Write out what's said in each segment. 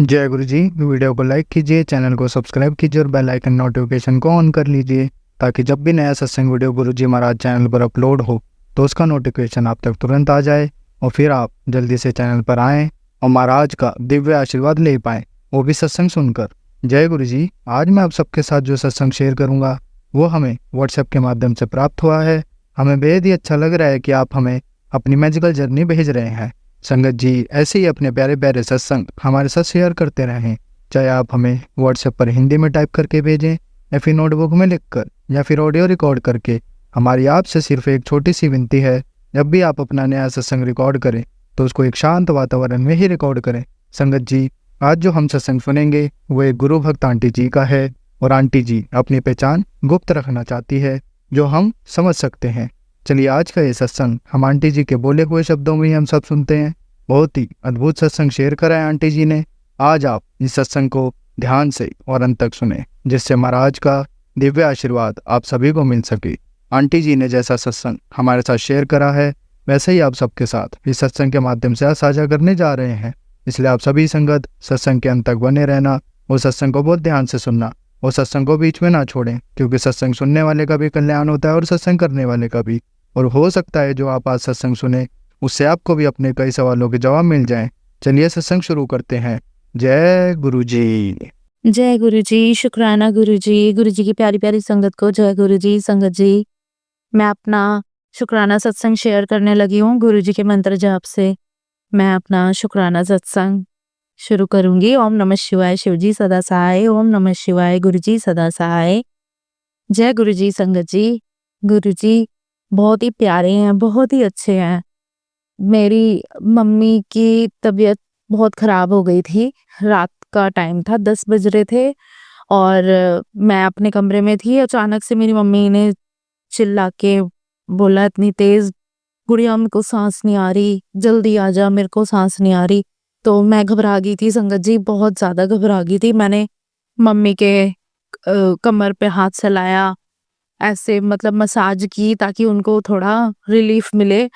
जय गुरु जी। वीडियो को लाइक कीजिए, चैनल को सब्सक्राइब कीजिए और बेल आइकन नोटिफिकेशन को ऑन कर लीजिए ताकि जब भी नया सत्संग वीडियो गुरु जी महाराज चैनल पर अपलोड हो तो उसका नोटिफिकेशन आप तक तुरंत आ जाए और फिर आप जल्दी से चैनल पर आएँ और महाराज का दिव्य आशीर्वाद ले पाएँ, वो भी सत्संग सुनकर। जय गुरु जी। आज मैं आप सबके साथ जो सत्संग शेयर करूँगा वो हमें व्हाट्सएप के माध्यम से प्राप्त हुआ है। हमें बेहद ही अच्छा लग रहा है कि आप हमें अपनी मैजिकल जर्नी भेज रहे हैं। संगत जी ऐसे ही अपने प्यारे प्यारे सत्संग हमारे साथ शेयर करते रहें, चाहे आप हमें व्हाट्सएप पर हिंदी में टाइप करके भेजें या फिर नोटबुक में लिखकर या फिर ऑडियो रिकॉर्ड करके। हमारी आपसे सिर्फ एक छोटी सी विनती है, जब भी आप अपना नया सत्संग रिकॉर्ड करें तो उसको एक शांत वातावरण में ही रिकॉर्ड करें। संगत जी आज जो हम सत्संग सुनेंगे वो एक गुरु भक्त आंटी जी का है और आंटी जी अपनी पहचान गुप्त रखना चाहती है जो हम समझ सकते हैं। चलिए आज का ये सत्संग हम आंटी जी के बोले हुए शब्दों में ही हम सब सुनते हैं। बहुत ही अद्भुत सत्संग शेयर करा है आंटी जी ने। आज आप इस सत्संग को ध्यान से और अंत तक सुने जिससे महाराज का दिव्य आशीर्वाद आप सभी को मिल सके। आंटी जी ने जैसा सत्संग हमारे साथ शेयर करा है वैसे ही आप सबके साथ इस सत्संग के माध्यम से साझा करने जा रहे हैं। इसलिए आप सभी संगत सत्संग के अंत तक बने रहना और सत्संग को बहुत ध्यान से सुनना और सत्संग को बीच में ना छोड़ें, क्योंकि सत्संग सुनने वाले का भी कल्याण होता है और सत्संग करने वाले का भी। और हो सकता है जो आप आज सत्संग सुने उससे आपको भी अपने कई सवालों के जवाब मिल जाएं। चलिए सत्संग शुरू करते हैं। जय गुरु जी। जय गुरु जी, शुक्राना गुरु जी की प्यारी प्यारी संगत को जय गुरु जी। संगत जी, मैं अपना शुक्राना सत्संग शेयर करने लगी हूँ गुरु जी के मंत्र जाप से। मैं अपना शुक्राना सत्संग शुरू करूंगी। ओम नमः शिवाय, शिव जी सदा सहाय। ओम नमः शिवाय, गुरु जी सदा सहाय। जय गुरु जी। संगत जी, गुरु जी बहुत ही प्यारे हैं, बहुत ही अच्छे हैं। मेरी मम्मी की तबीयत बहुत खराब हो गई थी। रात का टाइम था, 10 बज रहे थे और मैं अपने कमरे में थी। अचानक से मेरी मम्मी ने चिल्ला के बोला इतनी तेज, गुड़िया मेरे को सांस नहीं आ रही, जल्दी आ जा, मेरे को सांस नहीं आ रही। तो मैं घबरा गई थी संगत जी, बहुत ज्यादा घबरा गई थी। मैंने मम्मी के कमर पे हाथ चलाया, ऐसे मतलब मसाज की ताकि उनको थोड़ा रिलीफ मिले।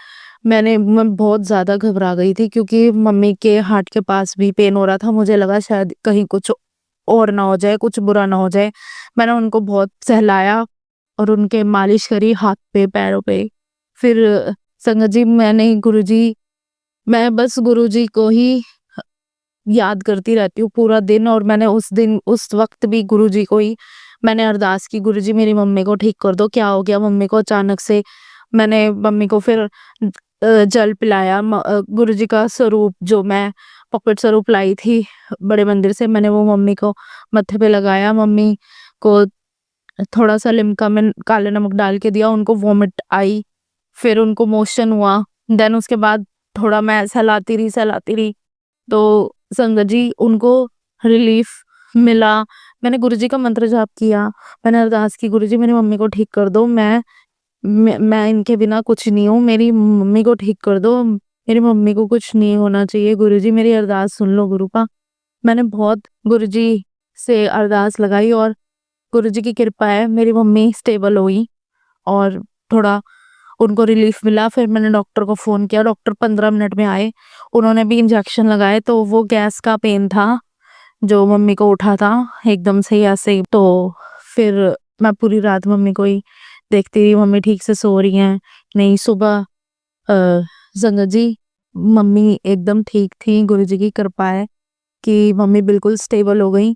मैं बहुत ज़्यादा घबरा गई थी क्योंकि मम्मी के हार्ट के पास भी पेन हो रहा था। मुझे लगा शायद कहीं कुछ और ना हो जाए, कुछ बुरा ना हो जाए। मैंने उनको बहुत सहलाया और उनके मालिश करी हाथ पे, पैरों पे। फिर संगत जी मैं बस गुरुजी को ही याद करती रहती हूँ पूरा दिन। और मैंने उस वक्त भी गुरुजी को ही मैंने अरदास की, गुरुजी मेरी मम्मी को ठीक कर दो। क्या हो गया मम्मी को अचानक से? मैंने मम्मी को फिर जल पिलाया। गुरुजी का स्वरूप जो मैं पॉकेट स्वरूप लाई थी बड़े मंदिर से, मैंने वो मम्मी को मत्थे पे लगाया। मम्मी को थोड़ा सा लिम्का में काले नमक डाल के दिया, उनको वॉमिट आई, फिर उनको मोशन हुआ। देन उसके बाद थोड़ा मैं सहलाती रही तो संगत जी उनको रिलीफ मिला। मैंने गुरुजी का मंत्र जाप किया, मैंने अरदास की, गुरुजी मेरी मम्मी को ठीक कर दो, मैं इनके बिना कुछ नहीं हूँ, मेरी मम्मी को ठीक कर दो, मेरी मम्मी को कुछ नहीं होना चाहिए, गुरुजी मेरी अरदास सुन लो गुरु का। मैंने बहुत गुरुजी से अरदास लगाई और गुरुजी की कृपा है मेरी मम्मी स्टेबल हुई और थोड़ा उनको रिलीफ मिला। फिर मैंने डॉक्टर को फ़ोन किया, डॉक्टर 15 मिनट में आए, उन्होंने भी इंजेक्शन लगाए। तो वो गैस का पेन था जो मम्मी को उठा था एकदम से ही ऐसे ही। तो फिर मैं पूरी रात मम्मी को ही देखती रही, मम्मी ठीक से सो रही हैं नहीं। सुबह संगत जी मम्मी एकदम ठीक थी, गुरुजी की कृपा है कि मम्मी बिल्कुल स्टेबल हो गई।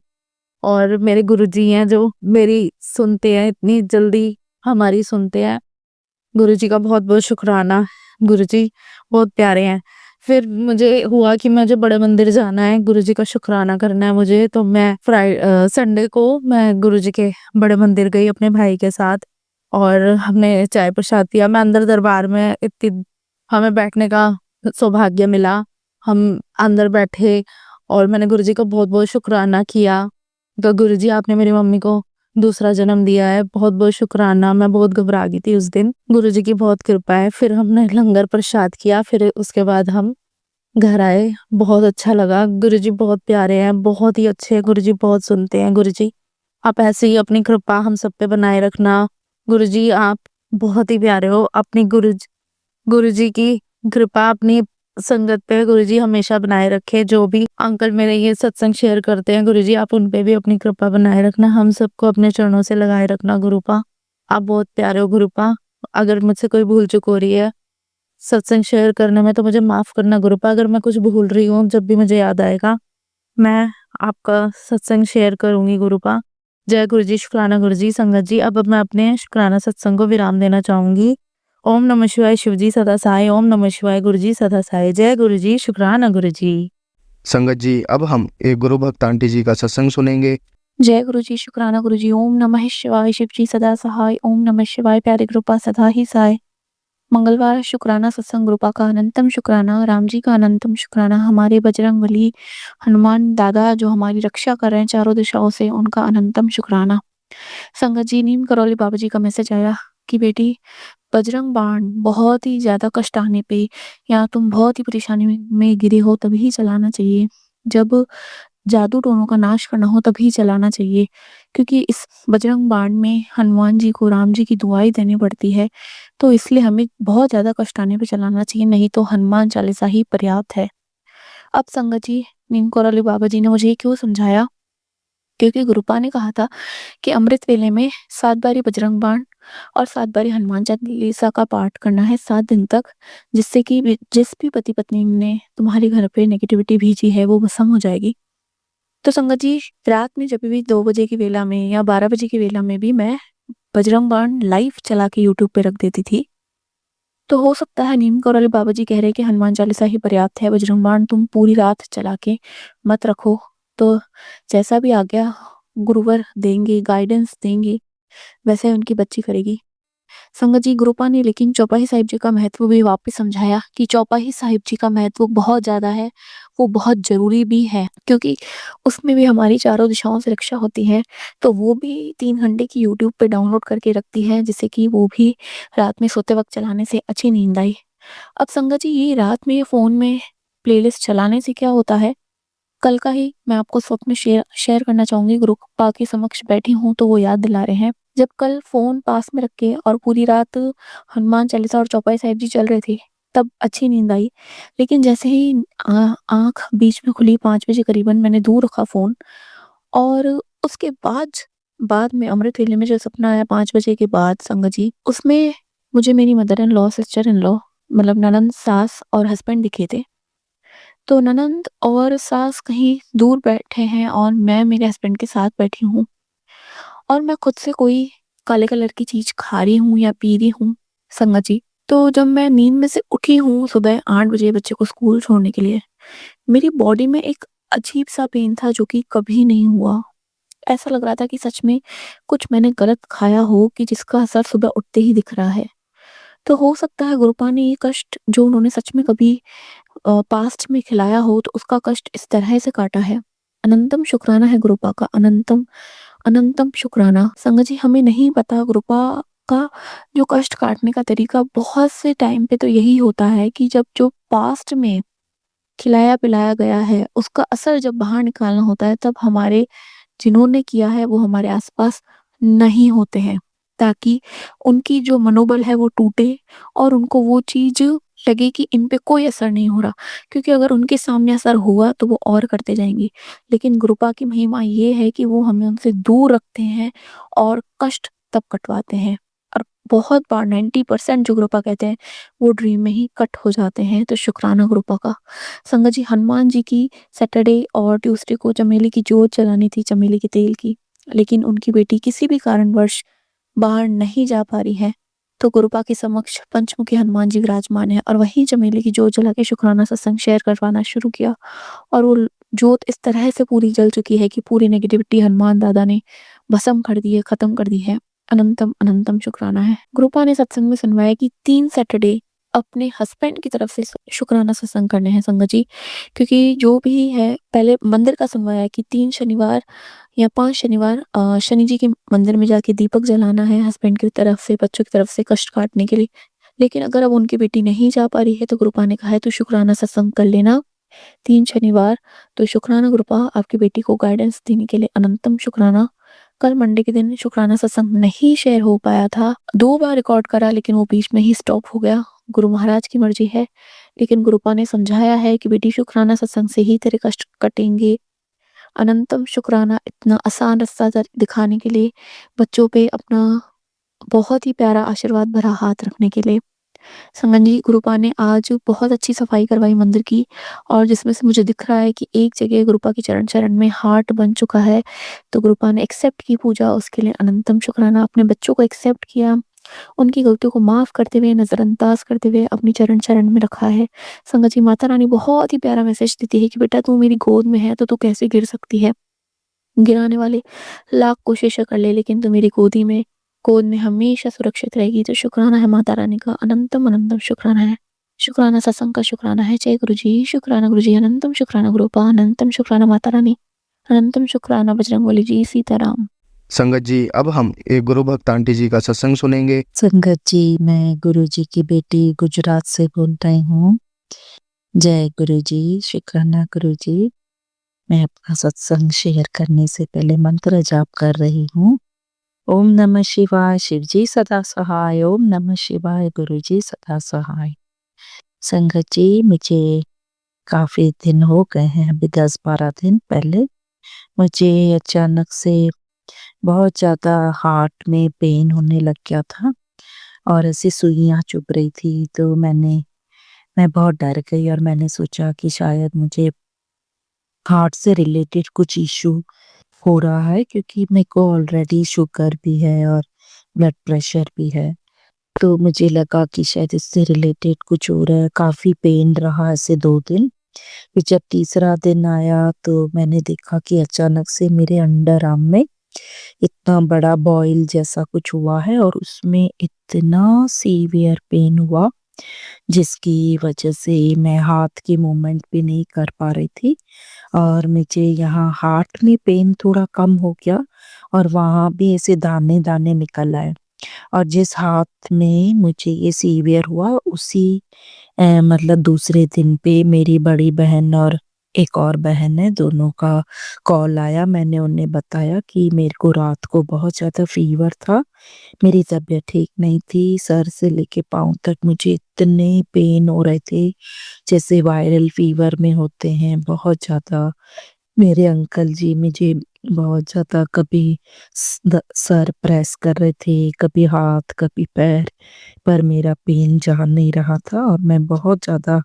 और मेरे गुरुजी हैं जो मेरी सुनते हैं, इतनी जल्दी हमारी सुनते हैं। गुरुजी का बहुत बहुत शुक्राना। गुरुजी बहुत प्यारे हैं। फिर मुझे हुआ कि मुझे बड़े मंदिर जाना है, गुरुजी का शुक्राना करना है मुझे। तो मैं संडे को मैं गुरुजी के बड़े मंदिर गई अपने भाई के साथ और हमने चाय प्रसाद पिया। मैं अंदर दरबार में हमें बैठने का सौभाग्य मिला, हम अंदर बैठे और मैंने गुरुजी का बहुत बहुत शुक्राना किया। तो गुरुजी आपने मेरी मम्मी को दूसरा जन्म दिया है, बहुत बहुत शुक्राना। मैं बहुत घबरा गई थी उस दिन, गुरुजी की बहुत कृपा है। फिर हमने लंगर प्रसाद किया, फिर उसके बाद हम घर आए, बहुत अच्छा लगा। गुरुजी बहुत प्यारे हैं, बहुत ही अच्छे हैं, गुरुजी बहुत सुनते हैं। गुरुजी आप ऐसे ही अपनी कृपा हम सब पे बनाए रखना। गुरुजी आप बहुत ही प्यारे हो। अपनी गुरुजी की कृपा अपनी संगत पे गुरुजी हमेशा बनाए रखे। जो भी अंकल मेरे ये सत्संग शेयर करते हैं गुरुजी, आप उन पे भी अपनी कृपा बनाए रखना। हम सबको अपने चरणों से लगाए रखना गुरुपा। आप बहुत प्यारे हो गुरुपा। अगर मुझसे कोई भूल चूक हो रही है सत्संग शेयर करने में तो मुझे माफ करना गुरुपा। अगर मैं कुछ भूल रही हूँ, जब भी मुझे याद आएगा मैं आपका सत्संग शेयर करूंगी गुरुपा। जय गुरुजी, शुक्राना गुरुजी। संगत जी, अब मैं अपने शुक्राना सत्संग को विराम देना चाहूंगी। ओम नमः शिवाय शिवजी सदा सहाय। ओम नमः शिवाय गुरुजी सदा सहाय। जय गुरुजी, शुक्राना गुरुजी। संगत जी, अब हम एक गुरु भक्त आंटी जी का सत्संग सुनेंगे। जय गुरुजी, शुक्राना गुरुजी। ओम नमः शिवाय शिवजी सदा सहाय। ओम नमः शिवाय प्यारे कृपा सदा ही सहाय। मंगलवार शुक्राना सत्संग ग्रुपा का अनंतम शुक्राना, राम जी का अनंतम शुक्राना, हमारे बजरंगबली हनुमान दादा जो हमारी रक्षा कर रहे हैं चारों दिशाओं से, उनका अनंतम शुक्राना। संगत जी, नीम करौली बाबा जी का मैसेज आया कि बेटी बजरंग बाण बहुत ही ज्यादा कष्ट आने पे या तुम बहुत ही परेशानी में गिरे हो तभी चलाना चाहिए। जब जादू टोनों का नाश करना हो तभी चलाना चाहिए, क्योंकि इस बजरंग बाण में हनुमान जी को राम जी की दुआई देनी पड़ती है। तो इसलिए हमें बहुत ज्यादा कष्ट आने पे चलाना चाहिए, नहीं तो हनुमान चालीसा ही पर्याप्त है। अब संगत जी, नीम करौली बाबा जी ने मुझे ये क्यों समझाया, क्योंकि गुरुपा ने कहा था कि अमृत वेले में 7 बारी बजरंग बाण और 7 बारी हनुमान चालीसा का पाठ करना है 7 दिन तक, जिससे कि जिस भी पति पत्नी ने तुम्हारे घर पे नेगेटिविटी भेजी है वो भस्म हो जाएगी। तो संगत जी, रात में जब भी 2 बजे की वेला में या 12 बजे की वेला में भी मैं बजरंग बाण लाइव चला के यूट्यूब पे रख देती थी। तो हो सकता है नीम करौली बाबा जी कह रहे हैं कि हनुमान चालीसा ही पर्याप्त है, बजरंग बाण तुम पूरी रात चला के मत रखो। तो जैसा भी आज्ञा गुरुवर देंगे, गाइडेंस देंगे, वैसे उनकी बच्ची करेगी। संगत जी, गुरुपा ने लेकिन चौपाई साहिब जी का महत्व भी वापस समझाया कि चौपाई साहिब जी का महत्व बहुत ज्यादा है, वो बहुत जरूरी भी है, क्योंकि उसमें भी हमारी चारों दिशाओं से रक्षा होती है। तो वो भी 3 घंटे की यूट्यूब पे डाउनलोड करके रखती है, जिससे कि वो भी रात में सोते वक्त चलाने से अच्छी नींद आई। अब संगत जी, ये रात में फोन में प्लेलिस्ट चलाने से क्या होता है, कल का ही मैं आपको स्वप्न शेयर करना चाहूंगी। गुरुपा के समक्ष बैठी हूँ तो वो याद दिला रहे हैं। जब कल फोन पास में रख के और पूरी रात हनुमान चालीसा और चौपाई साहिब जी चल रहे थे तब अच्छी नींद आई, लेकिन जैसे ही आंख बीच में खुली 5 बजे करीबन, मैंने दूर रखा फोन और उसके बाद में अमृत वेले में जो सपना आया 5 बजे के बाद संगत जी, उसमें मुझे मेरी mother in law, sister in law, मतलब ननंद, सास और हस्बैंड दिखे थे। तो ननंद और सास कहीं दूर बैठे हैं और मैं मेरे हस्बैंड के साथ बैठी हूँ और मैं खुद से कोई काले कलर की चीज खा रही हूँ या पी रही हूँ संगत जी। तो जब मैं नींद में से उठी हूँ सुबह 8 बजे बच्चे को स्कूल छोड़ने के लिए, मेरी बॉडी में एक अजीब सा पेन था जो कि कभी नहीं हुआ। ऐसा लग रहा था कि सच में कुछ मैंने गलत खाया हो कि जिसका असर सुबह उठते ही दिख रहा है। तो हो सकता है गुरुपा ने ये कष्ट जो उन्होंने सच में कभी पास्ट में खिलाया हो तो उसका कष्ट इस तरह से काटा है। अनंतम शुक्राना है गुरुपा का, अनंतम अनंतम शुक्राना। संगत जी, हमें नहीं पता गुरुपा का जो कष्ट काटने का तरीका बहुत से टाइम पे तो यही होता है कि जब जो पास्ट में खिलाया पिलाया गया है उसका असर जब बाहर निकालना होता है, तब हमारे जिन्होंने किया है वो हमारे आसपास नहीं होते हैं, ताकि उनकी जो मनोबल है वो टूटे और उनको वो चीज लगे कि इन पे कोई असर नहीं हो रहा, क्योंकि अगर उनके सामने असर हुआ तो वो और करते जाएंगे। लेकिन गुरुपा की महिमा ये है कि वो हमें उनसे दूर रखते हैं और कष्ट तब कटवाते हैं। और बहुत बार 90% जो गुरुपा कहते हैं वो ड्रीम में ही कट हो जाते हैं। तो शुक्राना गुरुपा का। संगत जी, हनुमान जी की सैटरडे और ट्यूसडे को चमेली की जोत जलानी थी, चमेली के तेल की, लेकिन उनकी बेटी किसी भी कारणवश बाहर नहीं जा पा रही है। तो गुरुपा के समक्ष पंचमुखी हनुमान जी विराजमान है और वही चमेली की जोत जला के शुक्राना सत्संग शेयर करवाना शुरू किया और वो जोत इस तरह से पूरी जल चुकी है कि पूरी नेगेटिविटी हनुमान दादा ने भस्म कर दी है, खत्म कर दी है। अनंतम अनंतम शुक्राना है। गुरुपा ने सत्संग में सुनवाया कि 3 सैटरडे अपने हस्बैंड की तरफ से शुक्राना सत्संग करने हैं संगत जी, क्योंकि जो भी है पहले मंदिर का सुनवाया कि 3 शनिवार या 5 शनिवार शनि जी के मंदिर में जाके दीपक जलाना है हस्बैंड की तरफ से, बच्चों की तरफ से कष्ट काटने के लिए। लेकिन अगर अब उनकी बेटी नहीं जा पा रही है तो गुरुपा ने कहा है तो शुक्राना सत्संग कर लेना 3 शनिवार। तो शुक्राना गुरुपा, आपकी बेटी को गाइडेंस देने के लिए अनंतम शुक्राना। कल मंडे के दिन शुक्राना सत्संग नहीं शेयर हो पाया था, 2 बार रिकॉर्ड करा लेकिन वो बीच में ही स्टॉप हो गया। गुरु महाराज की मर्जी है, लेकिन गुरुपा ने समझाया है कि बेटी शुक्राना सत्संग से ही तेरे कष्ट कटेंगे। अनंतम शुक्राना इतना आसान रास्ता दिखाने के लिए, बच्चों पे अपना बहुत ही प्यारा आशीर्वाद भरा हाथ रखने के लिए। संगत जी, गुरुपा ने आज बहुत अच्छी सफाई करवाई मंदिर की, और जिसमें से मुझे दिख रहा है कि एक जगह गुरुपा की चरण में हार्ट बन चुका है। तो गुरुपा ने एक्सेप्ट की पूजा, उसके लिए अनंतम शुक्राना। अपने बच्चों को एक्सेप्ट किया, उनकी गलतियों को माफ़ करते हुए, नज़रअंदाज करते हुए अपनी चरण में रखा है। संगत जी, माता रानी बहुत ही प्यारा मैसेज देती है कि बेटा तू मेरी गोद में है तो तू कैसे गिर सकती है? गिराने वाले लाख कोशिशें कर ले, लेकिन तू मेरी गोद में हमेशा सुरक्षित रहेगी। तो शुक्राना है माता रानी का, अनंतम शुक्राना है। शुक्राना सत्संग का, शुक्राना है जय गुरुजी, शुक्राना गुरुजी, अनंतम शुक्राना गुरुपा, अनंतम शुक्राना माता रानी, अनंतम शुक्राना बजरंगबली जी, सीताराम। संगत जी, अब हम एक गुरु भक्त आंटी जी का सत्संग सुनेंगे। संगत जी, मैं गुरुजी की बेटी गुजरात से बोल रही हूँ। जय गुरुजी, शुक्राना गुरुजी। मैं अपना सत्संग शेयर करने से पहले मंत्र जाप कर रही हूँ। ओम नमः शिवाय, शिवजी सदा सहाय। ओम नमः शिवाय, गुरुजी सदा सहाय। संगत जी, मुझे काफी दिन हो गए हैं, अभी 10-12 दिन पहले मुझे अचानक से बहुत ज़्यादा हार्ट में पेन होने लग गया था और ऐसी सुइयाँ चुभ रही थी। तो मैं बहुत डर गई और मैंने सोचा कि शायद मुझे हार्ट से रिलेटेड कुछ इश्यू हो रहा है, क्योंकि मेरे को ऑलरेडी शुगर भी है और ब्लड प्रेशर भी है। तो मुझे लगा कि शायद इससे रिलेटेड कुछ हो रहा है। काफ़ी पेन रहा ऐसे 2 दिन। फिर जब तीसरा दिन आया तो मैंने देखा कि अचानक से मेरे अंडर आर्म में इतना बड़ा बॉयल जैसा कुछ हुआ है और उसमें इतना सीवियर पेन हुआ, जिसकी वजह से मैं हाथ की मूवमेंट भी नहीं कर पा रही थी। और मुझे यहाँ हार्ट में पेन थोड़ा कम हो गया और वहाँ भी ऐसे दाने-दाने निकल आए। और जिस हाथ में मुझे ये सीवियर हुआ उसी मतलब दूसरे दिन पे मेरी बड़ी बहन और एक और बहन है, दोनों का कॉल आया। मैंने उन्हें बताया कि मेरे को रात को बहुत ज़्यादा फ़ीवर था, मेरी तबीयत ठीक नहीं थी, सर से लेके पाँव तक मुझे इतने पेन हो रहे थे, जैसे वायरल फ़ीवर में होते हैं बहुत ज़्यादा। मेरे अंकल जी मुझे बहुत ज़्यादा कभी सर प्रेस कर रहे थे, कभी हाथ, कभी पैर, पर मेरा पेन जा नहीं रहा था और मैं बहुत ज़्यादा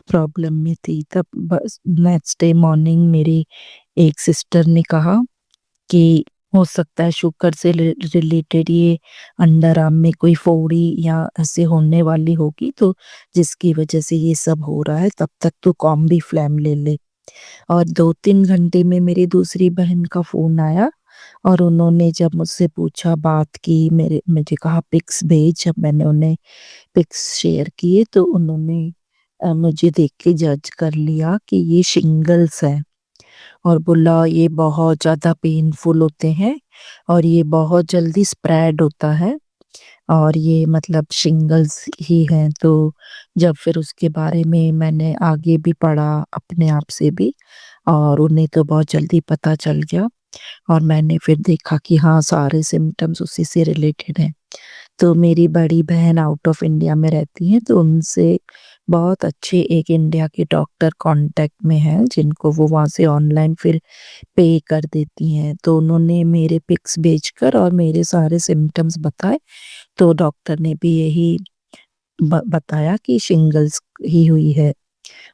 प्रॉब्लम में थी। तब बस नेक्स्ट डे मॉर्निंग मेरी एक सिस्टर ने कहा कि हो सकता है शुगर से रिलेटेड ये अंडर आर्म में कोई फोड़ी या ऐसे होने वाली होगी, तो जिसकी वजह से ये सब हो रहा है। तब तक तो कॉम्बीफ्लैम ले ले। और 2-3 घंटे में मेरी दूसरी बहन का फ़ोन आया और उन्होंने जब मुझसे पूछा, बात की, मुझे कहा पिक्स भेज। जब मैंने उन्हें पिक्स शेयर किए तो उन्होंने मुझे देख के जज कर लिया कि ये शिंगल्स है और बोला ये बहुत ज़्यादा पेनफुल होते हैं और ये बहुत जल्दी स्प्रेड होता है और ये मतलब शिंगल्स ही हैं। तो जब फिर उसके बारे में मैंने आगे भी पढ़ा अपने आप से भी, और उन्हें तो बहुत जल्दी पता चल गया और मैंने फिर देखा कि हाँ, सारे सिम्पटम्स उसी से रिलेटेड हैं। तो मेरी बड़ी बहन आउट ऑफ इंडिया में रहती हैं, तो उनसे बहुत अच्छे एक इंडिया के डॉक्टर कॉन्टैक्ट में हैं, जिनको वो वहाँ से ऑनलाइन फिर पे कर देती हैं। तो उन्होंने मेरे पिक्स भेजकर और मेरे सारे सिम्पटम्स बताए, तो डॉक्टर ने भी यही बताया कि शिंगल्स ही हुई है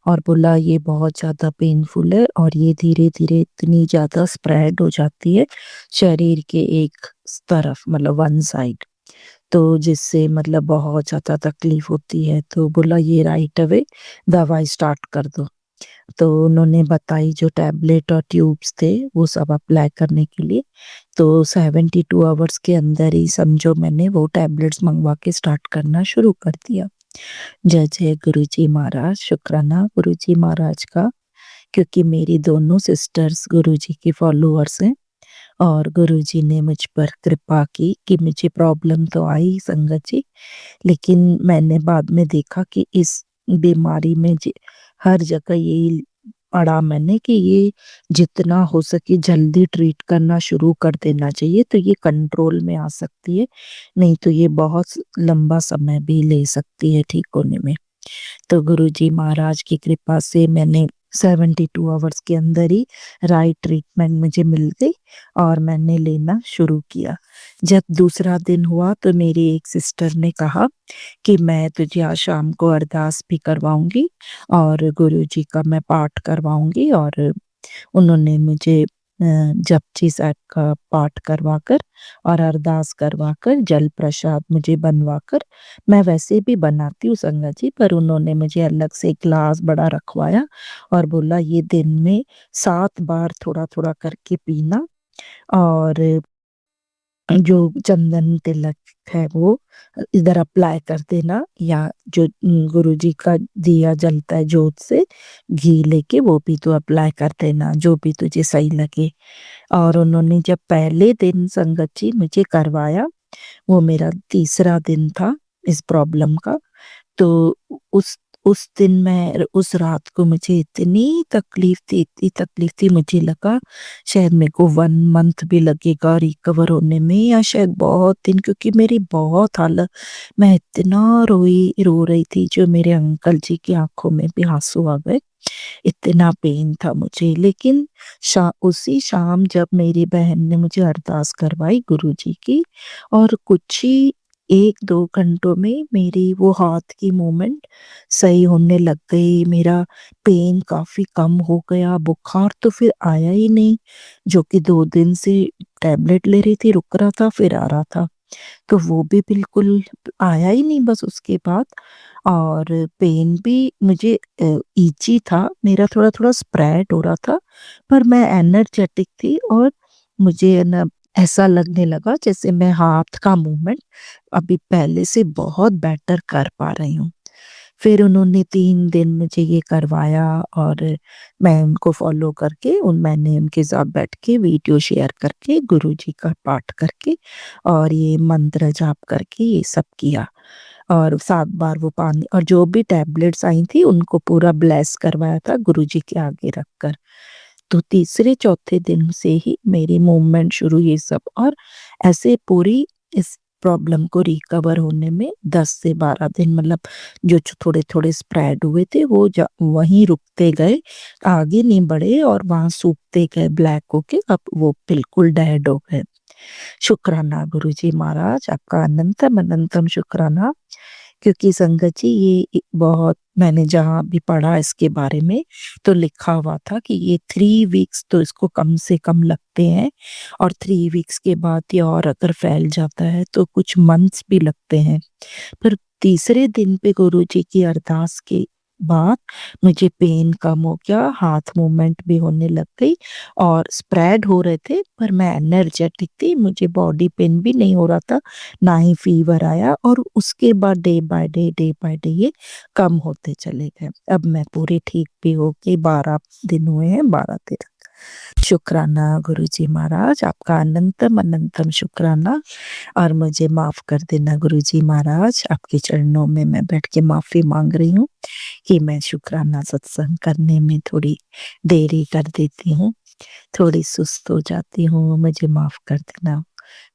और बोला ये बहुत ज़्यादा पेनफुल है और ये धीरे-धीरे इतनी ज़्यादा स्प्रेड हो जाती है शरीर के एक तरफ, मतलब वन साइड, तो जिससे मतलब बहुत ज़्यादा तकलीफ होती है। तो बोला ये राइट अवे दवाई स्टार्ट कर दो। तो उन्होंने बताई जो टैबलेट और ट्यूब्स थे वो सब अप्लाई करने के लिए। तो 72 आवर्स के अंदर ही समझो मैंने वो टैबलेट्स मंगवा के स्टार्ट करना शुरू कर दिया। जय जय गुरुजी महाराज, शुक्राना गुरुजी महाराज का, क्योंकि मेरी दोनों सिस्टर्स गुरुजी की फॉलोअर्स हैं और गुरुजी ने मुझ पर कृपा की कि मुझे प्रॉब्लम तो आई संगत जी, लेकिन मैंने बाद में देखा कि इस बीमारी में हर जगह यही पढ़ा मैंने कि ये जितना हो सके जल्दी ट्रीट करना शुरू कर देना चाहिए, तो ये कंट्रोल में आ सकती है, नहीं तो ये बहुत लंबा समय भी ले सकती है ठीक होने में। तो गुरुजी महाराज की कृपा से मैंने 72 आवर्स के अंदर ही राइट ट्रीटमेंट मुझे मिल गई और मैंने लेना शुरू किया। जब दूसरा दिन हुआ तो मेरी एक सिस्टर ने कहा कि मैं तुझे आज शाम को अरदास भी करवाऊंगी और गुरुजी का मैं पाठ करवाऊंगी, और उन्होंने मुझे जपजी साहब का पाठ करवाकर और अरदास करवाकर जल प्रसाद मुझे बनवाकर, मैं वैसे भी बनाती हूँ संगत जी, पर उन्होंने मुझे अलग से ग्लास बड़ा रखवाया और बोला ये दिन में 7 बार थोड़ा-थोड़ा करके पीना, और जो चंदन तिलक है वो इधर अप्लाई कर देना, या जो गुरुजी का दिया जलता है जोत से घी लेके वो भी तो अप्लाई कर देना, जो भी तुझे सही लगे। और उन्होंने जब पहले दिन संगत जी मुझे करवाया, वो मेरा तीसरा दिन था इस प्रॉब्लम का, तो उस दिन मैं उस रात को मुझे इतनी तकलीफ थी, मुझे लगा शायद मेरे को 1 मंथ भी लगेगा रिकवर होने में, या शायद बहुत दिन, क्योंकि मेरी बहुत हालत, मैं इतना रो रही थी, जो मेरे अंकल जी की आंखों में भी आंसू आ गए, इतना पेन था मुझे। लेकिन उसी शाम जब मेरी बहन ने मुझे अरदास करवाई गुरुजी की, और कुछ ही 1-2 घंटों में मेरी वो हाथ की मूवमेंट सही होने लग गई, मेरा पेन काफ़ी कम हो गया, बुखार तो फिर आया ही नहीं, जो कि 2 दिन से टैबलेट ले रही थी, रुक रहा था, फिर आ रहा था, तो वो भी बिल्कुल आया ही नहीं बस उसके बाद। और पेन भी मुझे ईची था, मेरा थोड़ा-थोड़ा स्प्रेड हो रहा था, पर मैं एनर्जेटिक थी और मुझे ना ऐसा लगने लगा जैसे मैं हाथ का मूवमेंट अभी पहले से बहुत बेटर कर पा रही हूँ। फिर उन्होंने 3 दिन मुझे ये करवाया और मैं उनको फ़ॉलो करके मैंने उनके साथ बैठ के वीडियो शेयर करके गुरुजी का पाठ करके और ये मंत्र जाप करके ये सब किया। और 7 बार वो पानी और जो भी टैबलेट्स आई थी उनको पूरा ब्लेस करवाया था गुरुजी के आगे रखकर। तो तीसरे चौथे दिन से ही मेरी मूवमेंट शुरू ये सब, और ऐसे पूरी इस प्रॉब्लम को रिकवर होने में 10 से 12 दिन, मतलब जो थोड़े-थोड़े स्प्रेड हुए थे वो वहीं रुकते गए, आगे नहीं बढ़े और वहाँ सूखते गए ब्लैक होके, अब वो बिल्कुल डेड हो गए। शुक्राना गुरुजी महाराज, आपका अनंतम अनंतम शुक्राना, क्योंकि संगत जी ये बहुत मैंने जहाँ भी पढ़ा इसके बारे में तो लिखा हुआ था कि ये 3 वीक्स तो इसको कम से कम लगते हैं, और 3 वीक्स के बाद ये और अगर फैल जाता है तो कुछ मंथ्स भी लगते हैं। पर तीसरे दिन पे गुरुजी की अरदास के बाद मुझे पेन कम हो गया, हाथ मूवमेंट भी होने लग गई और स्प्रेड हो रहे थे, पर मैं एनर्जेटिक थी, मुझे बॉडी पेन भी नहीं हो रहा था, ना ही फीवर आया, और उसके बाद डे बाय डे ये कम होते चले गए। अब मैं पूरी ठीक भी हो गई, 12 दिन हुए हैं, 12-13। शुक्राना गुरुजी महाराज, आपका अनंतम अनंतम शुक्राना, और मुझे माफ़ कर देना गुरुजी महाराज, आपके चरणों में मैं बैठ के माफ़ी माँग रही हूँ कि मैं शुक्राना सत्संग करने में थोड़ी देरी कर देती हूँ, थोड़ी सुस्त हो जाती हूँ, मुझे माफ़ कर देना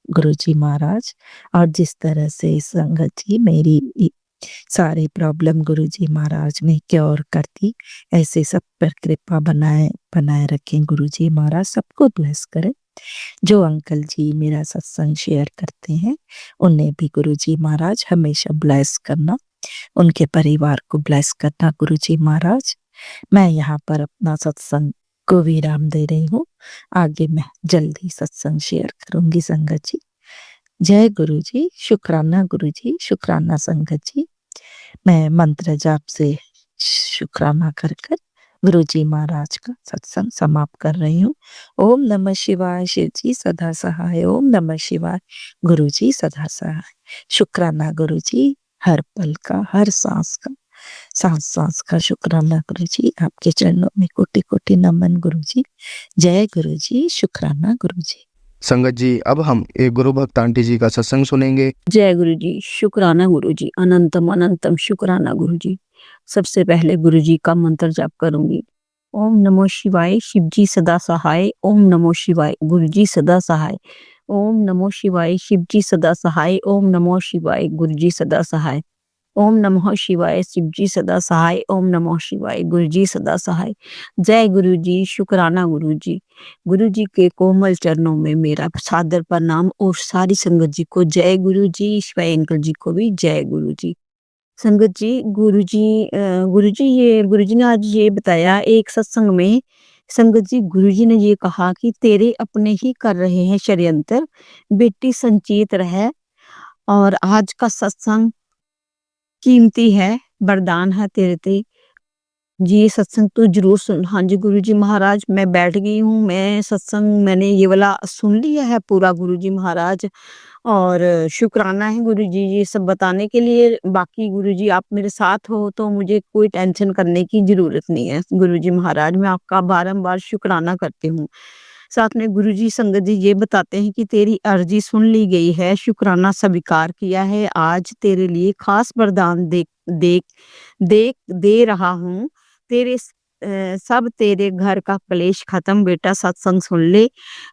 गुरुजी महाराज। और जिस तरह से संगत जी मेरी सारी प्रॉब्लम गुरुजी महाराज ने क्योर कर दी, ऐसे सब पर कृपा बनाए रखें गुरुजी महाराज, सबको ब्लेस करें। जो अंकल जी मेरा सत्संग शेयर करते हैं उन्हें भी गुरुजी महाराज हमेशा ब्लेस करना, उनके परिवार को ब्लेस करना गुरुजी महाराज। मैं यहाँ पर अपना सत्संग को विराम दे रही हूँ, आगे मैं जल्दी सत्संग शेयर करूंगी संगत जी। जय गुरुजी, शुक्राना गुरुजी, शुक्राना संगत जी। मैं मंत्र जाप से शुक्राना कर गुरुजी महाराज का सत्संग समाप्त कर रही हूँ। ओम नमः शिवाय, शिव जी सदा सहाय। ओम नमः शिवाय, गुरुजी सदा सहाय। शुक्राना गुरुजी, हर पल का, हर सांस का, सांस का शुक्राना गुरुजी, आपके चरणों में कोटि-कोटि नमन गुरुजी। जय गुरुजी, शुक्राना गुरुजी। संगत जी, अब हम एक गुरु भक्त आंटी जी का सत्संग सुनेंगे। जय गुरु जी, शुक्राना गुरु जी, अनंतम अनंतम शुक्राना गुरु जी। सबसे पहले गुरु जी का मंत्र जाप करूंगी। ओम नमो शिवाय शिव जी सदा सहाय। ओम नमो शिवाय गुरु जी सदा सहाय। ओम नमो शिवाय शिव जी सदा सहाय। ओम नमो शिवाय गुरु जी सदा सहाय। ओम नमः शिवाय शिव जी सदा सहाय। ओम नमः शिवाय गुरु जी सदा सहाय। जय गुरु जी, शुक्राना गुरु जी। गुरु जी के कोमल चरणों में मेरा सादर प्रणाम और सारी संगत जी को जय गुरु जी, शिवाय अंकल जी को भी जय गुरु जी। संगत जी, गुरु जी ने आज ये बताया एक सत्संग में। संगत जी, गुरु जी ने ये कहा कि तेरे अपने ही कर रहे हैं षड्यंत्र, बेटी संचेत रह। और आज का सत्संग कीमती है, वरदान है तेरे ते। जी, ये सत्संग तो ज़रूर सुन। हाँ जी, गुरुजी महाराज, मैं बैठ गई हूँ, मैं सत्संग मैंने ये वाला सुन लिया है पूरा गुरुजी महाराज। और शुक्राना है गुरुजी ये सब बताने के लिए। बाकी गुरुजी आप मेरे साथ हो तो मुझे कोई टेंशन करने की ज़रूरत नहीं है। गुरुजी महाराज, मैं आपका बारंबार शुक्राना करती हूँ। साथ में गुरुजी संगत जी ये बताते हैं कि तेरी अर्जी सुन ली गई है, शुक्राना स्वीकार किया है। आज तेरे लिए खास वरदान दे दे दे रहा हूँ। सब तेरे घर का कलेश खत्म, बेटा सत्संग सुन ले।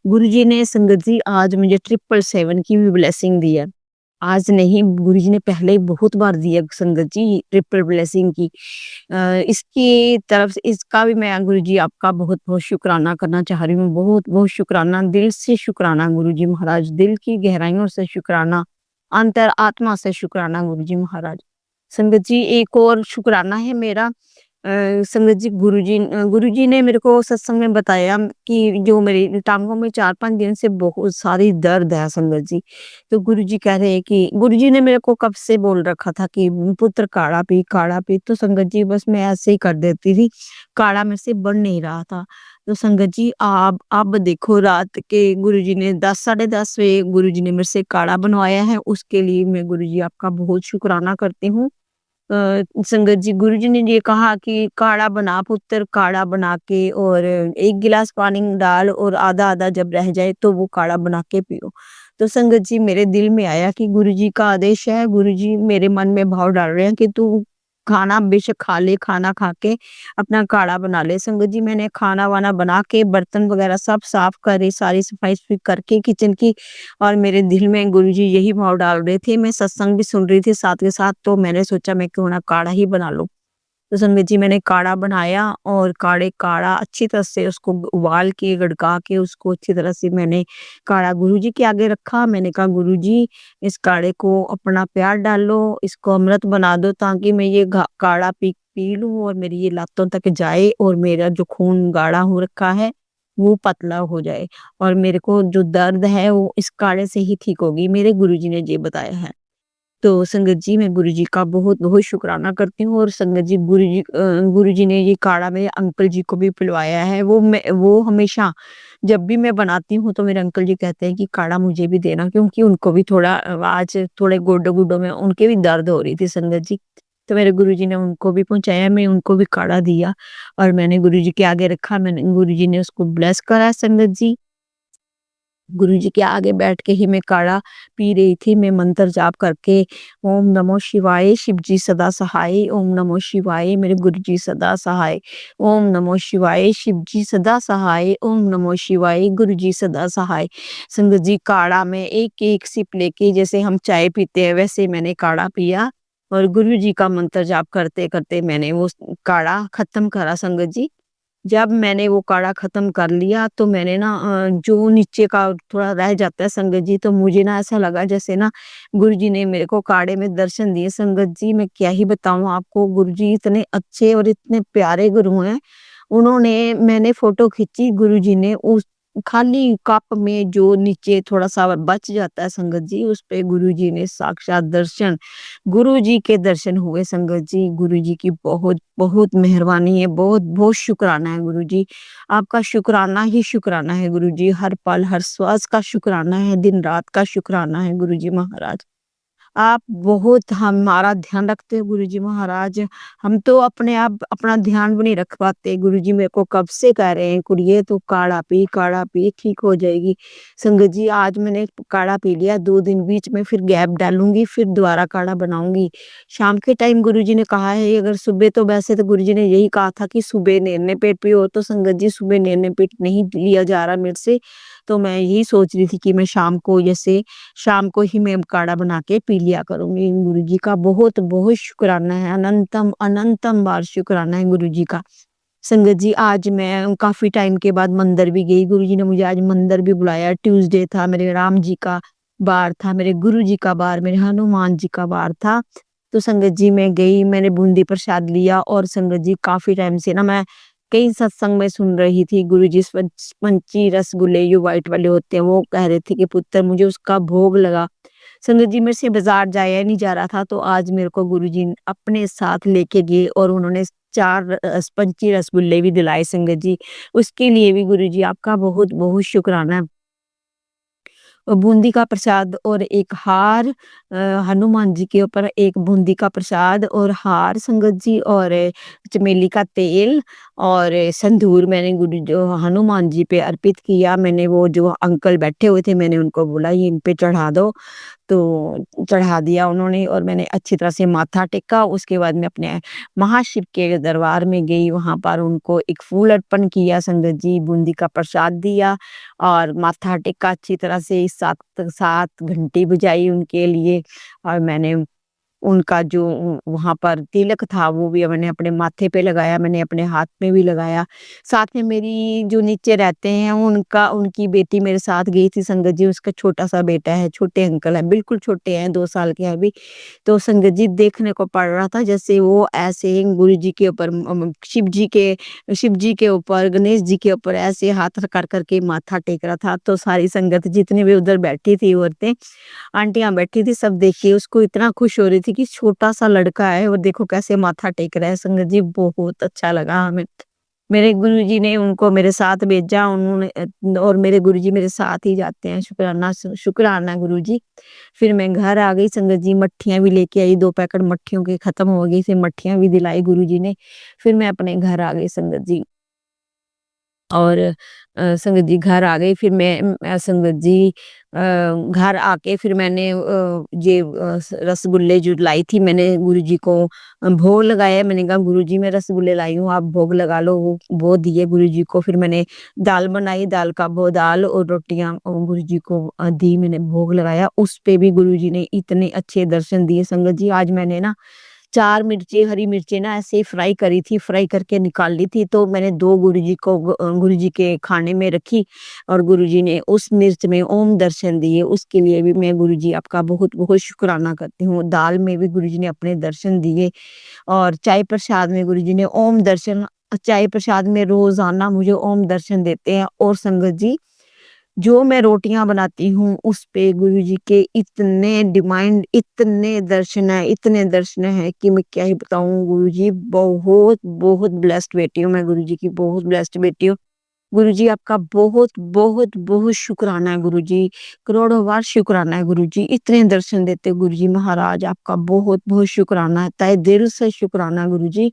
गुरुजी ने संगत जी आज मुझे 777 की भी ब्लेसिंग दी है। आज नहीं, गुरुजी ने पहले बहुत बार दिया संगत जी ट्रिपल ब्लेसिंग की। इसकी तरफ से इसका भी मैं गुरुजी आपका बहुत-बहुत शुक्राना करना चाह रही हूँ। बहुत-बहुत शुक्राना, दिल से शुक्राना गुरुजी महाराज, दिल की गहराइयों से शुक्राना, अंतर आत्मा से शुक्राना गुरुजी महाराज। संगत जी, एक और शुक्राना है मेरा। संगत जी, गुरुजी ने मेरे को सत्संग में बताया कि जो मेरी टांगों में 4-5 दिन से बहुत सारी दर्द है संगत जी। तो गुरुजी कह रहे हैं कि गुरुजी ने मेरे को कब से बोल रखा था कि पुत्र काढ़ा पी, काढ़ा पी। तो संगत जी बस मैं ऐसे ही कर देती थी, काढ़ा मेरे से बन नहीं रहा था। तो संगत जी आप अब देखो, रात के गुरुजी ने 10 साढ़े 10 बजे गुरुजी ने मेरे से काढ़ा बनवाया है, उसके लिए मैं गुरुजी आपका बहुत शुक्राना करती हूँ। संगत जी, गुरुजी ने ये कहा कि काढ़ा बना पुत्र, काढ़ा बना के और 1 गिलास पानी डाल और आधा-आधा जब रह जाए तो वो काढ़ा बना के पियो। तो संगत जी मेरे दिल में आया कि गुरुजी का आदेश है, गुरुजी मेरे मन में भाव डाल रहे हैं कि तू खाना बेशक खा ले, खाना खा के अपना काढ़ा बना ले। संगत जी मैंने खाना-वाना बना के बर्तन वगैरह सब साफ करे, सारी सफाई-वफाई करके किचन की, और मेरे दिल में गुरुजी यही भाव डाल रहे थे। मैं सत्संग भी सुन रही थी साथ के साथ, तो मैंने सोचा मैं क्यों ना काढ़ा ही बना लूँ। तो संगत जी मैंने काढ़ा बनाया और काढ़ा अच्छी तरह से उसको उबाल के, गड़का के उसको अच्छी तरह से मैंने काढ़ा गुरुजी के आगे रखा। मैंने कहा गुरुजी, इस काढ़े को अपना प्यार डालो, इसको अमृत बना दो ताकि मैं ये काढ़ा पी लूँ और मेरी ये लातों तक जाए और मेरा जो खून गाढ़ा हो रखा है वो पतला हो जाए और मेरे को जो दर्द है वो इस काढ़े से ही ठीक होगी। मेरे गुरुजी ने ये बताया है। तो संगत जी मैं गुरुजी का बहुत-बहुत शुक्राना करती हूँ। और संगत जी, गुरुजी ने ये काढ़ा मेरे अंकल जी को भी पिलवाया है। वो हमेशा जब भी मैं बनाती हूँ तो मेरे अंकल जी कहते हैं कि काढ़ा मुझे भी देना, क्योंकि उनको भी थोड़ा आज थोड़े गोडों-गुडों में उनके भी दर्द हो रही थी संगत जी। तो मेरे गुरुजी ने उनको भी पहुँचाया, मैं उनको भी काढ़ा दिया और मैंने गुरुजी के आगे रखा। मैंने गुरुजी ने उसको ब्लेस करा संगत जी। गुरुजी के आगे बैठ के ही मैं काढ़ा पी रही थी। मैं मंत्र जाप करके ओम नमो शिवाय शिव जी सदा सहाय, ओम नमो शिवाय मेरे गुरुजी सदा सहाय, ओम नमो शिवाय शिव जी सदा सहाय, ओम नमो शिवाय गुरुजी सदा सहाय। संगत जी, काढ़ा में एक-एक सिप लेके जैसे हम चाय पीते हैं वैसे मैंने काढ़ा पिया और गुरुजी का मंत्र जाप करते-करते मैंने वो काढ़ा खत्म करा संगत जी। जब मैंने वो काढ़ा ख़त्म कर लिया तो मैंने ना जो नीचे का थोड़ा रह जाता है संगत जी, तो मुझे ना ऐसा लगा जैसे ना गुरुजी ने मेरे को काढ़े में दर्शन दिए संगत जी। मैं क्या ही बताऊँ आपको, गुरुजी इतने अच्छे और इतने प्यारे गुरु हैं। मैंने फ़ोटो खींची, गुरुजी ने उस खाली कप में जो नीचे थोड़ा-सा बच जाता है संगत जी, उस पे गुरुजी ने साक्षात दर्शन, गुरुजी के दर्शन हुए संगत जी। गुरुजी की बहुत-बहुत मेहरबानी है, बहुत-बहुत शुक्राना है गुरुजी। आपका शुक्राना ही शुक्राना है गुरुजी, हर पल, हर श्वास का शुक्राना है, दिन-रात का शुक्राना है गुरुजी महाराज। आप बहुत हमारा ध्यान रखते हो गुरुजी महाराज। हम तो अपने आप अपना ध्यान भी नहीं रख पाते। गुरुजी मेरे को कब से कह रहे हैं, "कुड़िए तू काढ़ा पी, ठीक हो जाएगी।" संगत जी आज मैंने काढ़ा पी लिया, 2 दिन बीच में फिर गैप डालूँगी, फिर दोबारा काढ़ा बनाऊँगी। शाम के टाइम गुरुजी ने कहा है, अगर सुबह तो वैसे तो गुरुजी ने यही कहा था कि सुबह नैने पेट पियो, तो संगत जी सुबह नैने पेट नहीं लिया जा रहा मेरे से। तो मैं यही सोच रही थी कि मैं शाम को जैसे शाम को ही मैं काढ़ा बना के पी लिया करूँगी। गुरुजी का बहुत-बहुत शुक्राना है, अनंतम बार शुक्राना है गुरुजी का। संगत जी आज मैं काफ़ी टाइम के बाद मंदिर भी गई, गुरुजी ने मुझे आज मंदिर भी बुलाया। ट्यूसडे था, मेरे राम जी का वार था, मेरे गुरुजी का वार, मेरे हनुमान जी का वार था। तो संगत जी मैं गई, मैंने बूंदी प्रसाद लिया और संगत जी काफ़ी टाइम से ना मैं कई सत्संग में सुन रही थी गुरुजी पंची रसगुल्ले जो व्हाइट वाले होते हैं, वो कह रहे थे कि पुत्र मुझे उसका भोग लगा। संगत जी मेरे से बाज़ार जाया नहीं जा रहा था, तो आज मेरे को गुरुजी अपने साथ लेके गए और उन्होंने 4 स्पंची रसगुल्ले भी दिलाए संगत जी। उसके लिए भी गुरुजी आपका बहुत-बहुत शुक्राना है। बूंदी का प्रसाद और एक हार हनुमान जी के ऊपर एक बूंदी का प्रसाद और हार संगत जी और चमेली का तेल और संधूर मैंने गुरु जो हनुमान जी पे अर्पित किया। मैंने वो जो अंकल बैठे हुए थे मैंने उनको बोला ये इन पे चढ़ा दो, तो चढ़ा दिया उन्होंने और मैंने अच्छी तरह से माथा टेका। उसके बाद मैं अपने महाशिव के दरबार में गई, वहाँ पर उनको एक फूल अर्पण किया संगत जी, बूंदी का प्रसाद दिया और माथा टेका अच्छी तरह से। 7 घंटी बजाई उनके लिए और मैंने उनका जो वहाँ पर तिलक था वो भी मैंने अपने माथे पे लगाया, मैंने अपने हाथ में भी लगाया। साथ में मेरी जो नीचे रहते हैं उनकी बेटी मेरे साथ गई थी संगत जी, उसका छोटा-सा बेटा है, छोटे अंकल हैं, बिल्कुल छोटे हैं, 2 साल के हैं अभी। तो संगत जी देखने को पड़ रहा था जैसे वो ऐसे ही गुरु जी के ऊपर शिव जी के ऊपर, गणेश जी के ऊपर ऐसे हाथ कर के माथा टेक रहा था। तो सारी संगत जितनी भी उधर बैठी थी औरतें, आंटियाँ बैठी थी, सब देख के उसको इतना खुश हो रही थी कि छोटा-सा लड़का है और देखो कैसे माथा टेक रहा है। संगत जी बहुत अच्छा लगा हमें। मेरे गुरुजी ने उनको मेरे साथ भेजा, उन्होंने और मेरे गुरुजी मेरे साथ ही जाते हैं, शुक्राना गुरुजी। फिर मैं घर आ गई संगत जी, मट्ठियाँ भी लेके आई, 2 पैकेट मट्ठियों के खत्म हो गई थी, मट्ठियाँ भी दिलाई गुरुजी ने। फिर मैं अपने घर आ गई संगत जी। और संगत जी घर आ गई फिर मैं संगत जी घर आके फिर मैंने ये रसगुल्ले जो लाई थी मैंने गुरुजी को भोग लगाया। मैंने कहा गुरुजी मैं रसगुल्ले लाई हूँ आप भोग लगा लो, वो दिए गुरुजी को। फिर मैंने दाल बनाई, दाल और रोटियां गुरुजी को दी, मैंने भोग लगाया। उस पे भी गुरुजी ने इतने अच्छे दर्शन दिए संगत जी। आज मैंने ना 4 मिर्ची हरी मिर्ची ना ऐसे ही फ्राई करी थी, फ्राई करके निकाल ली थी, तो मैंने 2 गुरुजी के खाने में रखी और गुरुजी ने उस मिर्च में ओम दर्शन दिए। उसके लिए भी मैं गुरुजी आपका बहुत-बहुत शुक्राना करती हूँ। दाल में भी गुरुजी ने अपने दर्शन दिए और चाय प्रसाद में गुरुजी ने ओम दर्शन, चाय प्रसाद में रोज़ाना मुझे ओम दर्शन देते हैं। और संगत जी जो मैं रोटियाँ बनाती हूँ, उस पे गुरुजी के इतने दर्शन हैं कि मैं क्या ही बताऊँ। गुरुजी बहुत ब्लेस्ड बेटी हूँ मैं, गुरुजी की बहुत ब्लेस्ड बेटी हूँ। गुरुजी आपका बहुत शुक्राना है गुरुजी, करोड़ों बार शुक्राना है गुरुजी। इतने दर्शन देते हो गुरुजी महाराज, आपका बहुत शुक्राना है, तहे दिल से शुक्राना है गुरुजी।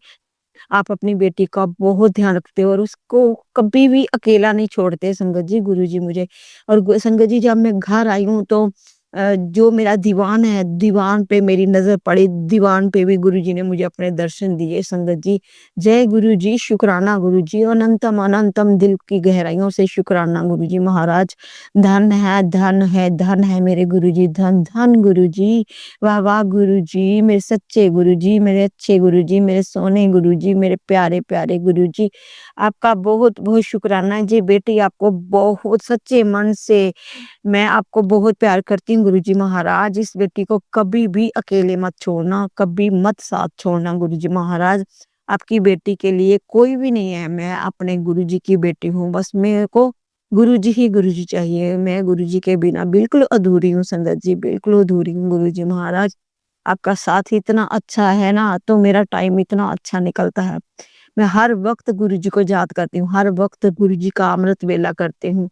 आप अपनी बेटी का बहुत ध्यान रखते हो और उसको कभी भी अकेला नहीं छोड़ते संगत जी गुरुजी मुझे। और संगत जी जब मैं घर आई हूँ तो जो मेरा दीवान है, दीवान पे मेरी नजर पड़ी, दीवान पे भी गुरुजी ने मुझे अपने दर्शन दिए संगत जी। जय गुरुजी, शुक्राना गुरुजी, अनंतम अनंतम दिल की गहराइयों से शुक्राना गुरुजी महाराज। धन है मेरे गुरुजी, धन गुरुजी। वाह वाह गुरुजी, मेरे सच्चे गुरुजी, मेरे अच्छे गुरुजी, मेरे सोने गुरुजी, मेरे प्यारे प्यारे गुरुजी। आपका बहुत शुक्राना है जी बेटी, आपको बहुत सच्चे मन से मैं आपको बहुत प्यार करती हूँ गुरुजी महाराज। इस बेटी को कभी भी अकेले मत छोड़ना, कभी मत साथ छोड़ना गुरुजी महाराज। आपकी बेटी के लिए कोई भी नहीं है, मैं अपने गुरुजी की बेटी हूँ, बस मेरे को गुरुजी ही गुरुजी चाहिए। मैं गुरुजी के बिना बिल्कुल अधूरी हूँ संगत जी, बिल्कुल अधूरी हूँ गुरुजी महाराज। आपका साथ इतना अच्छा है ना, तो मेरा टाइम इतना अच्छा निकलता है। मैं हर वक़्त गुरुजी को याद करती हूँ, हर वक़्त गुरुजी का अमृत वेला करती हूँ।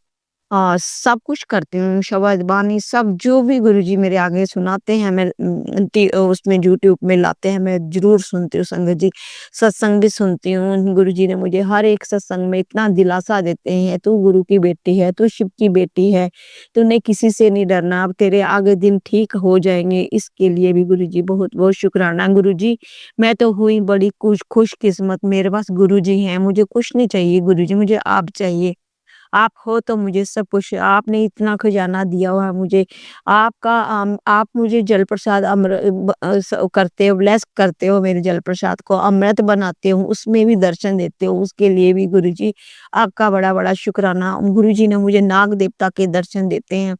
सब कुछ करती हूँ, शबद बानी सब जो भी गुरुजी मेरे आगे सुनाते हैं, मैं उसमें यूट्यूब में लाते हैं, मैं ज़रूर सुनती हूँ संगत जी। सत्संग भी सुनती हूँ, गुरुजी ने मुझे हर एक सत्संग में इतना दिलासा देते हैं, "तू गुरु की बेटी है, तू शिव की बेटी है, तूने किसी से नहीं डरना, अब तेरे आगे दिन ठीक हो जाएँगे।" इसके लिए भी गुरुजी बहुत-बहुत शुक्राना गुरुजी। मैं तो हुई बड़ी खुशकिस्मत, मेरे पास गुरुजी हैं, मुझे कुछ नहीं चाहिए गुरुजी, मुझे आप चाहिए। आप हो तो मुझे सब कुछ, आपने इतना खजाना दिया हुआ है मुझे। आप मुझे जल प्रसाद करते हो, ब्लेस करते हो मेरे जल प्रसाद को, अमृत बनाते हो, उसमें भी दर्शन देते हो, उसके लिए भी गुरुजी आपका बड़ा-बड़ा शुक्राना। गुरुजी ने मुझे नाग देवता के दर्शन देते हैं।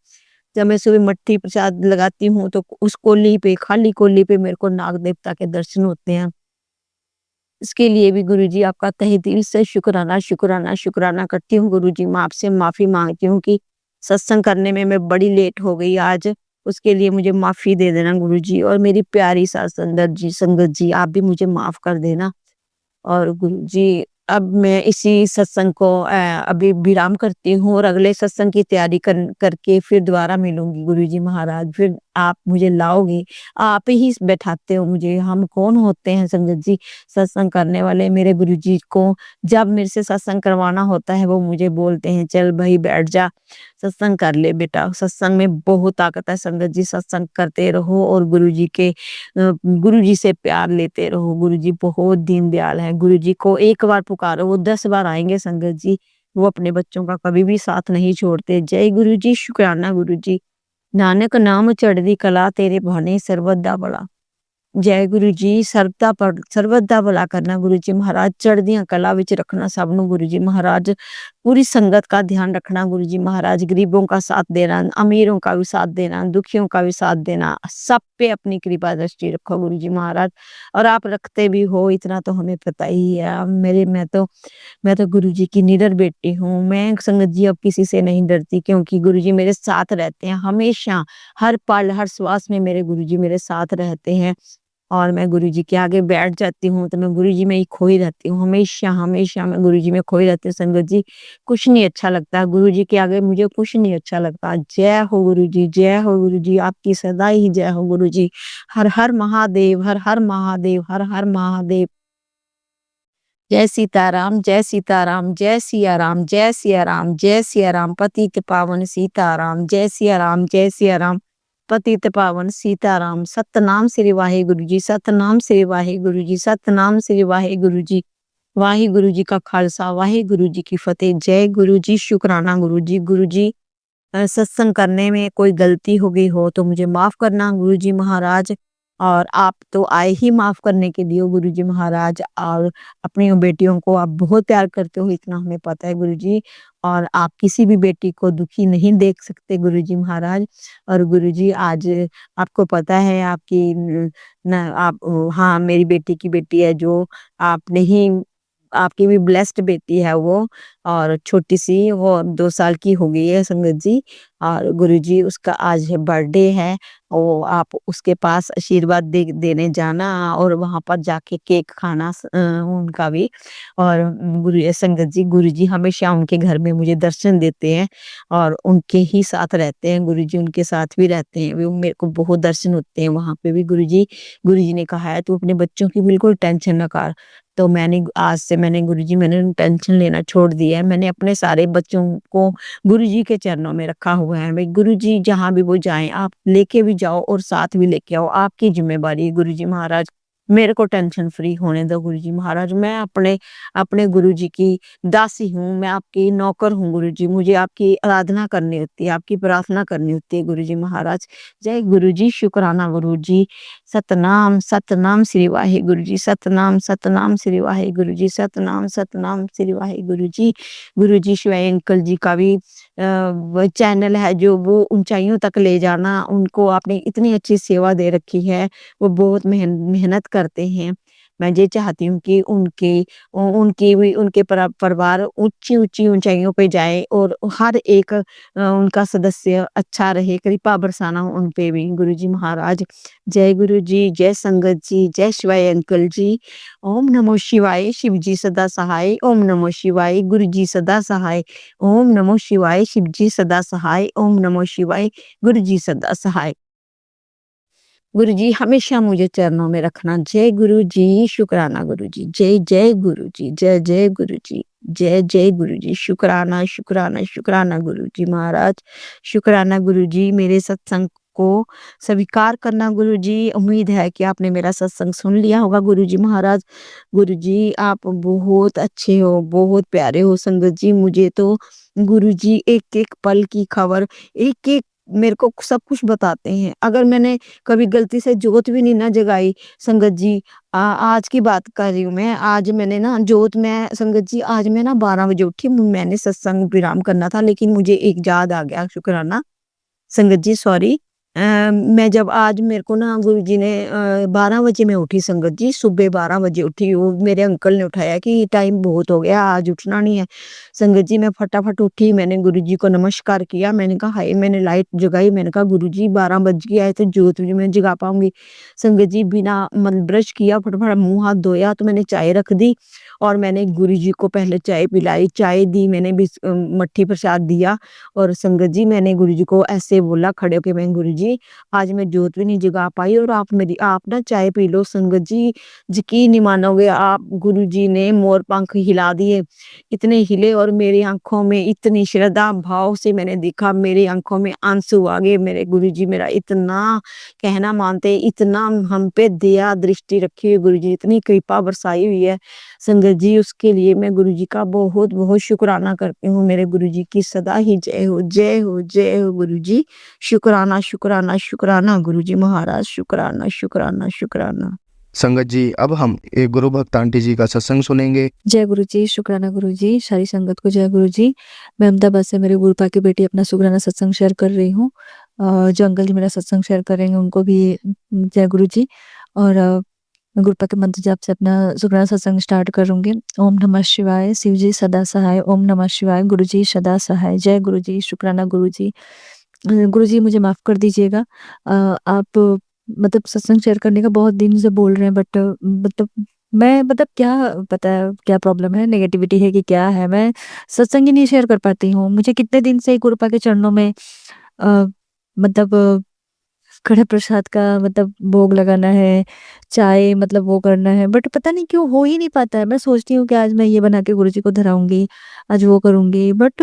जब मैं सुबह मट्ठी प्रसाद लगाती हूँ तो उस कोली पे, खाली कोली पे मेरे को नाग देवता के दर्शन होते हैं। इसके लिए भी गुरुजी आपका तहे दिल से शुक्राना, शुक्राना, शुक्राना करती हूँ गुरुजी। मैं आपसे माफ़ी माँगती हूँ कि सत्संग करने में मैं बड़ी लेट हो गई आज, उसके लिए मुझे माफ़ी दे देना गुरुजी। और मेरी प्यारी सास संगत जी आप भी मुझे माफ़ कर देना। और गुरुजी अब मैं इसी सत्संग को अभी विराम करती हूँ और अगले सत्संग की तैयारी करके फिर दोबारा मिलूँगी गुरुजी महाराज। फिर आप मुझे लाओगे, आप ही बैठाते हो मुझे। हम कौन होते हैं संगत जी सत्संग करने वाले? मेरे गुरुजी को जब मेरे से सत्संग करवाना होता है वो मुझे बोलते हैं, "चल भई बैठ जा, सत्संग कर ले बेटा।" सत्संग में बहुत ताकत है संगत जी, सत्संग करते रहो और गुरुजी से प्यार लेते रहो। गुरुजी बहुत दीनदयाल हैं, गुरुजी को एक बार पुकारो वो 10 बार आएँगे संगत जी। वो अपने बच्चों का कभी भी साथ नहीं छोड़ते। जय गुरुजी, शुक्राना गुरुजी। नानक नाम चढ़दी कला तेरे भाने सर्वदा दा भला। जय गुरु जी ਸਰਬਤ ਦਾ ਭਲਾ करना गुरु जी महाराज चढ़दियां कला विच रखना सब नु गुरु जी महाराज पूरी संगत का ध्यान रखना गुरु जी महाराज गरीबों का साथ देना अमीरों का भी साथ देना दुखियों का भी साथ देना सब पे अपनी कृपा दृष्टि रखो गुरु जी महाराज और आप रखते भी हो इतना तो हमें पता ही है मैं तो गुरु जी की निडर बेटी हूँ मैं संगत जी अब किसी से नहीं डरती क्योंकि गुरु जी मेरे साथ रहते हैं हमेशा हर पल हर श्वास में मेरे गुरु जी मेरे साथ रहते हैं और मैं गुरुजी के आगे बैठ जाती हूँ, तो मैं गुरुजी में ही खोई रहती हूँ। हमेशा, हमेशा मैं गुरुजी में खोई रहती हूँ संगत जी। कुछ नहीं अच्छा लगता, गुरुजी के आगे मुझे कुछ नहीं अच्छा लगता। जय हो गुरुजी, जय हो गुरुजी, आपकी सदा ही जय हो गुरुजी। हर हर महादेव, हर हर महादेव, हर हर महादेव। जय सीताराम, जय सीताराम, जय सिया राम, जय सिया राम, जय सिया राम, पतित पावन सीताराम, जय सिया राम, जय सिया राम। पतित पावन सीताराम सतनाम श्री वाहिगुरु जी सतनाम श्री वाहिगुरु जी सतनाम श्री वाहिगुरु जी वाहिगुरु जी का खालसा वाहिगुरु जी की फतेह जय गुरु जी शुक्राना गुरु जी सत्संग करने में कोई गलती हो गई हो तो मुझे माफ करना गुरु जी महाराज और आप तो आए ही माफ करने के लिए गुरु जी महाराज और अपनी बेटियों को आप बहुत प्यार करते हो इतना हमें पता है गुरु जी और आप किसी भी बेटी को दुखी नहीं देख सकते गुरु जी महाराज और गुरु जी आज आपको पता है आपकी आप हाँ मेरी बेटी की बेटी है जो आपने ही आपकी भी ब्लेस्ड बेटी है वो और छोटी सी वो 2 साल की हो गई है संगत जी और गुरुजी उसका आज बर्थडे है वो आप उसके पास आशीर्वाद देने जाना और वहां पर जाके केक खाना उनका भी और गुरु संगत जी गुरुजी हमेशा उनके घर में मुझे दर्शन देते हैं और उनके ही साथ रहते हैं गुरुजी उनके साथ भी रहते हैं वो मेरे को बहुत दर्शन होते हैं वहां पे भी गुरुजी ने कहा है तू अपने बच्चों की बिल्कुल टेंशन न कर तो मैंने गुरुजी मैंने टेंशन लेना छोड़ दिया है मैंने अपने सारे बच्चों को गुरुजी के चरणों में रखा हुआ है भाई गुरुजी जहाँ भी वो जाएं आप लेके भी जाओ और साथ भी लेके आओ आपकी जिम्मेदारी है गुरुजी महाराज मेरे को टेंशन फ्री होने दो गुरुजी महाराज मैं अपने गुरुजी की दासी हूँ मैं आपकी नौकर हूँ गुरुजी मुझे आपकी आराधना करनी होती है आपकी प्रार्थना करनी होती है गुरुजी महाराज जय गुरुजी शुक्राना गुरुजी सतनाम सतनाम श्री वाहे गुरुजी सतनाम सतनाम श्री वाहे गुरुजी सतनाम सतनाम श्री वाहे गुरुजी शिवाय अंकल जी का भी चैनल है जो वो ऊंचाइयों तक ले जाना उनको आपने इतनी अच्छी सेवा दे रखी है वो बहुत मेहनत करते हैं मैं ये चाहती हूँ कि उनकी भी उनके परिवार ऊँची-ऊँची ऊँचाइयों पे जाए और हर एक उनका सदस्य अच्छा रहे, कृपा बरसाना उन पे भी गुरुजी महाराज। जय गुरुजी, जय संगत जी, जय शिवाय अंकल जी। ओम नमो शिवाय, शिव जी सदा सहाय। ओम नमो शिवाय, गुरु जी सदा सहाय। ओम नमो शिवाय, शिव जी सदा सहाय। ओम नमो शिवाय, गुरु जी सदा सहाय। गुरु जी हमेशा मुझे चरणों में रखना। जय गुरु जी, शुक्राना गुरु जी। जय जय गुरु जी, जय जय गुरु जी, जय जय गुरु जी। शुक्राना, शुक्राना, शुक्राना गुरु जी महाराज। शुक्राना गुरु जी, मेरे सत्संग को स्वीकार करना गुरु जी। उम्मीद है कि आपने मेरा सत्संग सुन लिया होगा गुरु जी महाराज। गुरु जी आप बहुत अच्छे हो, बहुत प्यारे हो संगत जी। मुझे तो गुरु जी एक-एक पल की खबर, एक-एक मेरे को सब कुछ बताते हैं। अगर मैंने कभी गलती से जोत भी नहीं ना जगाई संगत जी, आज की बात कर रही हूँ मैं। आज मैंने ना जोत मैं संगत जी आज मैं ना 12 बजे उठी, मैंने सत्संग विराम करना था लेकिन मुझे एक याद आ गया शुक्राना संगत जी सॉरी। मैं जब आज मेरे को ना गुरुजी ने 12 बजे मैं उठी संगत जी, सुबह 12 बजे उठी। वो मेरे अंकल ने उठाया कि टाइम बहुत हो गया, आज उठना नहीं है। संगत जी मैं फटाफट उठी, मैंने गुरुजी को नमस्कार किया। मैंने कहा हाय मैंने लाइट जगाई, मैंने कहा गुरुजी 12 बज गया है तो जोत भी मैं जगा पाऊँगी। संगत जी बिना ब्रश किया फटाफट मुँह हाथ धोया तो मैंने चाय रख दी और मैंने गुरुजी को पहले चाय पिलाई, चाय दी मैंने मट्ठी प्रसाद दिया और संगत जी मैंने गुरुजी को ऐसे बोला खड़े होके मैं गुरुजी आज मैं जोत भी नहीं जगा पाई और आप ना चाय पी लो संगत जी। यकीन नहीं मानोगे आप गुरुजी ने मोर पंख हिला दिए। इतने हिले और मेरी आँखों में इतनी श्रद्धा भाव से मैंने देखा, मेरी आँखों में आंसू आ गए। मेरे गुरुजी मेरा इतना कहना मानते, इतना हम पे दया दृष्टि रखी हुई गुरुजी, इतनी कृपा बरसाई हुई है संगत जी। उसके लिए मैं गुरुजी का बहुत-बहुत शुक्राना करती हूँ। मेरे गुरुजी की सदा ही जय हो, जय हो, जय हो गुरुजी। शुक्राना, शुक्राना, शुक्राना गुरुजी महाराज। शुक्राना, शुक्राना, शुक्राना। संगत जी अब हम एक गुरु भक्त आंटी जी का सत्संग सुनेंगे। जय गुरु जी, शुक्राना गुरु जी, सारी संगत को जय गुरु जी। मैं अहमदाबाद से मेरे गुरुपा की बेटी अपना शुक्राना सत्संग शेयर कर रही हूँ। जो अंकल जी मेरा सत्संग शेयर करेंगे उनको भी जय गुरु जी। और गुरुपा के मंत्र जाप से अपना शुक्राना सत्संग स्टार्ट करूँगी। ओम नमः शिवाय, शिव जी सदा सहाय। ओम नमः शिवाय, गुरु जी सदा सहाय। जय गुरु जी, शुक्राना गुरु जी। गुरु जी मुझे माफ़ कर दीजिएगा। आप मतलब सत्संग शेयर करने का बहुत दिन से बोल रहे हैं बट मतलब मैं मतलब क्या पता है क्या प्रॉब्लम है, नेगेटिविटी है कि क्या है, मैं सत्संग ही नहीं शेयर कर पाती हूँ। मुझे कितने दिन से गुरुपा के चरणों में अ, मतलब कड़े प्रसाद का मतलब भोग लगाना है, चाय मतलब वो करना है बट पता नहीं क्यों हो ही नहीं पाता है। मैं सोचती हूँ कि आज मैं ये बना के गुरुजी को धराऊँगी, आज वो करूँगी बट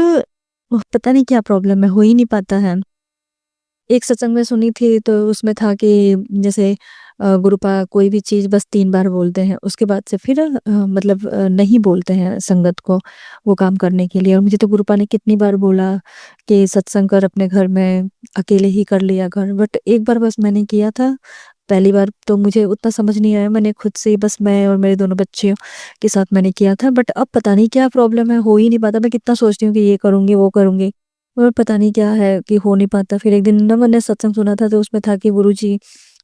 पता नहीं क्या प्रॉब्लम है, हो ही नहीं पाता है। एक सत्संग में सुनी थी तो उसमें था कि जैसे गुरुपा कोई भी चीज़ बस 3 बार बोलते हैं, उसके बाद से फिर मतलब नहीं बोलते हैं संगत को वो काम करने के लिए। और मुझे तो गुरुपा ने कितनी बार बोला कि सत्संग कर अपने घर में, अकेले ही कर लिया कर। बट एक बार बस मैंने किया था, पहली बार तो मुझे उतना समझ नहीं आया, मैंने खुद से ही बस मैं और मेरे दोनों बच्चियों के साथ मैंने किया था। बट अब पता नहीं क्या प्रॉब्लम है, हो ही नहीं पाता। मैं कितना सोचती हूँ कि ये करूँगी, वो करूँगी और पता नहीं क्या है कि हो नहीं पाता। फिर एक दिन ना मैंने सत्संग सुना था तो उसमें था कि गुरुजी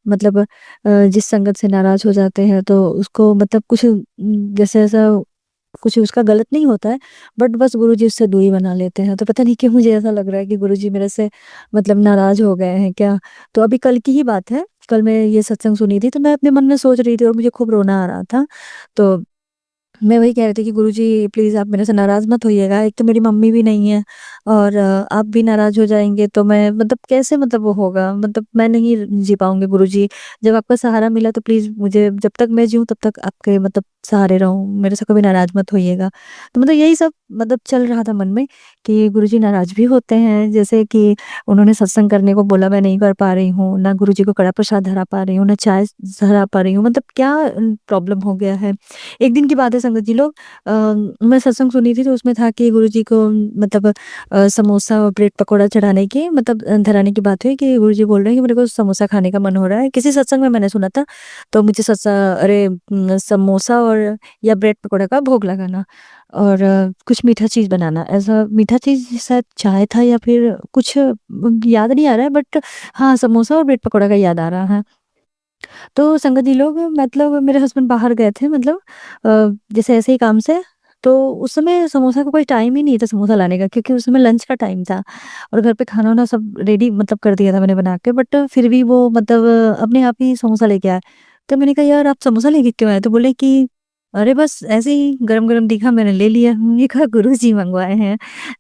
मतलब जिस संगत से नाराज़ हो जाते हैं तो उसको मतलब कुछ जैसे ऐसा कुछ उसका गलत नहीं होता है बट बस गुरुजी उससे दूरी बना लेते हैं। तो पता नहीं क्यों मुझे ऐसा लग रहा है कि गुरुजी मेरे से मतलब नाराज़ हो गए हैं क्या? तो अभी कल की ही बात है, कल मैं ये सत्संग सुनी थी तो मैं अपने मन में सोच रही थी और मुझे खूब रोना आ रहा था। तो मैं वही कह रही थी कि गुरुजी प्लीज़ आप मेरे से नाराज़ मत होइएगा। एक तो मेरी मम्मी भी नहीं है और आप भी नाराज़ हो जाएँगे तो मैं मतलब कैसे मतलब वो होगा, मतलब मैं नहीं जी पाऊँगी गुरुजी। जब आपका सहारा मिला तो प्लीज़ मुझे जब तक मैं जीऊँ तब तक आपके मतलब सहारे रहूँ, मेरे से कभी नाराज़ मत होइएगा। तो मतलब यही सब मतलब चल रहा था मन में कि गुरुजी नाराज़ भी होते हैं, जैसे कि उन्होंने सत्संग करने को बोला मैं नहीं कर पा रही हूँ, ना गुरुजी को कड़ा प्रसाद धरा पा रही हूँ, ना चाय धरा पा रही हूँ, मतलब क्या प्रॉब्लम हो गया है। एक दिन की बात है संगत जी लोग, मैं सत्संग सुनी थी तो उसमें था कि गुरुजी को मतलब समोसा और ब्रेड पकौड़ा चढ़ाने की मतलब धराने की बात हुई कि गुरुजी बोल रहे हैं कि मेरे को समोसा खाने का मन हो रहा है। किसी सत्संग में मैंने सुना था तो मुझे समोसा और या ब्रेड पकौड़ा का भोग लगाना और कुछ मीठा चीज़ बनाना। ऐसा मीठा चीज़ शायद चाय था या फिर कुछ याद नहीं आ रहा है बट हाँ, समोसा और ब्रेड पकौड़ा का याद आ रहा है। तो संगत जी लोग मतलब मेरे हस्बैंड बाहर गए थे मतलब जैसे ऐसे ही काम से, तो उस समय समोसा का कोई टाइम ही नहीं था समोसा लाने का, क्योंकि उस समय लंच का टाइम था और घर पे खाना-वाना सब रेडी मतलब कर दिया था मैंने बना के, बट फिर भी वो मतलब अपने आप ही समोसा लेके आए। तो मैंने कहा, "यार, आप समोसा लेके क्यों आए?" तो बोले कि, "अरे बस ऐसे ही गरम-गरम दिखा, मैंने ले लिया।" मैंने कहा, "गुरुजी मँगवाए हैं।"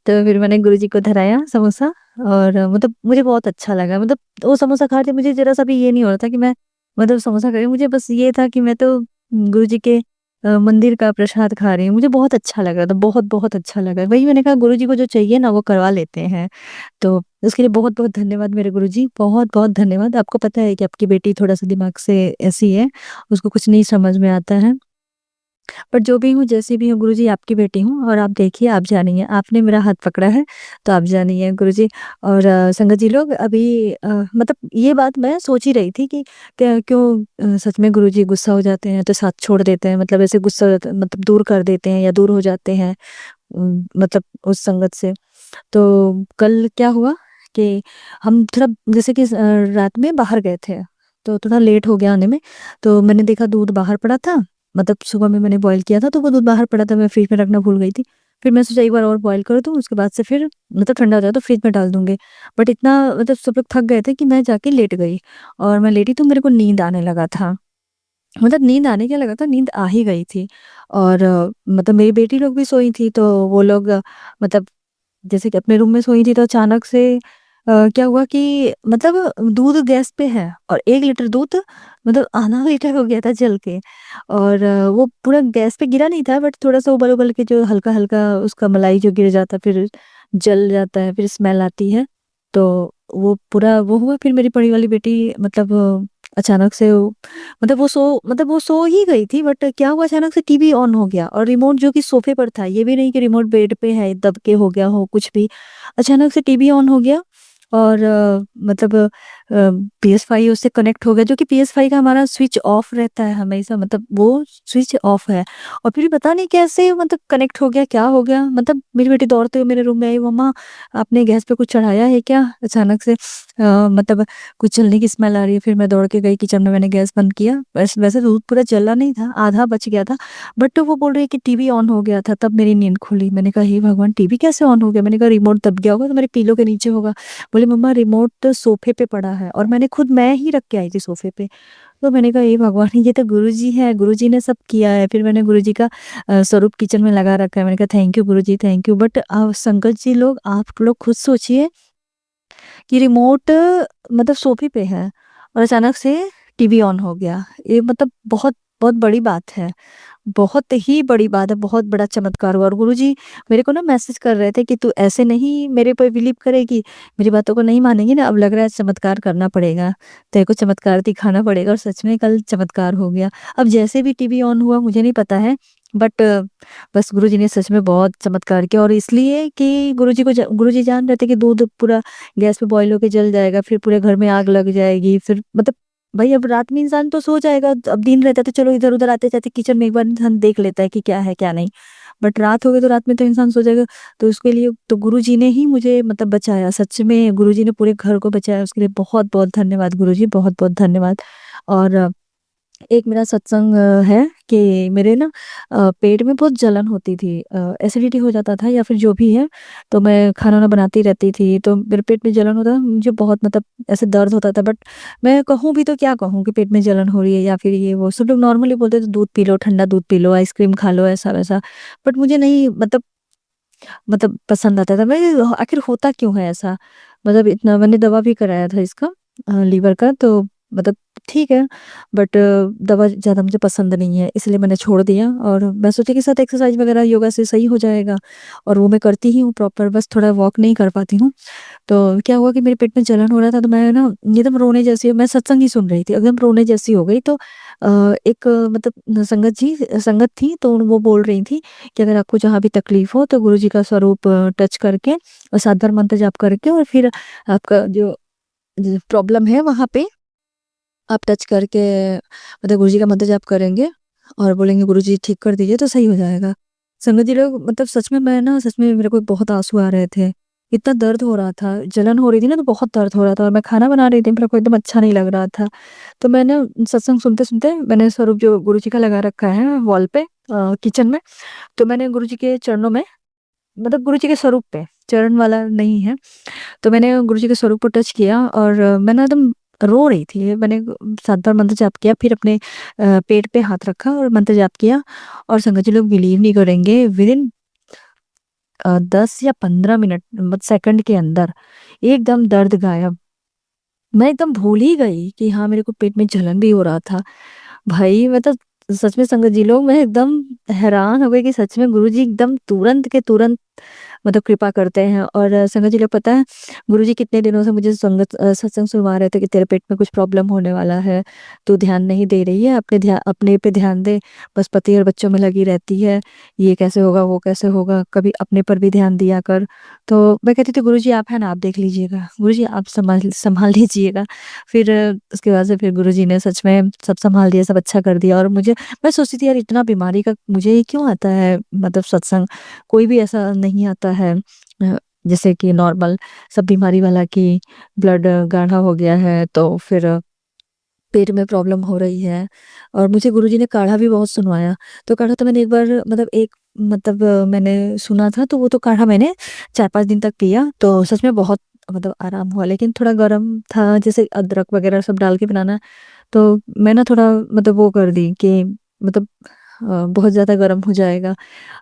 तो फिर मैंने गुरुजी को धराया समोसा और मतलब मुझे बहुत अच्छा लगा। मतलब वो समोसा खा के मुझे ज़रा-सा भी ये नहीं हो रहा था कि मैं मतलब समोसा खा रही हूँ। मुझे बस ये था कि मैं तो गुरुजी के मंदिर का प्रसाद खा रही हूँ। मुझे बहुत अच्छा लगा था, बहुत-बहुत अच्छा लगा। वही मैंने कहा, गुरुजी को जो चाहिए ना वो करवा लेते हैं। तो उसके लिए बहुत-बहुत धन्यवाद मेरे गुरुजी, बहुत-बहुत धन्यवाद। आपको पता है कि आपकी बेटी थोड़ा-सा दिमाग से ऐसी है, उसको कुछ नहीं समझ में आता है। पर जो भी हूँ, जैसी भी हूँ गुरुजी, आपकी बेटी हूँ और आप देखिए, आप जानिए, आपने मेरा हाथ पकड़ा है, तो आप जानिए गुरुजी। और संगत जी लोग अभी मतलब ये बात मैं सोच ही रही थी कि क्यों सच में गुरुजी गुस्सा हो जाते हैं तो साथ छोड़ देते हैं, मतलब ऐसे गुस्सा हो जाता है, मतलब दूर कर देते हैं या दूर हो जाते हैं मतलब उस संगत से। तो कल क्या हुआ कि हम थोड़ा जैसे कि रात में बाहर गए थे, तो थोड़ा लेट हो गया आने में, तो मैंने देखा दूध बाहर पड़ा था, मतलब सुबह में मैंने बॉयल किया था तो वो दूध बाहर पड़ा था, मैं फ्रिज में रखना भूल गई थी। फिर मैं सोचा एक बार और बॉयल कर दूँ, उसके बाद से फिर मतलब ठंडा हो जाए तो फ्रिज में डाल दूँगी। बट इतना मतलब सब लोग थक गए थे कि मैं जाके लेट गई और मैं लेटी तो मेरे को नींद आने लगा था। मतलब नींद आने क्या लगा था, नींद आ ही गई थी और मतलब मेरी बेटी लोग भी सोई थी, तो वो लोग मतलब जैसे कि अपने रूम में सोई थी, तो अचानक से क्या हुआ कि मतलब दूध गैस पे है और 1 लीटर दूध मतलब आधा लीटर हो गया था जल के और वो पूरा गैस पे गिरा नहीं था, बट थोड़ा-सा उबल-उबल के जो हल्का-हल्का उसका मलाई जो गिर जाता है, फिर जल जाता है, फिर स्मेल आती है। तो वो पूरा वो हुआ, फिर मेरी बड़ी वाली बेटी मतलब अचानक से मतलब वो सो ही गई थी, बट क्या हुआ, अचानक से टीवी ऑन हो गया और रिमोट जो कि सोफ़े पर था, ये भी नहीं कि रिमोट बेड पे है, दब के हो गया हो कुछ भी। अचानक से टीवी ऑन हो गया और मतलब PS5 उससे कनेक्ट हो गया, जो कि PS5 का हमारा स्विच ऑफ रहता है हमेशा, मतलब वो स्विच ऑफ है और फिर पता नहीं कैसे मतलब कनेक्ट हो गया, क्या हो गया? मतलब मेरी बेटी दौड़ते हुए मेरे रूम में आई, "मम्मा, आपने गैस पे कुछ चढ़ाया है क्या?" अचानक से मतलब कुछ जलने की स्मेल आ रही है। फिर मैं दौड़ के गई किचन में, मैंने गैस बंद किया। वैसे दूध पूरा जला नहीं था, आधा बच गया था, बट वो बोल रही है कि टीवी ऑन हो गया था, तब मेरी नींद खुली। मैंने कहा, हे भगवान! टीवी कैसे ऑन हो गया? मैंने कहा, रिमोट दब गया होगा तो मेरे पिलो के नीचे होगा। बोले, मम्मा, रिमोट तो सोफे पे पड़ा है और मैं ही रख के आई थी सोफे पे। तो मैंने कहा, हे भगवान! ये तो गुरुजी हैं, गुरुजी ने सब किया है। फिर मैंने गुरुजी का स्वरूप किचन में लगा रखा है। मैंने कहा, thank you Guruji, thank you. But संगत जी लोग, आप लोग खुद सोचिए कि रिमोट मतलब सोफे पे है और अचानक से टीवी ऑन हो गया। ये मतलब बहुत बहुत बड़ी बात है। बहुत ही बड़ी बात है, बहुत बड़ा चमत्कार हुआ और गुरुजी मेरे को ना मैसेज कर रहे थे कि तू ऐसे नहीं मेरे पे बिलीव करेगी, मेरी बातों को नहीं मानेगी ना, अब लग रहा है चमत्कार करना पड़ेगा। तेरे को चमत्कार दिखाना पड़ेगा और सच में कल चमत्कार हो गया। अब जैसे भी टीवी ऑन हुआ मुझे नहीं पता है, बट बस गुरुजी ने सच में बहुत चमत्कार किया और इसलिए कि गुरुजी जान रहे थे कि दूध पूरा गैस पे बॉयल होके जल जाएगा, फिर पूरे घर में आग लग जाएगी, फिर मतलब भाई अब रात में इंसान तो सो जाएगा, अब दिन रहता है तो चलो इधर-उधर आते-जाते किचन में एक बार इंसान देख लेता है कि क्या है, क्या नहीं। बट रात हो गई तो रात में तो इंसान सो जाएगा, तो उसके लिए तो गुरुजी ने ही मुझे मतलब बचाया, सच में गुरुजी ने पूरे घर को बचाया, उसके लिए बहुत-बहुत धन्यवाद गुरुजी, बहुत-बहुत धन्यवाद। और एक मेरा सत्संग है कि मेरे ना पेट में बहुत जलन होती थी, एसिडिटी हो जाता था या फिर जो भी है, तो मैं खाना-वाना बनाती रहती थी, तो मेरे पेट में जलन होता था, मुझे बहुत मतलब ऐसे दर्द होता था, बट मैं कहूँ भी तो क्या कहूँ कि पेट में जलन हो रही है या फिर ये वो, सब लोग नॉर्मली बोलते थे दूध पी लो, ठंडा दूध पी लो, आइसक्रीम खा लो, ऐसा-वैसा, बट मुझे नहीं मतलब पसंद आता था। मैं आखिर होता क्यों है ऐसा? मतलब इतना मैंने दवा भी कराया था इसका लीवर का, तो मतलब ठीक है, बट दवा ज़्यादा मुझे पसंद नहीं है, इसलिए मैंने छोड़ दिया और मैं सोची कि साथ एक्सरसाइज़ वगैरह योगा से सही हो जाएगा और वो मैं करती ही हूँ प्रॉपर, बस थोड़ा वॉक नहीं कर पाती हूँ। तो क्या हुआ कि मेरे पेट में जलन हो रहा था, तो मैं ना एकदम रोने जैसी, मैं सत्संग ही सुन रही थी, एकदम रोने जैसी हो गई। तो एक मतलब संगत थी, तो वो बोल रही थी कि अगर आपको जहाँ भी तकलीफ हो तो गुरुजी का स्वरूप टच करके और 7 बार मंत्र जाप करके और फिर आपका जो प्रॉब्लम है वहाँ पे आप टच करके मतलब गुरुजी का मंत्र जाप करेंगे और बोलेंगे गुरुजी ठीक कर दीजिए तो सही हो जाएगा। संगत जी लोग मतलब सच में मैं ना सच में मेरे को बहुत आँसू आ रहे थे। इतना दर्द हो रहा था, जलन हो रही थी ना, तो बहुत दर्द हो रहा था और मैं खाना बना रही थी, मेरे को एकदम अच्छा नहीं लग रहा था। तो मैंने सत्संग सुनते-सुनते मैंने स्वरूप जो गुरुजी का लगा रखा है वॉल पे किचन में, तो मैंने गुरुजी के चरणों में, मतलब गुरुजी के स्वरूप पे, चरण वाला नहीं है, तो मैंने गुरुजी के स्वरूप को टच किया और मैं ना एकदम रो रही थी। मैंने 7 बार मंत्र जाप किया, फिर अपने पेट पे हाथ रखा और मंत्र जाप किया और संगत जी लोग बिलीव नहीं करेंगे, विदिन 10 या 15 मिनट मतलब सेकंड के अंदर एकदम दर्द गायब। मैं एकदम भूल ही गई कि हाँ, मेरे को पेट में जलन भी हो रहा था। भाई मैं तो सच में संगत जी लोग, मैं एकदम हैरान हो गई कि सच में गुरुजी एकदम तुरंत के तुरंत मतलब कृपा करते हैं। और संगत जी लोग पता है, गुरुजी कितने दिनों से मुझे सत्संग सुनवा रहे थे कि तेरे पेट में कुछ प्रॉब्लम होने वाला है, तू ध्यान नहीं दे रही है, अपने पे ध्यान दे, बस पति और बच्चों में लगी रहती है, ये कैसे होगा, वो कैसे होगा, कभी अपने पर भी ध्यान दिया कर। तो मैं कहती थी गुरुजी आप हैं ना, आप देख लीजिएगा, गुरुजी आप संभाल लीजिएगा। फिर उसके बाद से फिर गुरुजी ने सच में सब संभाल दिया, सब अच्छा कर दिया। और मैं सोचती थी यार, इतना बीमारी का मुझे ये क्यों आता है, मतलब सत्संग कोई भी ऐसा नहीं आता है जैसे कि नॉर्मल सब बीमारी वाला कि ब्लड गाढ़ा हो गया है तो फिर पेट में प्रॉब्लम हो रही है। और मुझे गुरुजी ने काढ़ा भी बहुत सुनवाया, तो काढ़ा तो मैंने एक बार मतलब मैंने सुना था, तो वो तो काढ़ा मैंने 4-5 दिन तक पिया, तो सच में बहुत मतलब आराम हुआ। लेकिन थोड़ा गर्म था, जैसे अदरक वगैरह सब डाल के बनाना, तो मैं ना थोड़ा मतलब वो कर दी कि मतलब बहुत ज़्यादा गर्म हो जाएगा।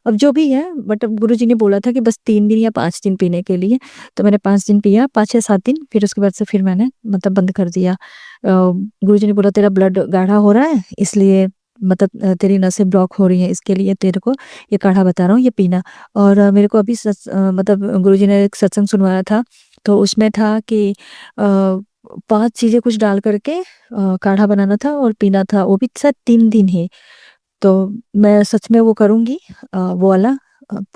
अब जो भी है, बट अब गुरुजी ने बोला था कि बस 3 दिन या 5 दिन पीने के लिए, तो मैंने 5 दिन पिया, 5 या 7 दिन, फिर उसके बाद से फिर मैंने मतलब बंद कर दिया। गुरुजी ने बोला तेरा ब्लड गाढ़ा हो रहा है, इसलिए मतलब तेरी नसें ब्लॉक हो रही हैं, इसके लिए तेरे को ये काढ़ा बता रहा हूँ, ये पीना। और मेरे को अभी मतलब गुरुजी ने एक सत्संग सुनवाया था, तो उसमें था कि 5 चीज़ें कुछ डाल करके काढ़ा बनाना था और पीना था, वो भी शायद 3 दिन ही। तो मैं सच में वो करूँगी, वो वाला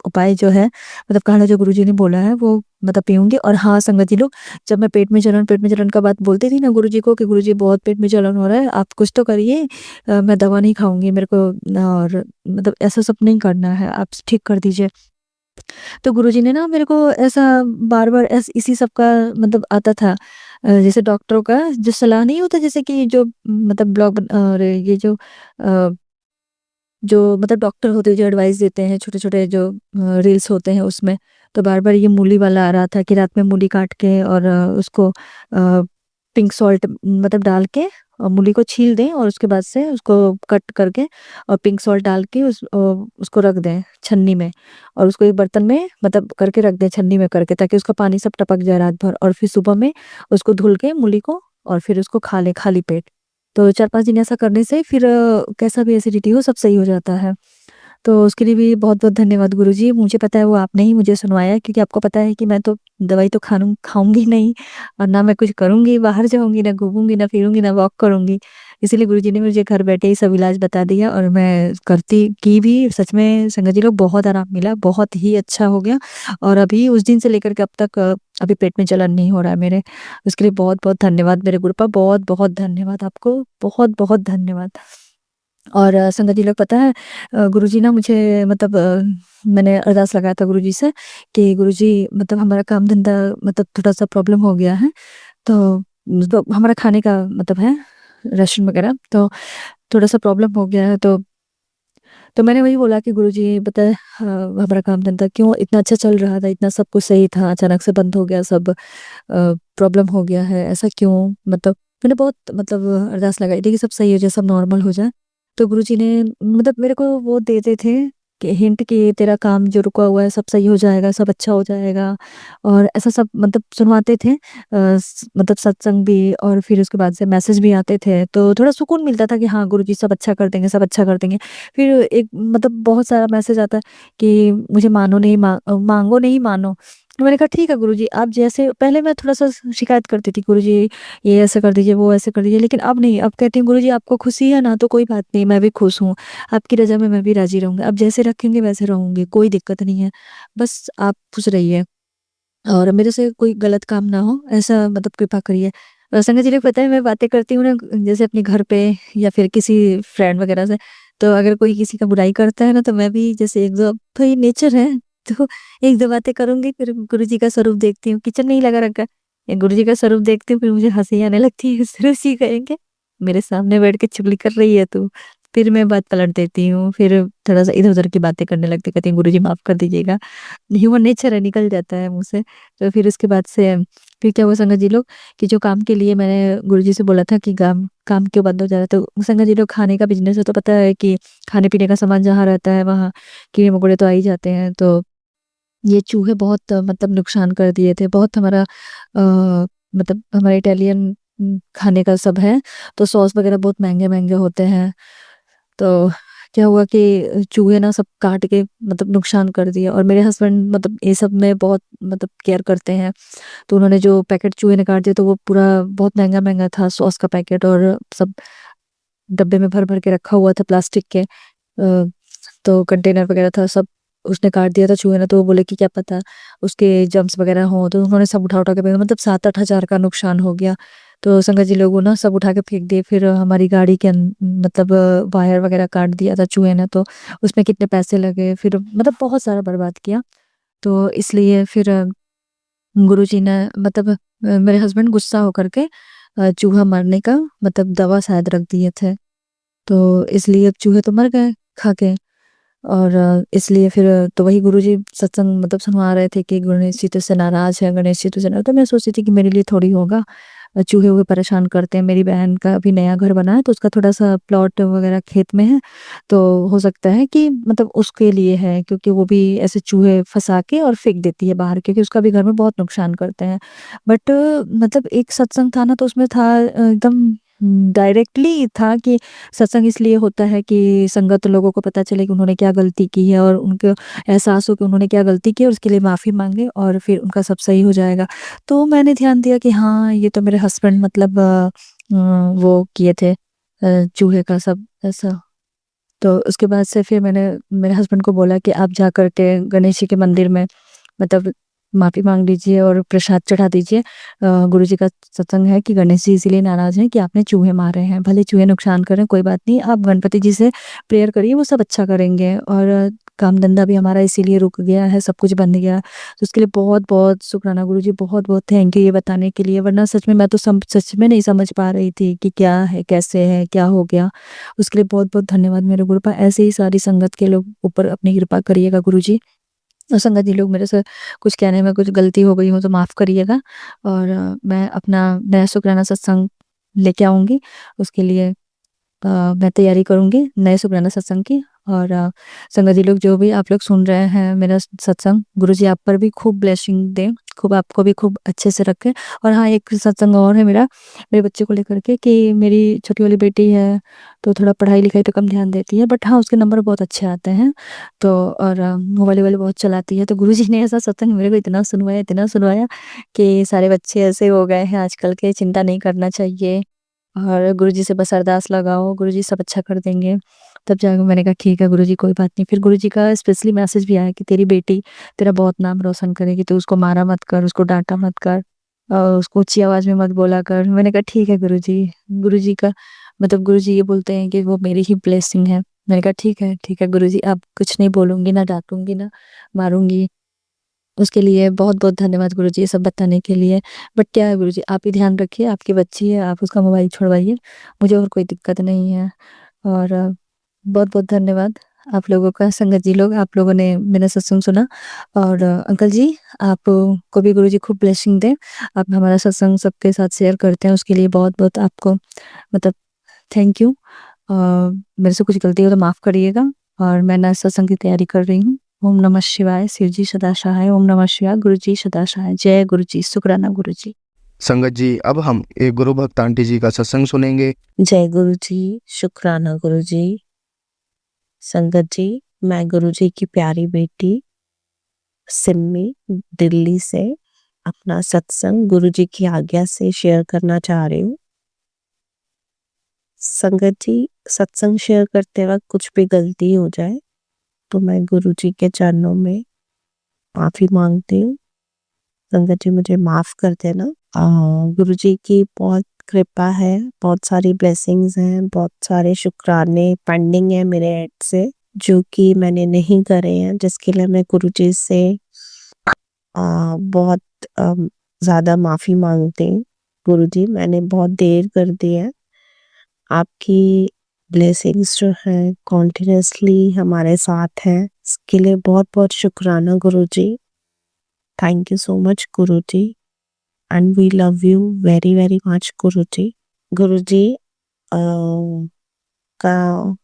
उपाय जो है, मतलब काढ़ा जो गुरुजी ने बोला है वो मतलब पीऊँगी। और हाँ, संगत जी लोग, जब मैं पेट में जलन का बात बोलती थी ना गुरुजी को कि गुरुजी बहुत पेट में जलन हो रहा है, आप कुछ तो करिए, मैं दवा नहीं खाऊँगी, मेरे को और मतलब ऐसा सब नहीं करना है, आप ठीक कर दीजिए। तो गुरुजी ने ना मेरे को ऐसा बार-बार इसी सब का मतलब आता था, जैसे डॉक्टरों का जो सलाह नहीं होता, जैसे कि जो मतलब और ये जो मतलब डॉक्टर होते हैं जो एडवाइस देते हैं, छोटे-छोटे जो रील्स होते हैं उसमें, तो बार-बार ये मूली वाला आ रहा था कि रात में मूली काट के और उसको पिंक सॉल्ट मतलब डाल के और मूली को छील दें और उसके बाद से उसको कट करके और पिंक सॉल्ट डाल के उसको रख दें छन्नी में, और उसको एक बर्तन में मतलब करके रख दें छन्नी में करके, ताकि उसका पानी सब टपक जाए रात भर, और फिर सुबह में उसको धुल के मूली को और फिर उसको खा लें खाली पेट। तो 4-5 दिन ऐसा करने से फिर कैसा भी एसिडिटी हो सब सही हो जाता है। तो उसके लिए भी बहुत-बहुत धन्यवाद गुरुजी। मुझे पता है वो आपने ही मुझे सुनवाया है, क्योंकि आपको पता है कि मैं तो दवाई तो खाऊँगी नहीं और ना मैं कुछ करूँगी, बाहर जाऊँगी, ना घूमूँगी, ना फिरूँगी, ना वॉक करूँगी। इसीलिए गुरुजी ने मुझे घर बैठे ही सब इलाज बता दिया और मैं की भी सच में संगत जी लोग, बहुत आराम मिला, बहुत ही अच्छा हो गया। और अभी उस दिन से लेकर के अब तक अभी पेट में जलन नहीं हो रहा है मेरे। उसके लिए बहुत-बहुत धन्यवाद मेरे गुरुपा, बहुत-बहुत धन्यवाद आपको, बहुत-बहुत धन्यवाद। और संगत जी लोग पता है, गुरुजी ना मुझे मतलब मैंने अरदास लगाया था गुरुजी से कि गुरुजी मतलब हमारा काम धंधा मतलब थोड़ा-सा प्रॉब्लम हो गया है, तो हमारा खाने का मतलब है राशन वगैरह, तो थोड़ा-सा प्रॉब्लम हो गया है। तो मैंने वही बोला कि गुरुजी पता है, हमारा काम धंधा क्यों इतना अच्छा चल रहा था, इतना सब कुछ सही था, अचानक से बंद हो गया सब, प्रॉब्लम हो गया है, ऐसा क्यों? मतलब मैंने बहुत मतलब अरदास लगाई थी कि सब सही हो जाए, सब नॉर्मल हो जाए। तो गुरुजी ने मतलब मेरे को वो देते थे कि हिंट कि तेरा काम जो रुका हुआ है सब सही हो जाएगा, सब अच्छा हो जाएगा, और ऐसा सब मतलब सुनवाते थे, मतलब सत्संग भी, और फिर उसके बाद से मैसेज भी आते थे, तो थोड़ा सुकून मिलता था कि हाँ गुरुजी सब अच्छा कर देंगे, सब अच्छा कर देंगे। फिर एक मतलब बहुत सारा मैसेज आता है कि मुझे मांगो नहीं मानो। तो मैंने कहा ठीक है गुरुजी, आप जैसे, पहले मैं थोड़ा-सा शिकायत करती थी, गुरुजी ये ऐसे कर दीजिए, वो ऐसे कर दीजिए, लेकिन अब नहीं, अब कहती हूँ गुरुजी आपको खुशी है ना, तो कोई बात नहीं, मैं भी खुश हूँ, आपकी रज़ा में मैं भी राज़ी रहूँगी, आप जैसे रखेंगे वैसे रहूँगी, कोई दिक्कत नहीं है, बस आप खुश रहिए और मेरे से कोई गलत काम ना हो, ऐसा मतलब कृपा करिए। संगत जी लोग पता है, मैं बातें करती हूँ ना जैसे अपने घर पे या फिर किसी फ्रेंड वगैरह से, तो अगर कोई किसी का बुराई करता है ना, तो मैं भी जैसे 1-2, तो ये नेचर है, तो 1-2 बातें करूँगी, फिर गुरुजी का स्वरूप देखती हूँ, किचन में ही लगा रखा है। या गुरुजी का स्वरूप देखती हूँ, फिर मुझे हँसी आने लगती है। गुरुजी कहेंगे, "मेरे सामने बैठ के चुगली कर रही है तू।" फिर मैं बात पलट देती हूँ, फिर थोड़ा-सा इधर-उधर की बातें करने लगती, कहती हैं, "गुरुजी माफ़ कर दीजिएगा।" ह्यूमन नेचर है, निकल जाता है मुँह से। तो फिर उसके बाद से फिर क्या हुआ संगत जी लोग कि जो काम के लिए मैंने गुरुजी से बोला था कि काम क्यों बंद हो जा रहा है, तो संगत जी लोग खाने का बिज़नेस है, तो पता है कि खाने-पीने का सामान जहाँ रहता है, वहाँ कीड़े-मकोड़े तो आ ही जाते हैं। तो ये चूहे बहुत मतलब नुकसान कर दिए थे। बहुत हमारा मतलब हमारा इटालियन खाने का सब है, तो सॉस वग़ैरह बहुत महँगे-महँगे होते हैं। तो क्या हुआ कि चूहे ना सब काट के मतलब नुकसान कर दिए, और मेरे हस्बैंड मतलब ये सब में बहुत मतलब केयर करते हैं। तो उन्होंने जो पैकेट चूहे ने काट दिया, तो वो पूरा बहुत महँगा-महँगा था सॉस का पैकेट, और सब डब्बे में भर-भर के रखा हुआ था प्लास्टिक के। तो कंटेनर वग़ैरह था, सब उसने काट दिया था चूहे ने। तो वो बोले कि क्या पता उसके जर्म्स वग़ैरह हों, तो उन्होंने सब उठा-उठा के फेंका, मतलब 7-8 हज़ार का नुकसान हो गया। तो संगत जी लोगों ना सब उठा के फेंक दिए। फिर हमारी गाड़ी के मतलब वायर वग़ैरह काट दिया था चूहे ने, तो उसमें कितने पैसे लगे, फिर मतलब बहुत सारा बर्बाद किया। तो इसलिए फिर गुरुजी ने मतलब मेरे हस्बैंड गुस्सा होकर के चूहा मारने का मतलब दवा शायद रख दिए थे। तो इसलिए अब चूहे तो मर गए खा के, और इसलिए फिर तो वही गुरुजी सत्संग मतलब सुनवा रहे थे कि गणेश जी तुझसे नाराज़ है, गणेश जी तुझसे नाराज़। तो मैं सोच रही थी कि मेरे लिए थोड़ी होगा, चूहे-वूहे परेशान करते हैं। मेरी बहन का अभी नया घर बना है, तो उसका थोड़ा-सा प्लॉट वगैरह खेत में है, तो हो सकता है कि मतलब उसके लिए है, क्योंकि वो भी ऐसे चूहे फँसा के और फेंक देती है बाहर, क्योंकि उसका भी घर में बहुत नुकसान करते हैं। बट मतलब एक सत्संग था ना, तो उसमें था एकदम डायरेक्टली था कि सत्संग इसलिए होता है कि संगत लोगों को पता चले कि उन्होंने क्या गलती की है, और उनको एहसास हो कि उन्होंने क्या गलती की है, और उसके लिए माफ़ी माँगे, और फिर उनका सब सही हो जाएगा। तो मैंने ध्यान दिया कि हाँ, ये तो मेरे हस्बैंड मतलब वो किए थे चूहे का सब ऐसा। तो उसके बाद से फिर मैंने मेरे हस्बैंड को बोला कि आप जा कर के गणेश जी के मंदिर में मतलब माफ़ी माँग लीजिए और प्रसाद चढ़ा दीजिए। गुरुजी का सत्संग है कि गणेश जी इसीलिए नाराज़ हैं कि आपने चूहे मारे हैं। भले चूहे नुकसान करें, कोई बात नहीं, आप गणपति जी से प्रेयर करिए, वो सब अच्छा करेंगे, और काम-धंधा भी हमारा इसीलिए रुक गया है, सब कुछ बंद गया। तो उसके लिए बहुत-बहुत शुक्राना गुरुजी, बहुत-बहुत थैंक यू ये बताने के लिए। वरना सच में मैं तो सच में नहीं समझ पा रही थी कि क्या है, कैसे है, क्या हो गया। उसके लिए बहुत-बहुत धन्यवाद मेरे गुरुपा। ऐसे ही सारी संगत के लोग ऊपर अपनी कृपा करिएगा गुरुजी। और संगत जी लोग मेरे से कुछ कहने में कुछ गलती हो गई हो तो माफ़ करिएगा, और मैं अपना नया शुक्राना सत्संग लेके आऊँगी। उसके लिए मैं तैयारी करूँगी नए शुक्राना सत्संग की। और संगत जी लोग जो भी आप लोग सुन रहे हैं मेरा सत्संग, गुरुजी आप पर भी खूब ब्लेसिंग दें, खूब आपको भी खूब अच्छे से रखें। और हाँ, एक सत्संग और है मेरा, मेरे बच्चे को लेकर के कि मेरी छोटी वाली बेटी है, तो थोड़ा पढ़ाई-लिखाई पे कम ध्यान देती है, बट हाँ, उसके नंबर बहुत अच्छे आते हैं। तो और मोबाइल-वोबाइल बहुत चलाती है, तो गुरुजी ने ऐसा सत्संग मेरे को इतना सुनवाया कि सारे बच्चे ऐसे हो गए हैं आजकल के, चिंता नहीं करना चाहिए, और गुरुजी से बस अरदास लगाओ, गुरुजी सब अच्छा कर देंगे। तब जाके मैंने कहा ठीक है गुरुजी, कोई बात नहीं। फिर गुरुजी का स्पेशली मैसेज भी आया कि तेरी बेटी तेरा बहुत नाम रोशन करेगी, तो उसको मारा मत कर, उसको डाँटा मत कर, और उसको ऊँची आवाज़ में मत बोला कर। मैंने कहा ठीक है गुरुजी। गुरुजी का मतलब गुरुजी ये बोलते हैं कि वो मेरी ही ब्लेसिंग है। मैंने कहा ठीक है गुरुजी, अब कुछ नहीं बोलूँगी, ना डाँटूँगी, ना मारूँगी। उसके लिए बहुत-बहुत धन्यवाद गुरुजी ये सब बताने के लिए। बट क्या है गुरुजी, आप ही ध्यान रखिए, आपकी बच्ची है, आप उसका मोबाइल छुड़वाइए, मुझे और कोई दिक्कत नहीं है। और बहुत-बहुत धन्यवाद आप लोगों का। संगत जी लोग, आप लोगों ने मेरा सत्संग सुना, और अंकल जी आप को भी गुरुजी खूब ब्लेसिंग दें। आप हमारा सत्संग सबके साथ शेयर करते हैं, उसके लिए बहुत-बहुत आपको मतलब थैंक यू। मेरे से कुछ गलती हो तो माफ़ करिएगा, और मैं नए सत्संग की तैयारी कर रही हूँ। ओम नमः शिवाय, शिव जी सदा सहाय। ओम नमः शिवाय, गुरु जी सदा सहाय। जय गुरु जी, शुक्राना गुरु जी। संगत जी, अब हम एक गुरु भक्त आंटी जी का सत्संग सुनेंगे। जय गुरु जी, शुक्राना गुरु जी। संगत जी, मैं गुरु जी की प्यारी बेटी सिम्मी दिल्ली से अपना सत्संग गुरु जी की आज्ञा से शेयर करना चाह रही हूँ। संगत जी, सत्संग शेयर करते वक्त कुछ भी गलती हो जाए तो मैं गुरु जी के चरणों में माफ़ी मांगती हूँ। संगत जी मुझे माफ़ कर देना। गुरु जी की बहुत कृपा है, बहुत सारी ब्लेसिंग्स हैं, बहुत सारे शुक्राने पेंडिंग है मेरे एंड से। जो कि मैंने नहीं करे हैं, जिसके लिए मैं गुरुजी से बहुत ज़्यादा माफ़ी माँगती हूँ। गुरुजी, मैंने बहुत देर कर दी है। आपकी ब्लेसिंग्स जो हैं कंटीन्यूअसली हमारे साथ हैं, इसके लिए बहुत-बहुत शुक्राना Guruji. Thank you so much Guruji and we love you very, very much Guruji. Guruji uh, का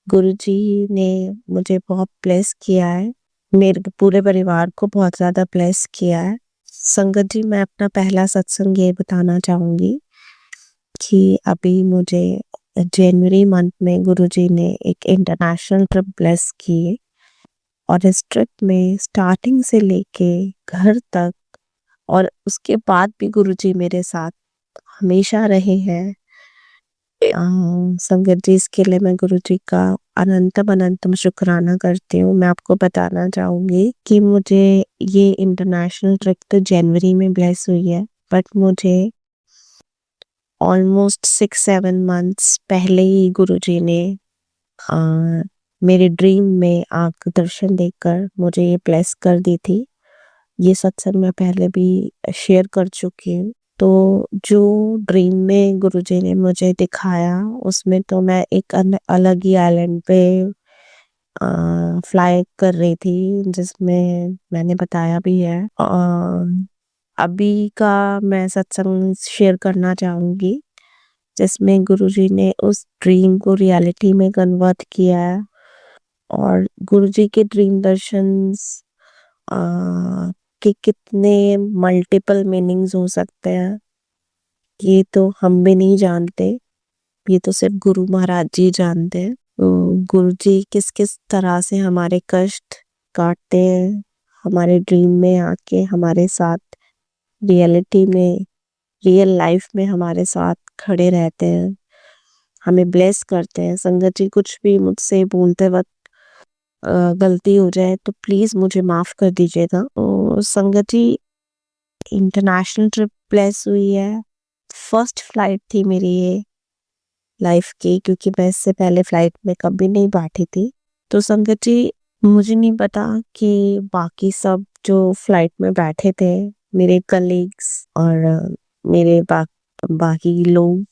गुरुजी ने मुझे बहुत ब्लेस किया है, मेरे पूरे परिवार को बहुत ज़्यादा ब्लेस किया है। संगत जी, मैं अपना पहला सत्संग ये बताना चाहूँगी कि अभी मुझे जनवरी मंथ में गुरुजी ने एक इंटरनेशनल ट्रिप ब्लेस की है और इस ट्रिप में स्टार्टिंग से लेके घर तक और उसके बाद भी गुरुजी मेरे साथ हमेशा रहे हैं। संगत जी, इसके लिए मैं गुरुजी का अनंतम अनंतम शुक्राना करती हूँ। मैं आपको बताना चाहूँगी कि मुझे ये इंटरनेशनल ट्रिप तो जनवरी में ब्लेस हुई है, बट मुझे ऑलमोस्ट 6-7 मंथ्स पहले ही गुरुजी ने मेरे ड्रीम में आके दर्शन देकर मुझे ये ब्लेस कर दी थी। ये सत्संग मैं पहले भी शेयर कर चुकी हूँ। तो जो ड्रीम में गुरुजी ने मुझे दिखाया, उसमें तो मैं एक अलग ही आइलैंड पे फ्लाई कर रही थी, जिसमें मैंने बताया भी है। अभी का मैं सत्संग शेयर करना चाहूँगी, जिसमें गुरुजी ने उस ड्रीम को रियलिटी में कन्वर्ट किया है और गुरुजी के ड्रीम दर्शंस के कितने मल्टीपल मीनिंग्स हो सकते हैं, ये तो हम भी नहीं जानते, ये तो सिर्फ गुरु महाराज जी जानते हैं। गुरुजी किस किस तरह से हमारे कष्ट काटते हैं, हमारे ड्रीम में आके हमारे साथ रियलिटी में, रियल लाइफ में हमारे साथ खड़े रहते हैं, हमें ब्लेस करते हैं। संगत जी, कुछ भी मुझसे बोलते वक्त गलती हो जाए तो प्लीज मुझे माफ कर दीजिएगा। और संगत जी, इंटरनेशनल ट्रिप ब्लेस हुई है, फर्स्ट फ्लाइट थी मेरी ये लाइफ की, क्योंकि मैं इससे पहले फ्लाइट में कभी नहीं बैठी थी। तो संगत जी, मुझे नहीं पता कि बाकी सब जो फ्लाइट में बैठे थे, मेरे कलीग्स और मेरे बाकी लोग,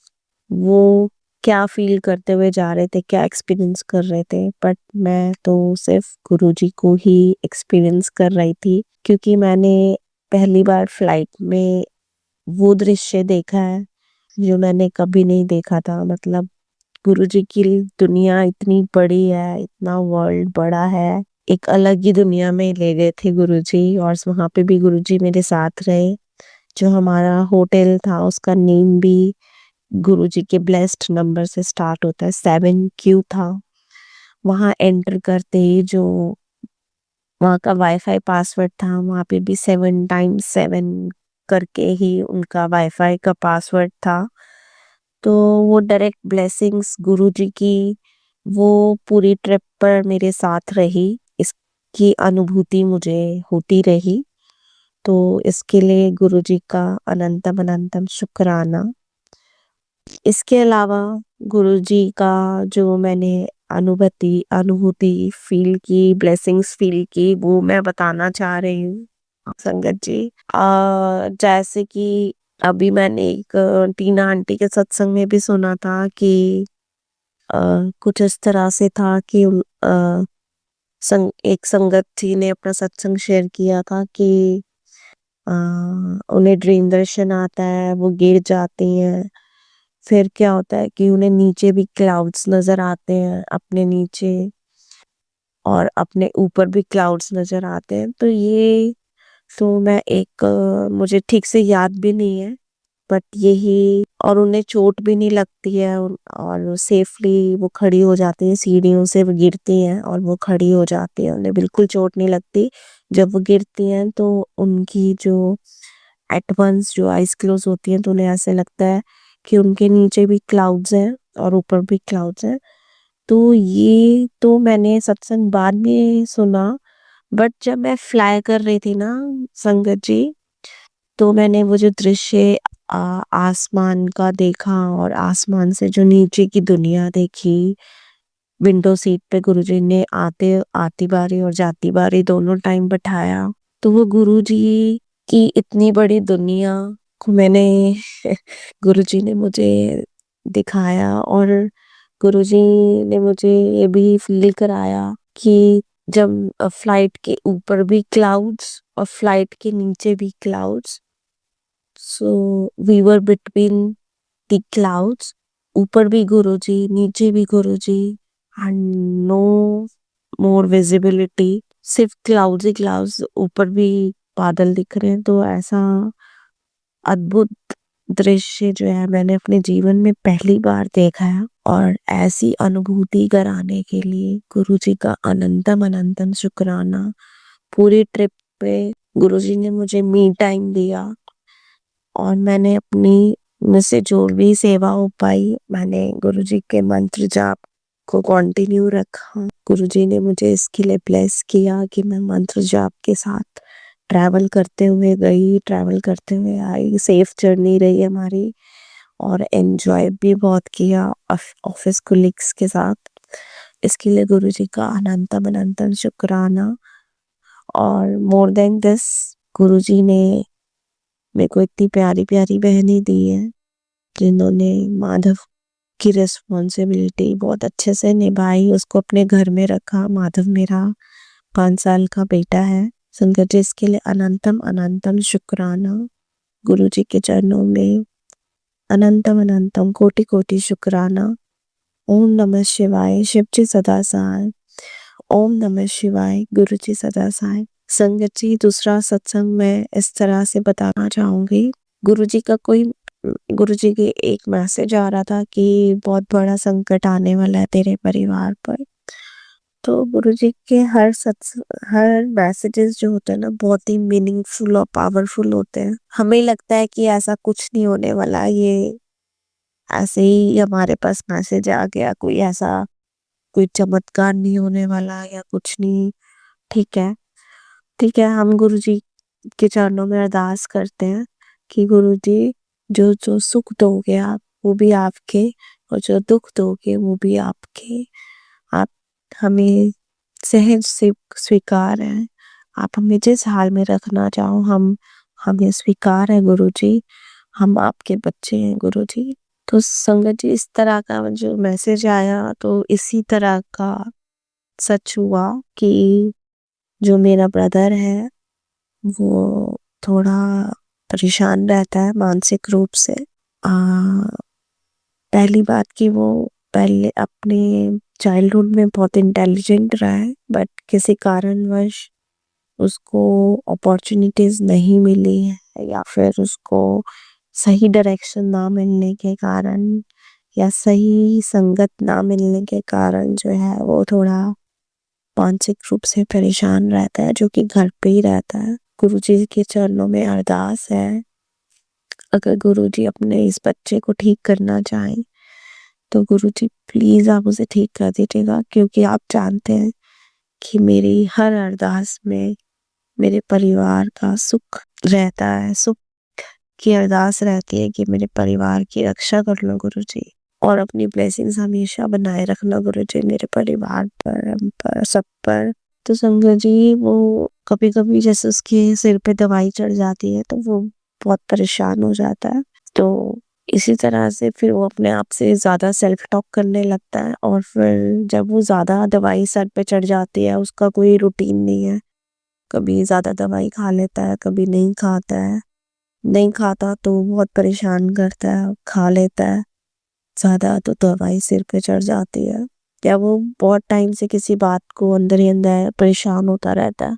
वो क्या फील करते हुए जा रहे थे, क्या एक्सपीरियंस कर रहे थे, बट मैं तो सिर्फ गुरुजी को ही एक्सपीरियंस कर रही थी, क्योंकि मैंने पहली बार फ्लाइट में वो दृश्य देखा है जो मैंने कभी नहीं देखा था। मतलब गुरुजी की दुनिया इतनी बड़ी है, इतना वर्ल्ड बड़ा है, एक अलग ही दुनिया में ले गए थे गुरुजी, और वहाँ पे भी गुरुजी मेरे साथ रहे। जो हमारा होटल था उसका नेम भी गुरुजी के ब्लेस्ड नंबर से स्टार्ट होता है, 7Q था। वहाँ एंटर करते ही जो वहाँ का वाईफाई पासवर्ड था, वहाँ पे भी 7x7 करके ही उनका वाईफाई का पासवर्ड था। तो वो डायरेक्ट ब्लेसिंग्स गुरुजी की वो पूरी ट्रिप पर मेरे साथ रही, इसकी अनुभूति मुझे होती रही। तो इसके लिए गुरुजी का अनंतम अनंतम शुक्राना। इसके अलावा गुरुजी का जो मैंने अनुभूति फील की, ब्लेसिंग्स फील की, वो मैं बताना चाह रही हूँ संगत जी। जैसे कि अभी मैंने एक टीना आंटी के सत्संग में भी सुना था कि कुछ इस तरह से था कि एक संगत जी ने अपना सत्संग शेयर किया था कि उन्हें ड्रीम दर्शन आता है, वो गिर जाती हैं, फिर क्या होता है कि उन्हें नीचे भी क्लाउड्स नजर आते हैं, अपने नीचे और अपने ऊपर भी क्लाउड्स नजर आते हैं। तो ये तो मैं मुझे ठीक से याद भी नहीं है, बट यही, और उन्हें चोट भी नहीं लगती है और सेफली वो खड़ी हो जाती है, सीढ़ियों से वो गिरती हैं और वो खड़ी हो जाती है, उन्हें बिल्कुल चोट नहीं लगती। जब वो गिरती हैं तो उनकी जो एट वंस जो आइज क्लोज होती हैं, तो उन्हें ऐसे लगता है कि उनके नीचे भी क्लाउड्स हैं और ऊपर भी क्लाउड्स हैं। तो ये तो मैंने सत्संग बाद में सुना, बट जब मैं फ्लाई कर रही थी ना संगत जी, तो मैंने वो जो दृश्य आसमान का देखा और आसमान से जो नीचे की दुनिया देखी, विंडो सीट पे गुरुजी ने आती बारी और जाती बारी दोनों टाइम बिठाया। तो वो गुरुजी की इतनी बड़ी दुनिया को मैंने गुरुजी ने मुझे दिखाया और गुरुजी ने मुझे ये भी फील कराया कि जब फ्लाइट के ऊपर भी क्लाउड्स और फ्लाइट के नीचे भी clouds, so we were between the clouds, ऊपर भी गुरुजी नीचे भी गुरुजी एंड नो मोर विजिबिलिटी, सिर्फ क्लाउड्स ही क्लाउड्स, ऊपर भी बादल दिख रहे हैं। तो ऐसा अद्भुत दृश्य जो है मैंने अपने जीवन में पहली बार देखा है और ऐसी अनुभूति कराने के लिए गुरुजी का अनंतम अनंतम शुक्राना। पूरी ट्रिप पे गुरुजी ने मुझे मी टाइम दिया और मैंने अपनी में से जो भी सेवा हो पाई मैंने गुरुजी के मंत्र जाप को कंटिन्यू रखा। गुरुजी ने मुझे इसके लिए ब्लेस किया कि मैं मंत्र जाप के साथ ट्रैवल करते हुए गई, ट्रैवल करते हुए आई, सेफ जर्नी रही हमारी और एंजॉय भी बहुत किया ऑफिस कोलिग्स के साथ। इसके लिए गुरुजी का अनंतम अनंतम शुक्राना। और मोर देन दिस गुरुजी ने मेरे को इतनी प्यारी प्यारी बहनें दी है जिन्होंने माधव की रिस्पॉन्सिबिलिटी बहुत अच्छे से निभाई, उसको अपने घर में रखा। माधव मेरा 5 साल का बेटा है। संगत जी इसके लिए अनंतम अनंतम शुक्राना। गुरुजी के चरणों में अनंतम अनंतम कोटि कोटि शुक्राना। ओम नमः शिवाय, शिव जी सदा सहाय। ओम नमः शिवाय, गुरु जी सदा सहाय। संगत जी दूसरा सत्संग मैं इस तरह से बताना चाहूंगी। गुरुजी के एक मैसेज आ रहा था कि बहुत बड़ा संकट आने वाला है तेरे परिवार पर। तो गुरुजी के हर मैसेजेस जो होते हैं ना बहुत ही मीनिंगफुल और पावरफुल होते हैं। हमें लगता है कि ऐसा कुछ नहीं होने वाला, ये ऐसे ही हमारे पास मैसेज आ गया, कोई चमत्कार नहीं होने वाला या कुछ नहीं। ठीक है, हम गुरुजी के चरणों में अरदास करते हैं कि गुरुजी जो जो सुख दोगे आप वो भी आपके और जो दुख दोगे वो भी आपके। आप हमें सहज से स्वीकार है, आप हमें जिस हाल में रखना चाहो हमें स्वीकार है गुरुजी, हम आपके बच्चे हैं गुरुजी। तो संगत जी इस तरह का जो मैसेज आया तो इसी तरह का सच हुआ कि जो मेरा ब्रदर है वो थोड़ा परेशान रहता है मानसिक रूप से। पहली बात कि वो पहले अपने चाइल्डहुड में बहुत इंटेलिजेंट रहा है बट किसी कारणवश उसको अपॉर्चुनिटीज नहीं मिली है या फिर उसको सही डायरेक्शन ना मिलने के कारण या सही संगत ना मिलने के कारण जो है वो थोड़ा मानसिक रूप से परेशान रहता है, जो कि घर पे ही रहता है। गुरुजी के चरणों में अरदास है अगर गुरुजी अपने इस बच्चे को ठीक करना चाहें तो गुरुजी प्लीज आप उसे ठीक कर दीजिएगा, क्योंकि आप जानते हैं कि मेरी हर अरदास में मेरे परिवार का सुख रहता है, सुख की अरदास रहती है कि मेरे परिवार की रक्षा कर लो गुरुजी और अपनी ब्लेसिंग्स हमेशा बनाए रखना गुरुजी मेरे परिवार पर, हम पर, सब पर। तो संगत जी वो कभी कभी जैसे उसके सिर पे दवाई चढ़ जाती है तो वो बहुत परेशान हो जाता है। तो इसी तरह से फिर वो अपने आप से ज्यादा सेल्फ टॉक करने लगता है और फिर जब वो ज्यादा दवाई सर पे चढ़ जाती है, उसका कोई रूटीन नहीं है, कभी ज्यादा दवाई खा लेता है कभी नहीं खाता है, नहीं खाता तो बहुत परेशान करता है, खा लेता है ज्यादा तो दवाई सिर पे चढ़ जाती है, या वो बहुत टाइम से किसी बात को अंदर ही अंदर परेशान होता रहता है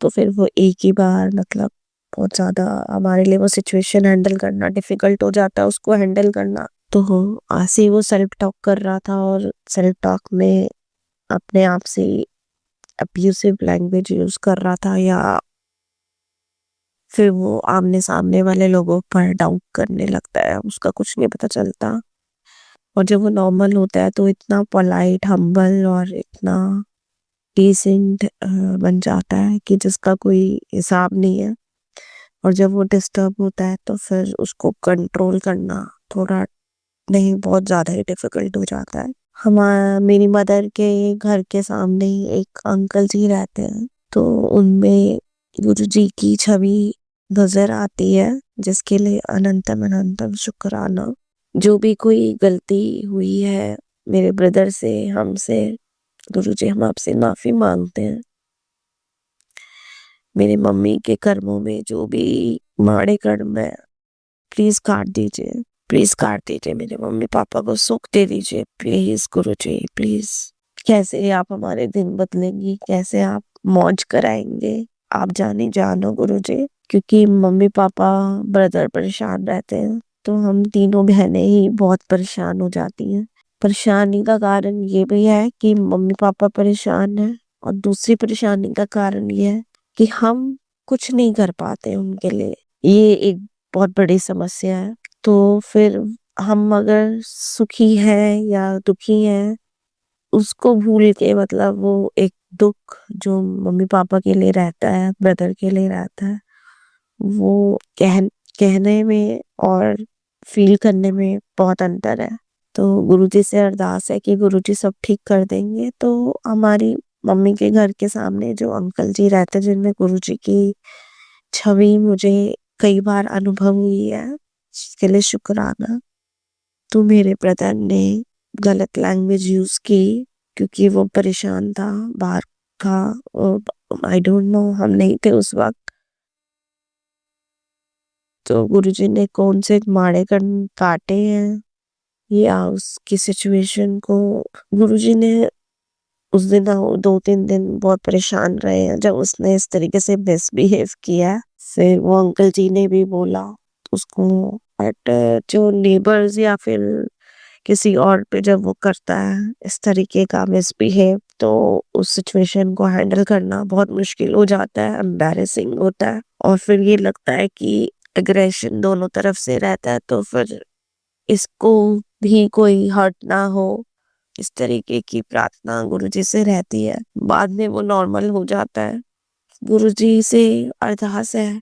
तो फिर वो एक ही बार मतलब बहुत ज्यादा हमारे लिए वो सिचुएशन हैंडल करना डिफिकल्ट हो जाता है, उसको हैंडल करना। तो ऐसे ही वो सेल्फ टॉक कर रहा था और सेल्फ टॉक में अपने आप से अब्यूसिव लैंग्वेज यूज कर रहा था या फिर वो आमने सामने वाले लोगों पर डाउट करने लगता है, उसका कुछ नहीं पता चलता। और जब वो नॉर्मल होता है तो इतना पोलाइट, हम्बल और इतना डिसेंट बन जाता है कि जिसका कोई हिसाब नहीं है। और जब वो डिस्टर्ब होता है तो फिर उसको कंट्रोल करना थोड़ा नहीं बहुत ज्यादा ही डिफिकल्ट हो जाता है। मेरी मदर के घर के सामने ही एक अंकल जी रहते हैं, तो उनमें गुरु जी की छवि नजर आती है, जिसके लिए अनंतम अनंतम शुक्राना। जो भी कोई गलती हुई है मेरे ब्रदर से, हमसे, गुरु जी हम आपसे माफी मांगते हैं। मेरे मम्मी के कर्मों में जो भी माड़े कर्म है, प्लीज काट दीजिए, प्लीज काट दीजिए। मेरे मम्मी पापा को सुख दे दीजिए, प्लीज गुरु जी प्लीज। कैसे आप हमारे दिन बदलेंगी, कैसे आप मौज कराएंगे, आप जानी जानो गुरु जी। क्योंकि मम्मी पापा ब्रदर परेशान रहते हैं, तो हम तीनों बहनें ही बहुत परेशान हो जाती हैं। परेशानी का कारण ये भी है कि मम्मी पापा परेशान है, और दूसरी परेशानी का कारण ये है कि हम कुछ नहीं कर पाते उनके लिए। ये एक बहुत बड़ी समस्या है। तो फिर हम अगर सुखी हैं या दुखी हैं, उसको भूल के, मतलब वो एक दुख जो मम्मी पापा के लिए रहता है, ब्रदर के लिए रहता है, वो कहने में और फील करने में बहुत अंतर है। तो गुरुजी से अरदास है कि गुरुजी सब ठीक कर देंगे। तो हमारी मम्मी के घर के सामने जो अंकल जी रहते, जिनमें गुरुजी की छवि मुझे कई बार अनुभव हुई है, इसके लिए शुक्राना। तो मेरे ब्रदर ने गलत लैंग्वेज यूज की, क्योंकि वो परेशान था, बाहर था, आई डोंट नो, हम नहीं थे उस वक्त। तो गुरुजी ने कौन से माड़े कर्म काटे हैं या उसकी सिचुएशन को, गुरुजी ने उस दिन 2-3 दिन बहुत परेशान रहे हैं जब उसने इस तरीके से मिसबिहेव किया। फिर वो अंकल जी ने भी बोला उसको, बट जो नेबर्स या फिर किसी और पे जब वो करता है इस तरीके का मिसबिहेव, तो उस सिचुएशन को हैंडल करना बहुत मुश्किल हो जाता है, एम्बैरेसिंग होता है, और फिर ये लगता है कि एग्रेशन दोनों तरफ से रहता है। तो फिर इसको भी कोई हर्ट ना हो, इस तरीके की प्रार्थना गुरुजी से रहती है। बाद में वो नॉर्मल हो जाता है। गुरुजी से अरदास है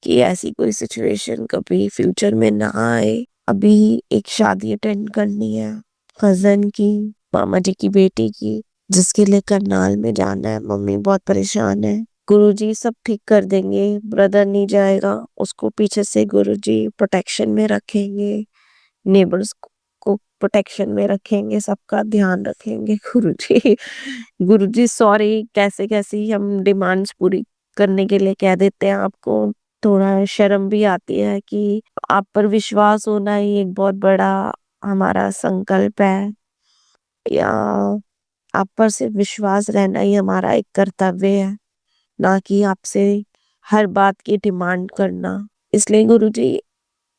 कि ऐसी कोई सिचुएशन कभी फ्यूचर में ना आए। अभी एक शादी अटेंड करनी है कजन की, मामा जी की बेटी की, जिसके लिए करनाल में जाना है। मम्मी बहुत परेशान है। गुरुजी सब ठीक कर देंगे। ब्रदर नहीं जाएगा, उसको पीछे से गुरुजी प्रोटेक्शन में रखेंगे, नेबर्स को प्रोटेक्शन में रखेंगे, सबका ध्यान रखेंगे। गुरुजी सॉरी, कैसे कैसी हम डिमांड्स पूरी करने के लिए कह देते हैं आपको। थोड़ा शर्म भी आती है कि आप पर विश्वास होना ही एक बहुत बड़ा हमारा संकल्प है, या आप पर सिर्फ विश्वास रहना ही हमारा एक कर्तव्य है, ना कि आपसे हर बात की डिमांड करना। इसलिए गुरुजी,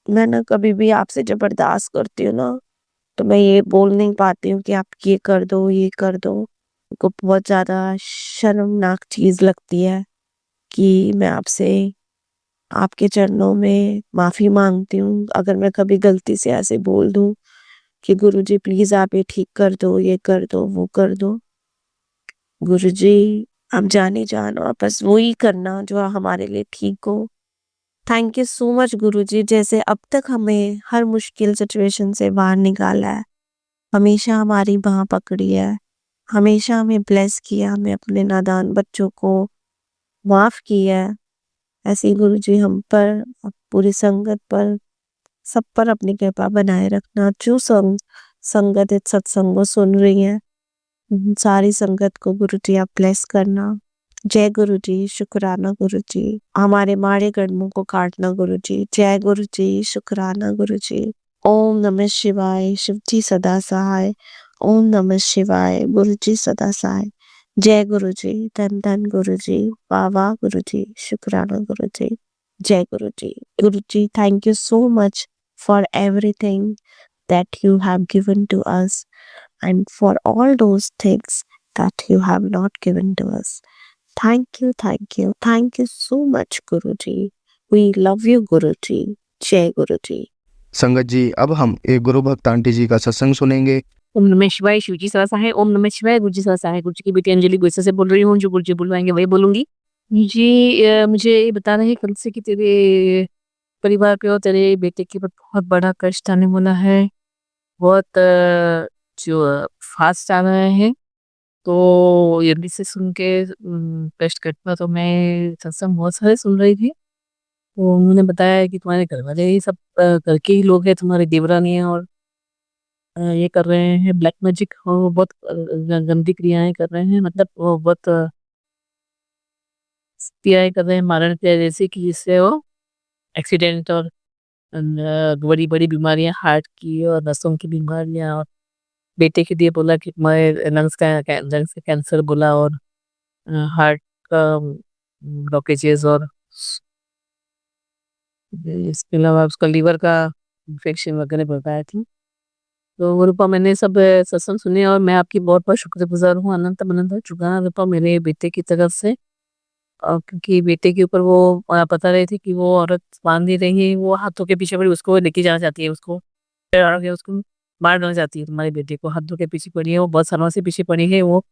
मैं ना कभी भी आपसे जब अरदास करती हूँ ना, तो मैं ये बोल नहीं पाती हूँ कि आप ये कर दो, ये कर दो। को बहुत ज्यादा शर्मनाक चीज लगती है कि मैं आपसे, आपके चरणों में माफी मांगती हूँ अगर मैं कभी गलती से ऐसे बोल दूं कि गुरुजी प्लीज आप ये ठीक कर दो, ये कर दो, वो कर दो। गुरुजी आप जाने जानो, आप बस वही करना जो हमारे लिए ठीक हो। थैंक यू सो मच गुरुजी, जैसे अब तक हमें हर मुश्किल सिचुएशन से बाहर निकाला है, हमेशा हमारी बाह पकड़ी है, हमेशा हमें ब्लेस किया, हमें अपने नादान बच्चों को माफ किया है। ऐसी गुरुजी हम पर, पूरी संगत पर, सब पर अपनी कृपा बनाए रखना। जो संगत इस सत्संग को सुन रही है, सारी संगत को गुरुजी आप ब्लेस करना। जय गुरुजी, शुक्राना गुरुजी, हमारे माड़े कर्मों को काटना गुरुजी। जय गुरुजी, शुक्राना गुरुजी। ओम नमः शिवाय, शिवजी सदा सहाय। ओम नमः शिवाय, गुरुजी सदा सहाय। जय गुरुजी, धन धन गुरुजी, वाह वाह गुरुजी, शुक्राना गुरुजी। जय गुरुजी। गुरुजी, thank you so much for everything that you have given to us, and for all those things that you have not given to us. Thank you, thank you, thank you so much, Guruji. We love you, Guruji. जय गुरुजी। संगत जी, अब हम एक गुरु भक्त aunty जी का सत्संग सुनेंगे। ओम नमः शिवाय, शिवजी सदा सहाय। ओम नमः शिवाय, गुरुजी सदा सहाय। गुरुजी की बेटी अंजलि गुस्से से बोल रही हूँ, जो गुरुजी बुलवाएंगे वही बोलूंगी। जी, मुझे ये बताना है कल से कि तेरे परिवार पे और तेरे बेटे के ऊपर बहुत बड़ा कष्ट आने वाला है। बहुत जो फास्ट आ रहा है, तो जल्दी से सुन के टेस्ट करता। तो मैं सत्संग बहुत सारे सुन रही थी, तो उन्होंने बताया कि तुम्हारे घर वाले ही सब घर के ही लोग हैं, तुम्हारी देवरानी है, और ये कर रहे हैं ब्लैक मैजिक, और वो बहुत गंदी क्रियाएं कर रहे हैं, मतलब वो बहुत क्रियाएं कर रहे हैं, मारण क्रिया जैसे कि जिससे वो एक्सीडेंट और बड़ी बड़ी बीमारियां, हार्ट की और नसों की बीमारियां, और बेटे के लिए बोला कि तुम्हारे लंग्स का कैंसर बोला, और हार्ट का ब्लॉकेजेस, और इसके अलावा उसका लीवर का इन्फेक्शन वगैरह बताया थी। तो वो रूपा मैंने सब सत्संग सुने, और मैं आपकी बहुत बहुत शुक्रगुजार हूँ, अनंत अनंत शुक्राना रूपा, मेरे बेटे की तरफ से। क्योंकि बेटे के ऊपर वो बता रहे थे कि वो औरत बांध नहीं रही है, वो हाथों के पीछे पड़ी, उसको लेके जाना चाहती है, उसको उसको मारना चाहती है, तुम्हारे बेटे को हाथों के पीछे पड़ी है, वो बहुत सालों से पीछे पड़ी है, वो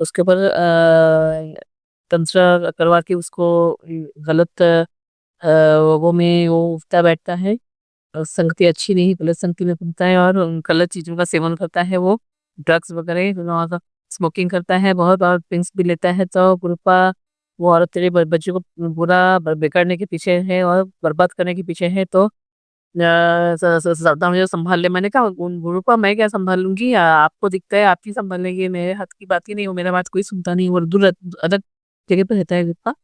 उसके ऊपर तंत्र करवा के उसको गलत वो में वो उठता बैठता है, संगति अच्छी नहीं, गलत संगति में घूमता है, और गलत चीजों का सेवन करता है, वो ड्रग्स वगैरह और स्मोकिंग करता है बहुत, और ड्रिंक्स भी लेता है। तो कृपा वो औरत तेरे बच्चों को बुरा बिगाड़ने के पीछे है और बर्बाद करने के पीछे है, तो सावधान हो जाओ, संभाल ले। मैंने कहा रूपा मैं क्या संभाल लूंगी, आपको दिखता है आप ही संभाल लेंगे, मेरे हाथ की बात ही नहीं, हो मेरा बात कोई सुनता नहीं, वो दूर अलग जगह पे रहता है रूपा,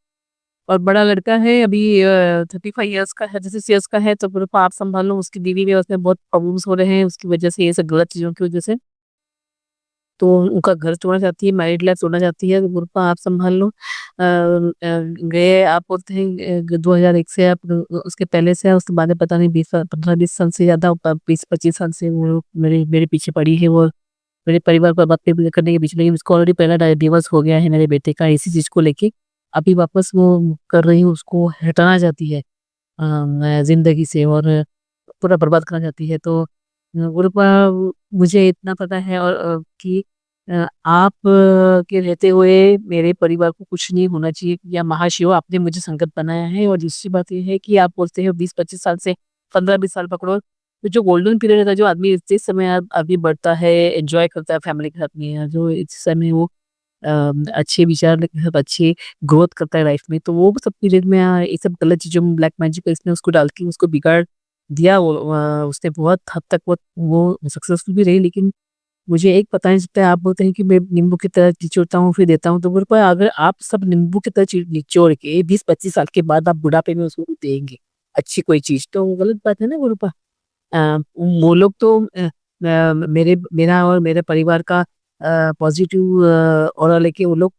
और बड़ा लड़का है अभी 35 ईयर्स का है, 36 ईयर्स का है, तो रूपा आप संभाल लो, उसकी बीवी में उसमें बहुत प्रॉब्लम्स हो रहे हैं उसकी वजह से, ये सब गलत चीजों की वजह से, तो उनका घर छोड़ना चाहती है, मैरिड लाइफ छोड़ना चाहती है, तो रूपा आप संभाल लो। गए आप बोलते हैं 2001 से, आप उसके पहले से, उसके बाद में पता नहीं 15-20 साल से ज्यादा, 20-25 साल से वो मेरे मेरे पीछे पड़ी है, वो मेरे परिवार को बात करने के पीछे, लेकिन उसको ऑलरेडी पहला डिवोर्स हो गया है मेरे बेटे का, इसी चीज को लेके अभी वापस वो कर रही हूँ, उसको हटाना चाहती है जिंदगी से, और पूरा बर्बाद करना चाहती है। तो गुरुपा मुझे इतना पता है, और कि आप के रहते हुए मेरे परिवार को कुछ नहीं होना चाहिए, या महाशिव आपने मुझे संगत बनाया है। और दूसरी बात ये है कि आप बोलते हैं 20-25 साल से 15-20 साल पकड़ो, तो जो गोल्डन पीरियड रहता है, जो आदमी इस समय आदमी बढ़ता है, एंजॉय करता है फैमिली के साथ में, जो इस समय वो अच्छे विचार के साथ अच्छी ग्रोथ करता है लाइफ में, तो वो सब पीरियड में ये सब गलत चीजों में ब्लैक मैजिक इसने उसको डाल के उसको बिगाड़ दिया। वो उसने बहुत हद तक वो सक्सेसफुल भी रही, लेकिन मुझे एक पता नहीं चलता है। आप बोलते हैं कि मैं नींबू की तरह निचोड़ता हूँ फिर देता हूँ, तो बोल पाए अगर आप सब नींबू की तरह निचोड़ के 20-25 साल के बाद आप बुढ़ापे में उसको देंगे अच्छी कोई चीज, तो वो गलत बात है ना गुरुपा। वो लोग तो मेरा और मेरे परिवार का पॉजिटिव ऑरा लेके वो लोग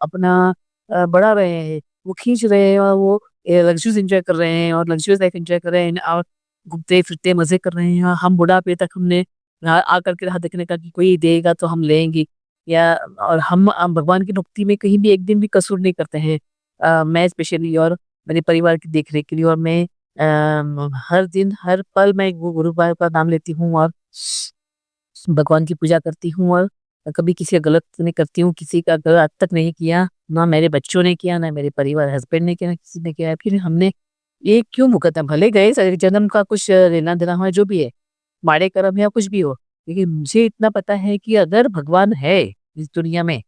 अपना बढ़ा रहे हैं, वो खींच रहे हैं, और वो लग्जरीज एंजॉय कर रहे हैं, और लग्जरीज लाइफ एंजॉय कर रहे हैं, और घूमते फिरते मजे कर रहे हैं। हम बुढ़ापे तक हमने आकर के राह देखने का कि कोई देगा तो हम लेंगे, या और हम भगवान की भक्ति में कहीं भी एक दिन भी कसूर नहीं करते हैं। मैं स्पेशली और मेरे परिवार की देख रेख के लिए, और मैं हर दिन हर पल मैं वो गुरु का नाम लेती हूँ, और भगवान की पूजा करती हूँ, और कभी किसी का गलत नहीं करती हूँ, किसी का गलत आज तक नहीं किया, ना मेरे बच्चों ने किया, ना मेरे परिवार हस्बैंड ने किया, ना किसी ने किया। फिर हमने ये क्यों मुकदमा, भले गए जन्म का कुछ लेना देना हो जो भी है, माड़े कर्म या कुछ भी हो, लेकिन मुझे इतना पता है कि अगर भगवान है इस दुनिया में,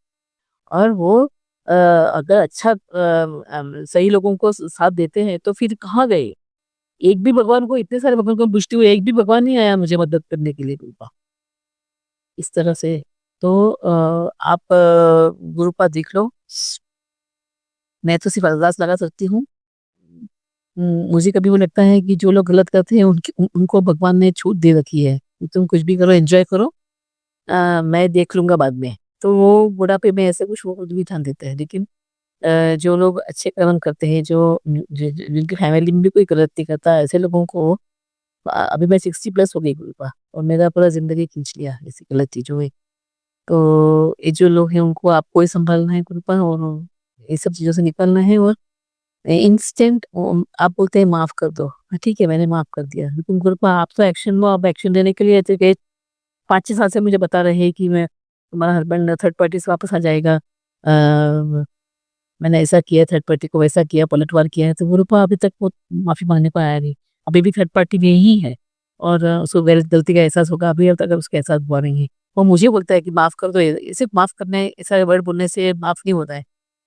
और वो अगर अच्छा सही लोगों को साथ देते हैं, तो फिर कहाँ गए। एक भी भगवान को, इतने सारे भगवान को पूछते हुए एक भी भगवान नहीं आया मुझे मदद करने के लिए गुरुपा, इस तरह से। तो आप गुरुपा देख लो, मैं तो सिर्फ अरदास लगा सकती हूँ। मुझे कभी वो लगता है कि जो लोग गलत करते हैं उनको भगवान ने छूट दे रखी है, तुम कुछ भी करो, एंजॉय करो, मैं देख लूंगा बाद में। तो वो बुढ़ापे में ऐसे कुछ वो खुद भी ठान देते हैं, लेकिन जो लोग अच्छे कर्म करते हैं, जिनकी फैमिली में भी कोई गलत नहीं करता, ऐसे लोगों को अभी मैं 60+ हो गई गुरुपा, और मेरा पूरा जिंदगी खींच लिया ऐसी गलत चीजों में। तो ये जो लोग हैं उनको आपको ही संभालना है गुरुपा, और ये सब चीजों से निकलना है, और इंस्टेंट आप बोलते हैं माफ कर दो, ठीक है मैंने माफ कर दिया, लेकिन गुरुपा आप तो एक्शन लो। आप एक्शन लेने के लिए ऐसे कि 5-6 साल से मुझे बता रहे हैं कि मैं तुम्हारा हस्बैंड थर्ड पार्टी से वापस आ जाएगा, मैंने ऐसा किया, थर्ड पार्टी को वैसा किया, पलटवार किया है, तो गुरुपा अभी तक वो माफी मांगने को आया नहीं, अभी भी थर्ड पार्टी में ही है, और उसको गलती का एहसास होगा, अभी अब तक उसका एहसास हुआ नहीं है। वो मुझे बोलता है कि माफ़ कर दो, ये सिर्फ़ माफ़ करने ऐसा वर्ड बोलने से माफ़ नहीं होता है।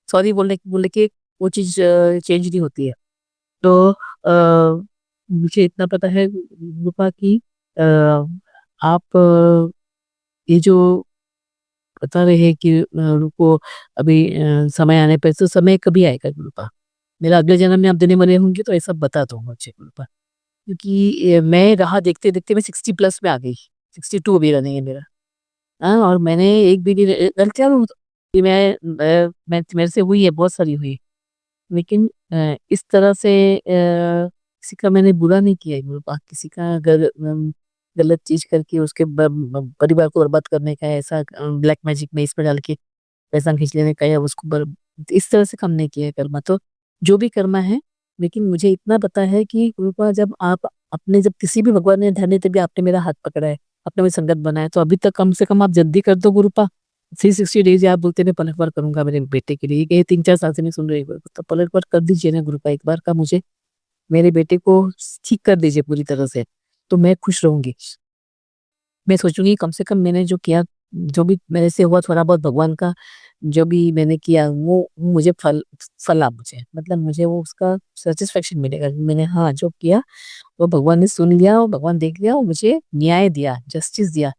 सॉरी बोलने के वो चीज़ चेंज नहीं होती है। तो मुझे इतना पता है रूपा कि आप ये जो बता रहे हैं कि रुको अभी समय आने पे, तो समय कभी आएगा रूपा? मेरा अगले जन्म में आप देने वाले होंगे तो ऐसा बता दो मुझे रूपा। क्योंकि मैं राह देखते-देखते मैं 60 प्लस में आ गई। 62 अभी रनिंग है मेरा। हाँ, और मैंने एक भी गलतियाँ कि मैं मेरे से हुई है, बहुत सारी हुई। लेकिन इस तरह से किसी का मैंने बुरा नहीं किया है रूपा, किसी का गलत चीज़ करके उसके परिवार को बर्बाद करने का, ऐसा ब्लैक मैजिक में इसमें डाल के पैसा खींच लेने का, या उसको इस तरह से काम नहीं किया है कर्मा। तो जो भी कर्मा है, लेकिन मुझे इतना पता है कि रूपा जब किसी भी भगवान ने ध्यान देते भी आपने मेरा हाथ पकड़ा है, आपने मुझे संगत बनाया, तो अभी तक कम से कम आप जल्दी कर दो गुरुपा। 360 डेज़ आप बोलते मैं पलटवार करूँगा मेरे बेटे के लिए, ये 3-4 साल से मैं सुन रही हूँ, तो पलटवार कर दीजिए ना गुरुपा, एक बार का मुझे मेरे बेटे को ठीक कर दीजिए पूरी तरह से, तो मैं खुश रहूँगी। मैं सोचूँगी कम से कम मैंने जो किया, जो भी मेरे से हुआ थोड़ा बहुत भगवान का जो भी मैंने किया वो मुझे फला मुझे, मतलब मुझे वो उसका सैटिस्फैक्शन मिलेगा कि मैंने हाँ, जो किया वो भगवान ने सुन लिया और भगवान देख लिया और मुझे न्याय दिया, जस्टिस दिया।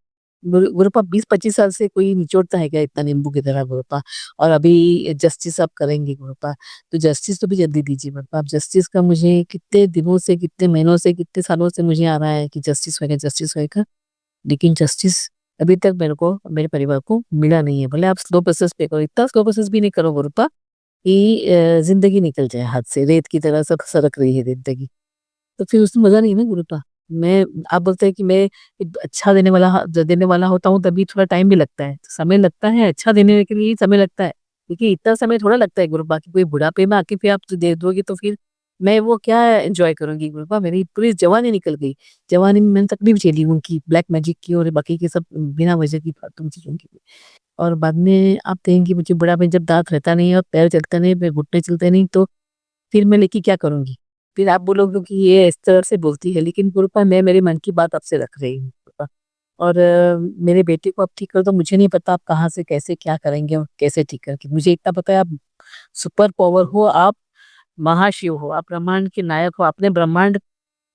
गुरुपा 20-25 साल से कोई निचोड़ता है क्या इतना नींबू की तरह गुरुपा? और अभी जस्टिस आप करेंगे गुरुपा, तो जस्टिस तो भी जल्दी दीजिए गुरुपा। आप जस्टिस का मुझे कितने दिनों से, कितने महीनों से, कितने सालों से मुझे आ रहा है कि जस्टिस होएगा, लेकिन जस्टिस अभी तक मेरे को, मेरे परिवार को मिला नहीं है। भले आप स्लो प्रोसेस पे करो, इतना स्लो प्रोसेस भी नहीं करो गुरुपा कि ज़िंदगी निकल जाए हाथ से, रेत की तरह सब सरक रही है ज़िंदगी। तो फिर उसमें मज़ा नहीं है ना गुरुपा। मैं आप बोलते हैं कि मैं एक अच्छा देने वाला होता हूँ, तभी थोड़ा टाइम भी लगता है। समय लगता है, अच्छा देने के लिए ही समय लगता है। देखिए इतना समय थोड़ा लगता है गुरुपा कि कोई बुढ़ापे में आके फिर आप दे दोगे तो फिर मैं वो क्या एन्जॉय करूँगी गुरुपा? मेरी पूरी जवानी निकल गई। जवानी में मैंने तकलीफ झेली उनकी, ब्लैक मैजिक की और बाकी के सब बिना वजह की फालतू चीज़ों की। और बाद में आप कहेंगी मुझे बुढ़ापे में जब दाँत रहता नहीं है और पैर चलता नहीं है, घुटने चलते नहीं, तो फिर मैं लेके क्या करूँगी? फिर आप बोलोगे कि ये इस तरह से बोलती है, लेकिन गुरुपा मैं मेरे मन की बात आपसे रख रही हूँ गुरुपा। और मेरे बेटे को आप ठीक कर दो, मुझे नहीं पता आप कहाँ से कैसे क्या करेंगे और कैसे ठीक करके। मुझे इतना पता है आप सुपर पावर हो, आप महाशिव हो, आप ब्रह्मांड के नायक हो, आपने ब्रह्मांड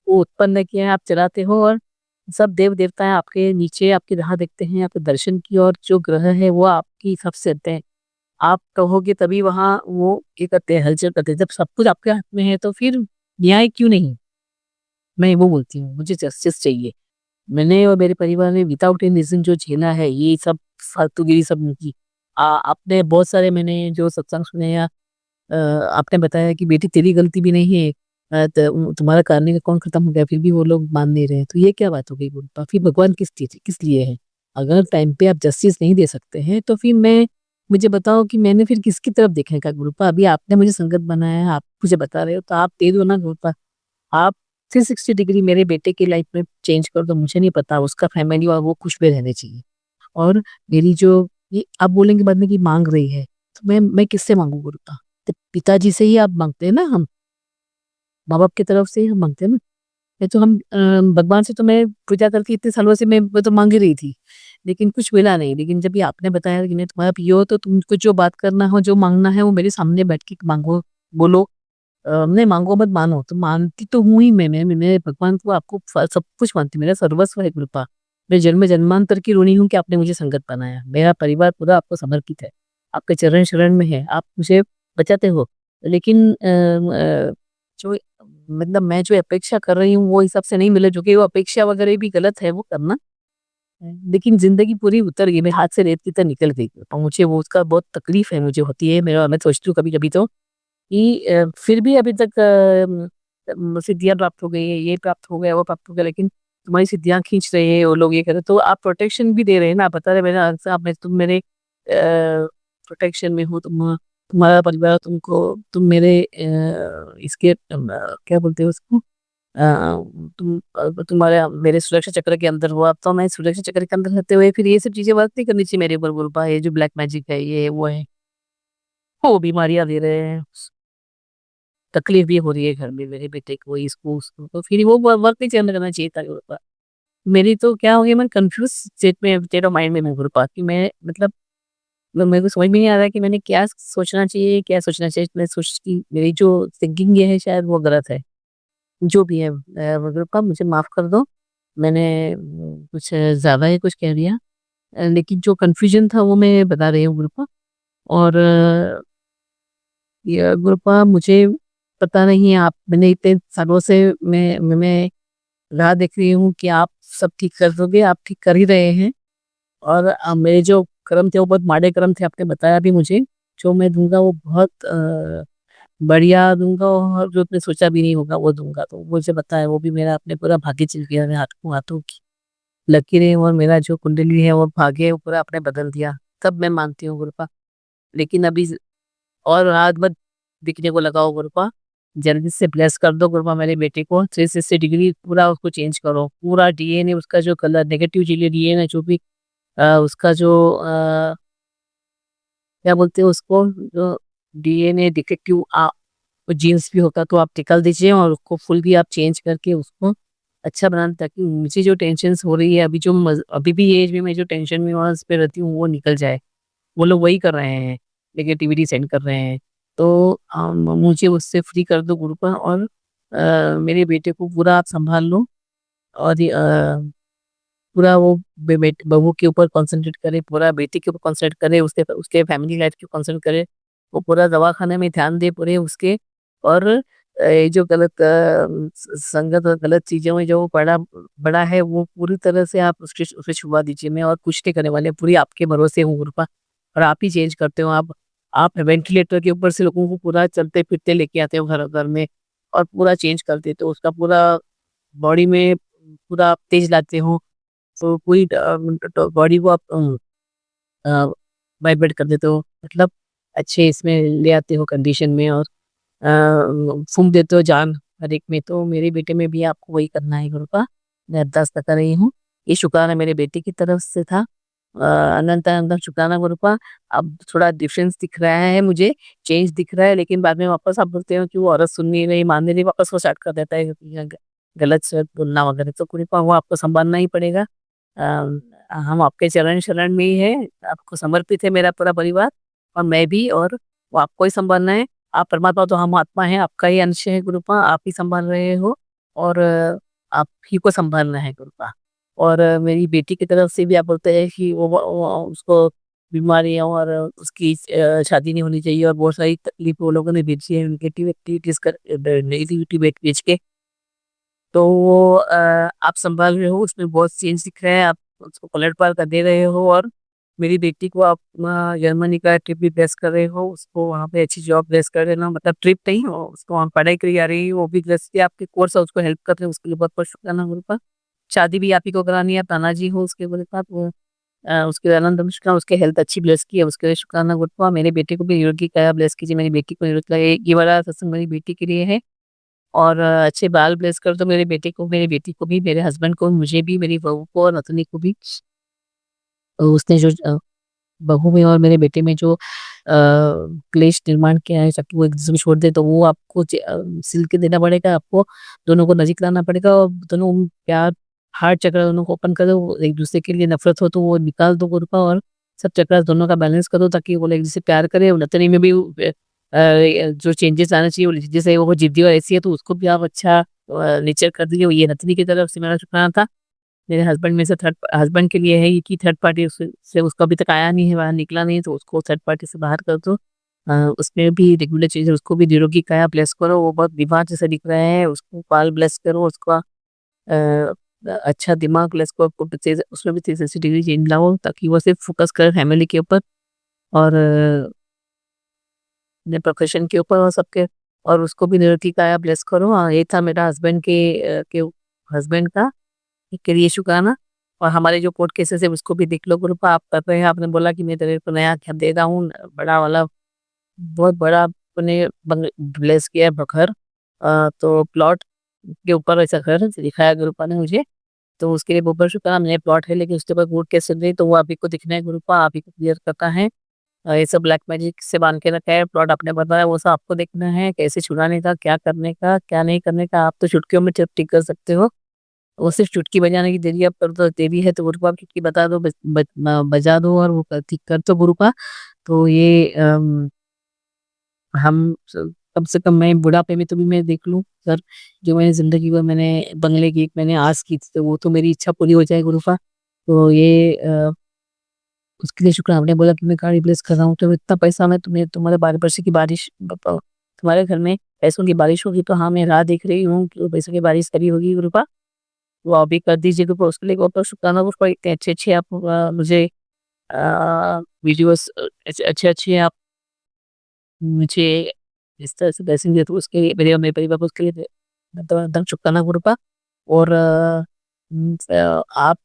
को उत्पन्न किया है, आप चलाते हो और सब देव-देवता हैं आपके नीचे, आपकी राह देखते हैं, आपके दर्शन की, और जो ग्रह है वो आपकी हिसाब से चलते हैं। आप कहोगे तभी वहाँ वो ये करते हैं, हलचल करते हैं। जब सब कुछ आपके हाथ में है तो फिर न्याय क्यों नहीं? मैं वो बोलती हूँ, मुझे जस्टिस चाहिए। मैंने और मेरे परिवार ने विदाउट एनी रीज़न जो झेला है, ये सब फालतूगिरी सब उनकी। आपने बहुत सारे मैंने जो सत्संग सुने, या आपने बताया कि बेटी तेरी गलती भी नहीं है, तुम्हारा करने का कौन खत्म हो गया, फिर भी वो लोग मान नहीं रहे हैं। तो ये क्या बात हो गई गुरुपा? फिर भगवान किस लिए है? अगर टाइम पे आप जस्टिस नहीं दे सकते हैं तो फिर मुझे बताओ कि मैंने फिर किसकी तरफ देखने का गुरुपा? अभी आपने मुझे संगत बनाया है, आप मुझे बता रहे हो, तो आप दे दो ना गुरुपा। आप 360 डिग्री मेरे बेटे की लाइफ में चेंज कर दो। मुझे नहीं पता उसका फैमिली और वो खुश भी रहने चाहिए। और मेरी जो ये आप बोलेंगे बाद में कि माँग रही है, तो मैं किससे माँगू गुरुपा? तो पिताजी से ही आप माँगते हैं ना हम, माँ-बाप की तरफ से ही हम माँगते हैं ना। ये तो हम भगवान से तो मैं पूजा करके इतने सालों से मैं तो माँग ही रही थी, लेकिन कुछ मिला नहीं। लेकिन जब ये आपने बताया कि नहीं तुम्हारा पियो हो, तो तुमको जो बात करना हो, जो माँगना है वो मेरे सामने बैठ के माँगो, बोलो। नहीं माँगो मत मानो, तो मानती तो हूँ ही मैं भगवान को, आपको सब कुछ मानती हूँ, मेरा सर्वस्व है कृपा। मैं जन्म-जन्मांतर की ऋणी हूँ कि आपने मुझे संगत बनाया। मेरा परिवार पूरा आपको समर्पित है, आपके चरण शरण में है, आप मुझे बचाते हो। लेकिन जो मतलब मैं जो अपेक्षा कर रही हूँ वो हिसाब से नहीं मिले, जो कि वो अपेक्षा वगैरह भी गलत है वो करना। लेकिन ज़िंदगी पूरी उतर गई, मेरे हाथ से रेत की तरह निकल गई और मुझे वो उसका बहुत तकलीफ़ है, मुझे होती है। मैं सोचती हूँ कभी-कभी तो कि फिर भी अभी तक सिद्धियाँ प्राप्त हो गई है, ये प्राप्त हो गया, वो प्राप्त हो गया, लेकिन तुम्हारी सिद्धियाँ खींच रहे हैं वो लोग, ये कर रहे हैं। तो आप प्रोटेक्शन भी दे रहे हैं ना, आप बता रहे हैं तुम मेरे प्रोटेक्शन में हो, तुम्हारा परिवार तुम मेरे इसके क्या बोलते हो उसको, तुम्हारे मेरे सुरक्षा चक्र के अंदर हो। अब तो मैं सुरक्षा चक्र के अंदर रहते हुए फिर ये सब चीज़ें वर्क नहीं करनी चाहिए मेरे ऊपर गुरुपा। ये जो ब्लैक मैजिक है, ये वो है, वो बीमारियाँ दे रहे हैं। तकलीफ भी हो रही है घर में मेरे बेटे को, इसको, उसको, तो फिर वो वर्क नहीं करना चाहिए था गुरुपा। मेरी तो क्या हो गया, मैं कंफ्यूज स्टेट ऑफ माइंड में मैं गुरुपा कि मैं मतलब मेरे को समझ में नहीं आ रहा है कि मैंने क्या सोचना चाहिए, क्या सोचना चाहिए। मैं सोचती मेरी जो थिंकिंग ये है शायद वो गलत है। जो भी है गुरुपा मुझे माफ़ कर दो। मैंने कुछ ज़्यादा ही कुछ कह दिया। लेकिन जो कन्फ्यूज़न था वो मैं बता रही हूँ गुरुपा। और ये गुरुपा मुझे पता नहीं, आप मैंने इतने सालों से मैं राह देख रही हूँ कि आप सब ठीक कर दोगे, आप ठीक कर ही रहे हैं। और मेरे जो कर्म थे वो बहुत माड़े कर्म थे, आपने बताया भी मुझे। जो मैं दूँगा वो बहुत बढ़िया दूँगा और जो आपने सोचा भी नहीं होगा वो दूँगा। तो मुझे पता है वो भी मेरा आपने पूरा भाग्य चिर दिया है हाथों हाथों की लकीरें, और मेरा जो कुंडली है वो भाग्य है वो पूरा आपने बदल दिया। तब मैं मानती हूँ गुरुपा। लेकिन अभी और हाथ मत दिखने को लगाओ गुरुपा। जल्दी से ब्लेस कर दो गुरुपा मेरे बेटे को, 360 डिग्री पूरा उसको चेंज करो। पूरा डीएनए उसका जो कलर नेगेटिव चीज़ें डीएनए जो भी उसका जो क्या बोलते हैं उसको, जो डीएनए डिफेक्टिव जीन्स भी होता तो आप निकाल दीजिए और उसको फुल भी आप चेंज करके उसको अच्छा बनाना, ताकि मुझे जो टेंशन हो रही है अभी जो अभी भी एज में मैं जो टेंशन में वहाँ पे रहती हूँ वो निकल जाए। वो लोग वही कर रहे हैं, नेगेटिविटी सेंड कर रहे हैं। तो मुझे उससे फ्री कर दो गुरुपा। और मेरे बेटे को पूरा आप संभाल लो। और पूरा वो बहू के ऊपर कंसंट्रेट करे, पूरा बेटी के ऊपर कंसंट्रेट करे, उसके उसके फैमिली लाइफ के कंसंट्रेट करे। वो पूरा दवाखाने में ध्यान दे पूरे उसके। और ये जो गलत संगत और गलत चीज़ों में जो वो बड़ा बड़ा है वो पूरी तरह से आप उसके उसे छुपा दीजिए। मैं और कुछ नहीं करने वाले, पूरी आपके भरोसे हूँ गुरुपा। और आप ही चेंज करते हो। आप वेंटिलेटर के ऊपर से लोगों को पूरा चलते-फिरते लेके आते हो घर घर में और पूरा चेंज कर देते हो। उसका पूरा बॉडी में पूरा आप तेज लाते हो। तो पूरी बॉडी को आप वाइब्रेट कर देते हो, मतलब अच्छे इसमें ले आते हो कंडीशन में। और फूँक देते हो जान हर एक में। तो मेरे बेटे में भी आपको वही करना है गुरुपा। मैं अरदास कर रही हूँ। ये शुक्राना मेरे बेटे की तरफ से था। अनंत अनंत शुक्राना गुरुपा। अब थोड़ा डिफरेंस दिख रहा है मुझे, चेंज दिख रहा है, लेकिन बाद में वापस आप बोलते हो कि वो औरत सुननी नहीं, माननी नहीं, वापस वो स्टार्ट कर देता है गलत सलत बोलना वगैरह। तो गुरुपा वो आपको सँभालना ही पड़ेगा। हम आपके चरण शरण में ही है, आपको समर्पित है मेरा पूरा परिवार और मैं भी। और वो आपको ही सँभालना है। आप परमात्मा तो हम आत्मा हैं, आपका ही अंश है गुरुपा, आप ही सँभाल रहे हो। और आप ही को सँभालना है गुरुपा। और मेरी बेटी की तरफ से भी आप बोलते हैं कि वो उसको बीमारियाँ और उसकी शादी नहीं होनी चाहिए और बहुत सारी तकलीफ वो लोगों ने भेजी है नेगेटिव एक्टिविटीज़ कर नेगेटिविटी भेज के। तो वो आप सँभाल रहे हो, उसमें बहुत चेंज दिख रहा है, आप उसको पलट-पार कर दे रहे हो। और मेरी बेटी को आप जर्मनी का ट्रिप भी प्लेस कर रहे हो, उसको वहाँ पे अच्छी जॉब प्लेस कर देना, मतलब ट्रिप नहीं, उसको वहाँ पढ़ाई के लिए आ रही है, वो भी जैसे आपके कोर्स है उसको हेल्प कर रहे हो, उसके लिए बहुत-बहुत शुक्राना गुरुपा। शादी भी आप ही को करानी है, आप तानाजी हो उसके बोले साथ वो उसके आनंद अनुष्का उसके हेल्थ अच्छी ब्लेस की है, उसके लिए शुक्राना गुरुपा। मेरे बेटे को भी निरोगी काया ब्लेस कीजिए, मेरी बेटी को निरोगी काया, ये वाला सत्संग मेरी बेटी के लिए है। और अच्छे बाल ब्लेस कर दो मेरे बेटे को, मेरी बेटी को भी, मेरे हस्बैंड को, मुझे भी, मेरी बहू को और नतनी को भी। उसने जो बहू में और मेरे बेटे में जो क्लेश निर्माण किया है ताकि वो एक दूसरे को छोड़ दे, तो वो आपको सिल के देना पड़ेगा आपको। दोनों को नज़दीक लाना पड़ेगा और दोनों प्यार हार्ट चक्र दोनों को ओपन कर दो। एक दूसरे के लिए नफ़रत हो तो वो निकाल दो गुरुपा। और सब चक्र दोनों का बैलेंस करो ताकि वो लोग एक दूसरे से प्यार करें। और नतनी में भी जो चेंजेस आना चाहिए, वो जैसे वो ज़िद्दी और ऐसी है तो उसको भी आप अच्छा नेचर कर दीजिए। ये नतनी की तरफ से मेरा शुक्राना था। मेरे हस्बैंड में से थर्ड हस्बैंड के लिए है ये कि थर्ड पार्टी से उसका अभी तक आया नहीं है, बाहर निकला नहीं है, तो उसको थर्ड पार्टी से बाहर कर दो। उसमें भी रेगुलर चीज़ उसको भी निरोगी काया ब्लेस करो, वो बहुत बीमार जैसे दिख रहा है, उसको बाल ब्लेस करो, उसका अच्छा दिमाग ब्लेस करो, उसमें भी 360 डिग्री चेंज लाओ ताकि वो सिर्फ फोकस करे फैमिली के ऊपर और अपने प्रोफेशन के ऊपर और सबके। और उसको भी निरोगी काया ब्लेस करो। ये था मेरा हस्बैंड के हस्बैंड का के लिए शुक्राना। और हमारे जो कोर्ट केसेस है उसको भी देख लो गुरुपा, आप कर रहे हैं। आपने बोला कि मैं तेरे को नया घर दे रहा हूँ, बड़ा वाला बहुत बड़ा आपने ब्लेस किया है घर। तो प्लॉट के ऊपर ऐसा घर दिखाया गुरुपा ने मुझे, तो उसके लिए बहुत शुक्राना। मेरे प्लॉट है लेकिन उसके ऊपर कोर्ट केस नहीं, तो वो आप ही को दिखना है गुरुपा, आप ही को क्लियर करता है। ये सब ब्लैक मैजिक से बांध के रखा है, प्लॉट आपने बताया वो सब आपको देखना है, कैसे छुड़ाने का, क्या करने का, क्या नहीं करने का। आप तो चुटकियों में ठीक कर सकते हो। वो सिर्फ चुटकी बजाने की देरी अब कर दो, देरी है तो गुरुपा आप चुटकी बता दो, बजा दो और वो ठीक कर दो गुरुपा। तो ये हम कम से कम मैं बुढ़ापे में तो भी मैं देख लूँ सर, जो मैंने जिंदगी में मैंने बंगले की मैंने आस की थी, तो वो तो मेरी इच्छा पूरी हो जाए गुरुपा। तो ये उसके लिए शुक्र। आपने बोला कि मैं कार रिप्लेस कर रहा हूँ, तो इतना पैसा मैं तुम्हें तुम्हारे 12 वर्ष की बारिश तुम्हारे घर में पैसों की बारिश होगी, तो हाँ मैं राह देख रही हूँ कि वो पैसों की बारिश करी होगी गुरुपा। वो अभी कर दीजिए गुरुपा, उसके लिए बहुत बहुत शुक्राना गुरुपा। इतने अच्छे अच्छे आप मुझे वीडियोस अच्छे अच्छे आप मुझे इस तरह से ब्लेसिंग देते हो, उसके लिए मेरे और मेरे परिवार को उसके लिए धन शुक्राना गुरुपा। और आप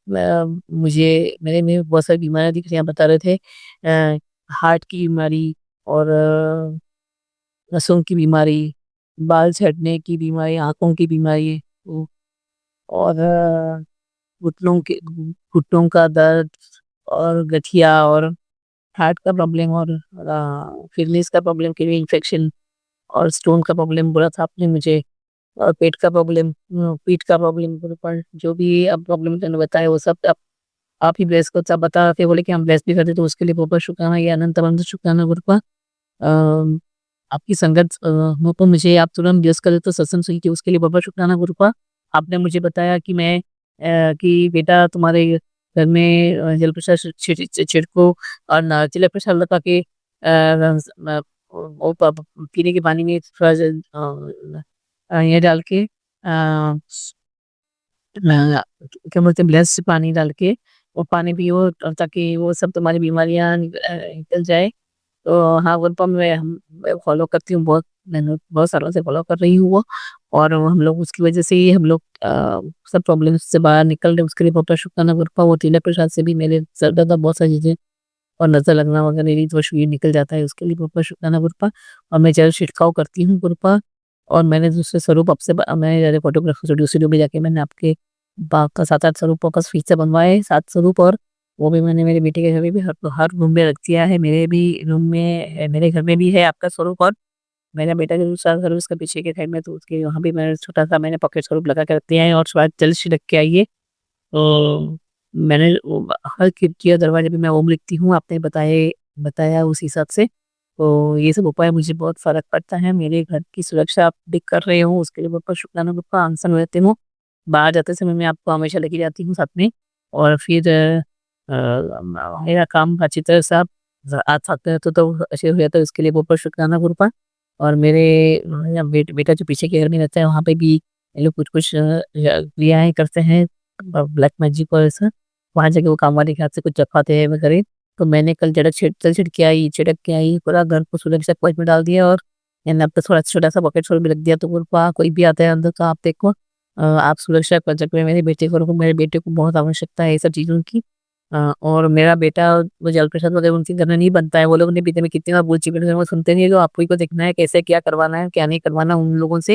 मुझे मेरे में बहुत सारी बीमारियां दिख रही हैं, आप बता रहे थे हार्ट की बीमारी और नसों की बीमारी, बाल झड़ने की बीमारी, आंखों की बीमारी, और घुटनों का दर्द और गठिया और हार्ट का प्रॉब्लम और किडनीज का प्रॉब्लम, किडनी इन्फेक्शन और स्टोन का प्रॉब्लम बोला था आपने मुझे, और पेट का प्रॉब्लम, पीठ का प्रॉब्लम, पर जो भी अब प्रॉब्लम मैंने बताया वो सब आप ही ब्लेस को सब बता रहे थे, बोले कि हम ब्लेस भी करते, तो उसके लिए बहुत बहुत शुक्राना, ये अनंत अनंत शुक्राना गुरुपा। आपकी संगत हो तो मुझे आप तुरंत ब्लेस कर देते, सत्संग सुन के, उसके लिए बहुत बहुत शुक्राना गुरुपा। आपने मुझे बताया कि मैं कि बेटा तुम्हारे घर में जल प्रसाद छिड़को और तिलक प्रसाद लगा के पीने के पानी में थोड़ा ये डाल के क्या बोलते हैं ब्लेस पानी डाल के वो पानी पियो, ताकि वो सब तुम्हारी बीमारियां निकल जाए। तो हाँ गुरुपा मैं फॉलो करती हूँ, मैंने बहुत सालों से फॉलो कर रही हूँ वो, और हम लोग उसकी वजह से ही हम लोग सब प्रॉब्लम्स से बाहर निकल रहे, उसके लिए बहुत बहुत शुक्राना गुरुपा। वो तिलक प्रसाद से भी मेरे सर दर्द बहुत सारी चीजें और नजर लगना वगैरह ये तो ये निकल जाता है, उसके लिए बहुत बहुत शुक्राना गुरुपा। और मैं जल छिड़काव करती हूँ गुरुपा। और मैंने दूसरे स्वरूप आपसे मैं फोटोग्राफर स्टूडियो में जाके मैंने आपके बाग का 7-8 स्वरूपों का फीस से बनवाए 7 स्वरूप, और वो भी मैंने मेरे बेटे के घर में भी हर रूम में रख दिया है, मेरे भी रूम में मेरे घर में भी है आपका स्वरूप, और मेरा बेटा जो दूसरा घर है उसका पीछे के घर में, तो उसके वहाँ भी मैंने छोटा सा मैंने पॉकेट स्वरूप लगा के रख दिया है। और स्वाद जल्द से रख के आइए। तो मैंने हर खिड़की और दरवाजे पे मैं ओम लिखती हूँ, आपने बताया उस हिसाब से। तो ये सब उपाय मुझे बहुत फर्क पड़ता है, मेरे घर की सुरक्षा आप भी कर रहे हो, उसके लिए बहुत बहुत शुक्राना गुरुपा। आंसन रहते हूँ, बाहर जाते समय मैं आपको हमेशा लेके जाती हूँ साथ में, और फिर मेरा काम अच्छी तरह से आप आज सकते हैं तो अच्छे हो जाता है, उसके लिए बहुत बहुत शुक्राना गुरुपा। और मेरे बेटा जो पीछे के घर में रहता है वहाँ पे भी ये लोग कुछ कुछ क्रियाएं करते हैं, ब्लैक मैजिक और ऐसा, वहाँ जाके वो काम वाले के हाथ से कुछ चखवाते हैं वगैरह। तो मैंने कल छिड़क के आई पूरा घर को सुरक्षा कवच में डाल दिया, और मैंने अब तो थोड़ा छोटा सा बकेट छोड़ भी रख दिया, तो गुरुपा कोई भी आता है अंदर तो आप देखो आप सुरक्षा कवच में मेरे बेटे को बहुत आवश्यकता है ये सब चीज़ों की। और मेरा बेटा वो जल प्रसाद वगैरह उनके घर में नहीं बनता है, वो लोग ने पीते में कितनी बार बोल चुके हैं, वो सुनते नहीं है, तो आपको ही को देखना है कैसे क्या करवाना है क्या नहीं करवाना उन लोगों से,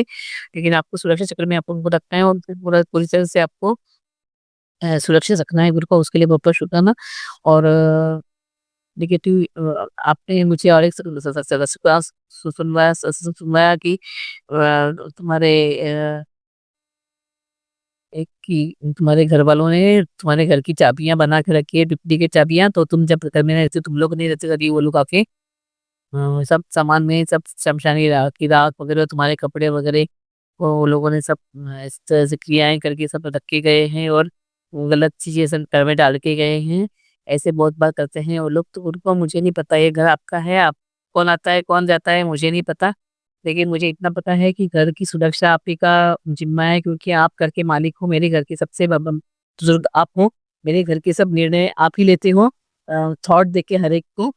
लेकिन आपको सुरक्षा चक्र में आपको उनको रखना है और पूरा पूरी तरह से आपको सुरक्षित रखना है गुरु को, उसके लिए बहुत बहुत शुक्राना। और नेगेटिव आपने मुझे और एक सुनवाया कि तुम्हारे एक कि तुम्हारे घर वालों ने तुम्हारे घर की चाबियां बना के रखी है, डुप्लीकेट चाबियां, तो तुम जब घर में रहते तुम लोग नहीं रहते, कभी वो लोग आके सब सामान में सब शमशानी राख वगैरह तुम्हारे कपड़े वगैरह वो लोगों ने सब इस तरह से क्रियाएं करके सब रखे गए हैं, और वो गलत चीजें सब घर में डाल के गए हैं, ऐसे बहुत बार करते हैं वो लोग। तो उनको मुझे नहीं पता ये घर आपका है, आप कौन आता है कौन जाता है मुझे नहीं पता, लेकिन मुझे इतना पता है कि घर की सुरक्षा आप ही का जिम्मा है, क्योंकि आप घर के मालिक हो, मेरे घर के सबसे बुजुर्ग आप हो, मेरे घर के सब निर्णय आप ही लेते हो, थॉट देके हर एक को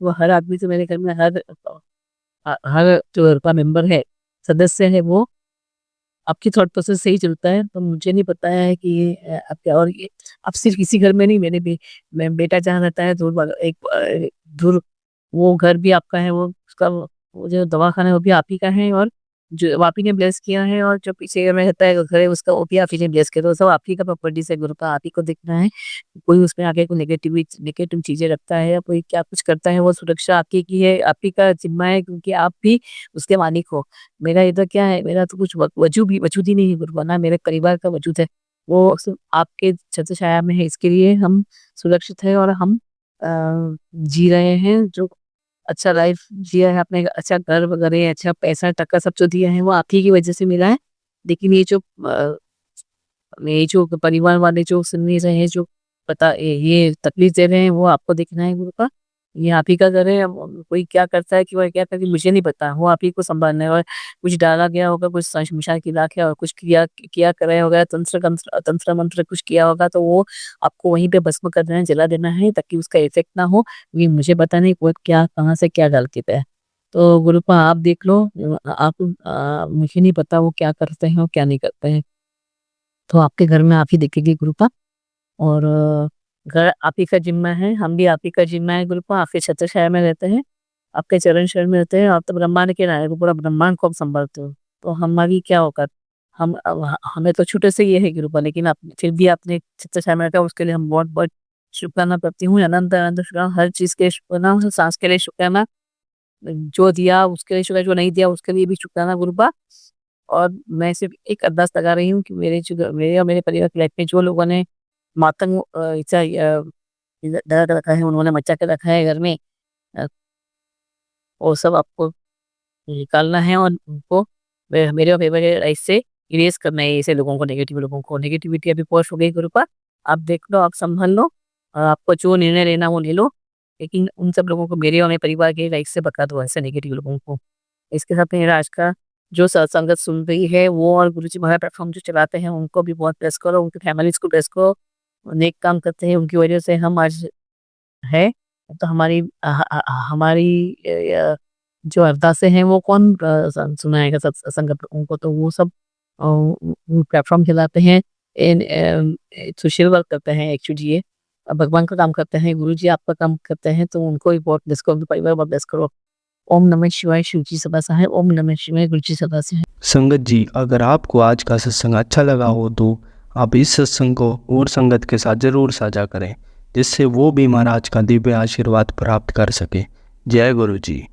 वो हर आदमी से मेरे घर में हर जो घर का मेंबर है सदस्य है वो आपकी थॉट प्रोसेस सही चलता है। तो मुझे नहीं पता है कि ये आपके और ये आप सिर्फ किसी घर में नहीं, मैं बेटा जहाँ रहता है दूर वो घर भी आपका है, वो उसका वो जो दवाखाना है वो भी आप ही का है, और जो आप ही ने ब्लेस किया है, और जो पीछे में रहता है घर है उसका वो भी आप ही ने ब्लेस किया, तो सब आप ही का प्रॉपर्टी से गुरु का आप ही को देखना है। कोई उसमें आगे कोई नेगेटिव चीजें रखता है या कोई क्या कुछ करता है, वो सुरक्षा आपकी की है, आप ही का जिम्मा है, क्योंकि आप भी उसके मालिक हो। मेरा इधर क्या है, मेरा तो कुछ वजूद ही नहीं है गुरु, ना मेरे परिवार का वजूद है, वो आपके छत्र छाया में है, इसके लिए हम सुरक्षित है और हम जी रहे हैं, जो अच्छा लाइफ जिया है आपने, अच्छा घर वगैरह, अच्छा पैसा टक्का सब जो दिया है वो आप ही की वजह से मिला है। लेकिन ये जो परिवार वाले जो सुन नहीं रहे हैं, जो ये तकलीफ दे रहे हैं, वो आपको देखना है गुरु का। ये आप ही का घर है। कोई क्या करता है कि वह क्या करता है मुझे नहीं पता, वो आप ही को संभालना है। और कुछ डाला गया होगा, कुछ शमशान किला के और कुछ किया कराया होगा, तंत्र मंत्र कुछ किया होगा, तो वो आपको वहीं पे भस्म कर देना है, जला देना है, ताकि उसका इफेक्ट ना हो। ये मुझे पता नहीं वो क्या कहाँ से क्या डाल के है। तो गुरुपा आप देख लो, मुझे नहीं पता वो क्या करते हैं और क्या नहीं करते हैं। तो आपके घर में आप ही देखेंगे गुरुपा, और घर आप ही का जिम्मा है, हम भी आप ही का जिम्मा है गुरुपा। आपके छत्र छाया में रहते हैं, आपके चरण शरण में रहते हैं। आप तो ब्रह्मांड के नायक हो, पूरा ब्रह्मांड को आप संभालते हो, तो हमारी क्या औकात। हमें तो छोटे से ये है गुरुपा, लेकिन आप फिर भी आपने छत्र छाया में रखा, उसके लिए हम बहुत बहुत शुक्राना करती हूँ। अनंत अनंत शुक्राना, हर चीज के शुक्राना, सांस के लिए शुक्राना, जो दिया उसके लिए शुक्राना, जो नहीं दिया उसके लिए भी शुक्राना गुरुपा। और मैं सिर्फ एक अरदास लगा रही हूँ कि मेरे और मेरे परिवार की लाइफ में जो लोगों ने मातंग डर रखा है, उन्होंने मचा के रखा है घर में, अ, वो सब आपको निकालना है और उनको मेरे और मेरे लाइफ से इरेज करना है। ऐसे लोगों को, नेगेटिव लोगों को, नेगेटिविटी अभी पोस्ट हो गई गुरुपा। आप देख लो, आप संभल लो, आपको जो निर्णय लेना वो ले लो, लेकिन उन सब लोगों को, मेरे और मेरे परिवार के लाइफ से बता दो, ऐसे नेगेटिव लोगों को। इसके साथ मेरा आज का जो सत्संगत सुन रही है वो, और गुरुजी महाराज प्लेटफॉर्म जो चलाते हैं उनको भी बहुत ब्लेस करो, उनकी फैमिलीज को ब्लेस करो। नेक काम करते हैं, उनकी वजह से हम आज है। तो हमारी जो अरदासें हैं वो कौन सुनाएगा सत्संगत लोगों को, तो वो सब प्लेटफॉर्म चलाते हैं, सोशल वर्क करते हैं एक्चुअली, ये भगवान का काम करते हैं, गुरु जी आपका काम करते हैं, तो उनको भी बहुत ब्लेस करो, उनके परिवार बहुत ब्लेस करो। ओम नमः शिवाय, शिव जी सदा सहाय। ओम नमः शिवाय, गुरु जी सदा सहाय। संगत जी, अगर आपको आज का सत्संग अच्छा लगा हो तो आप इस सत्संग को और संगत के साथ ज़रूर साझा करें, जिससे वो भी महाराज का दिव्य आशीर्वाद प्राप्त कर सके। जय गुरु जी।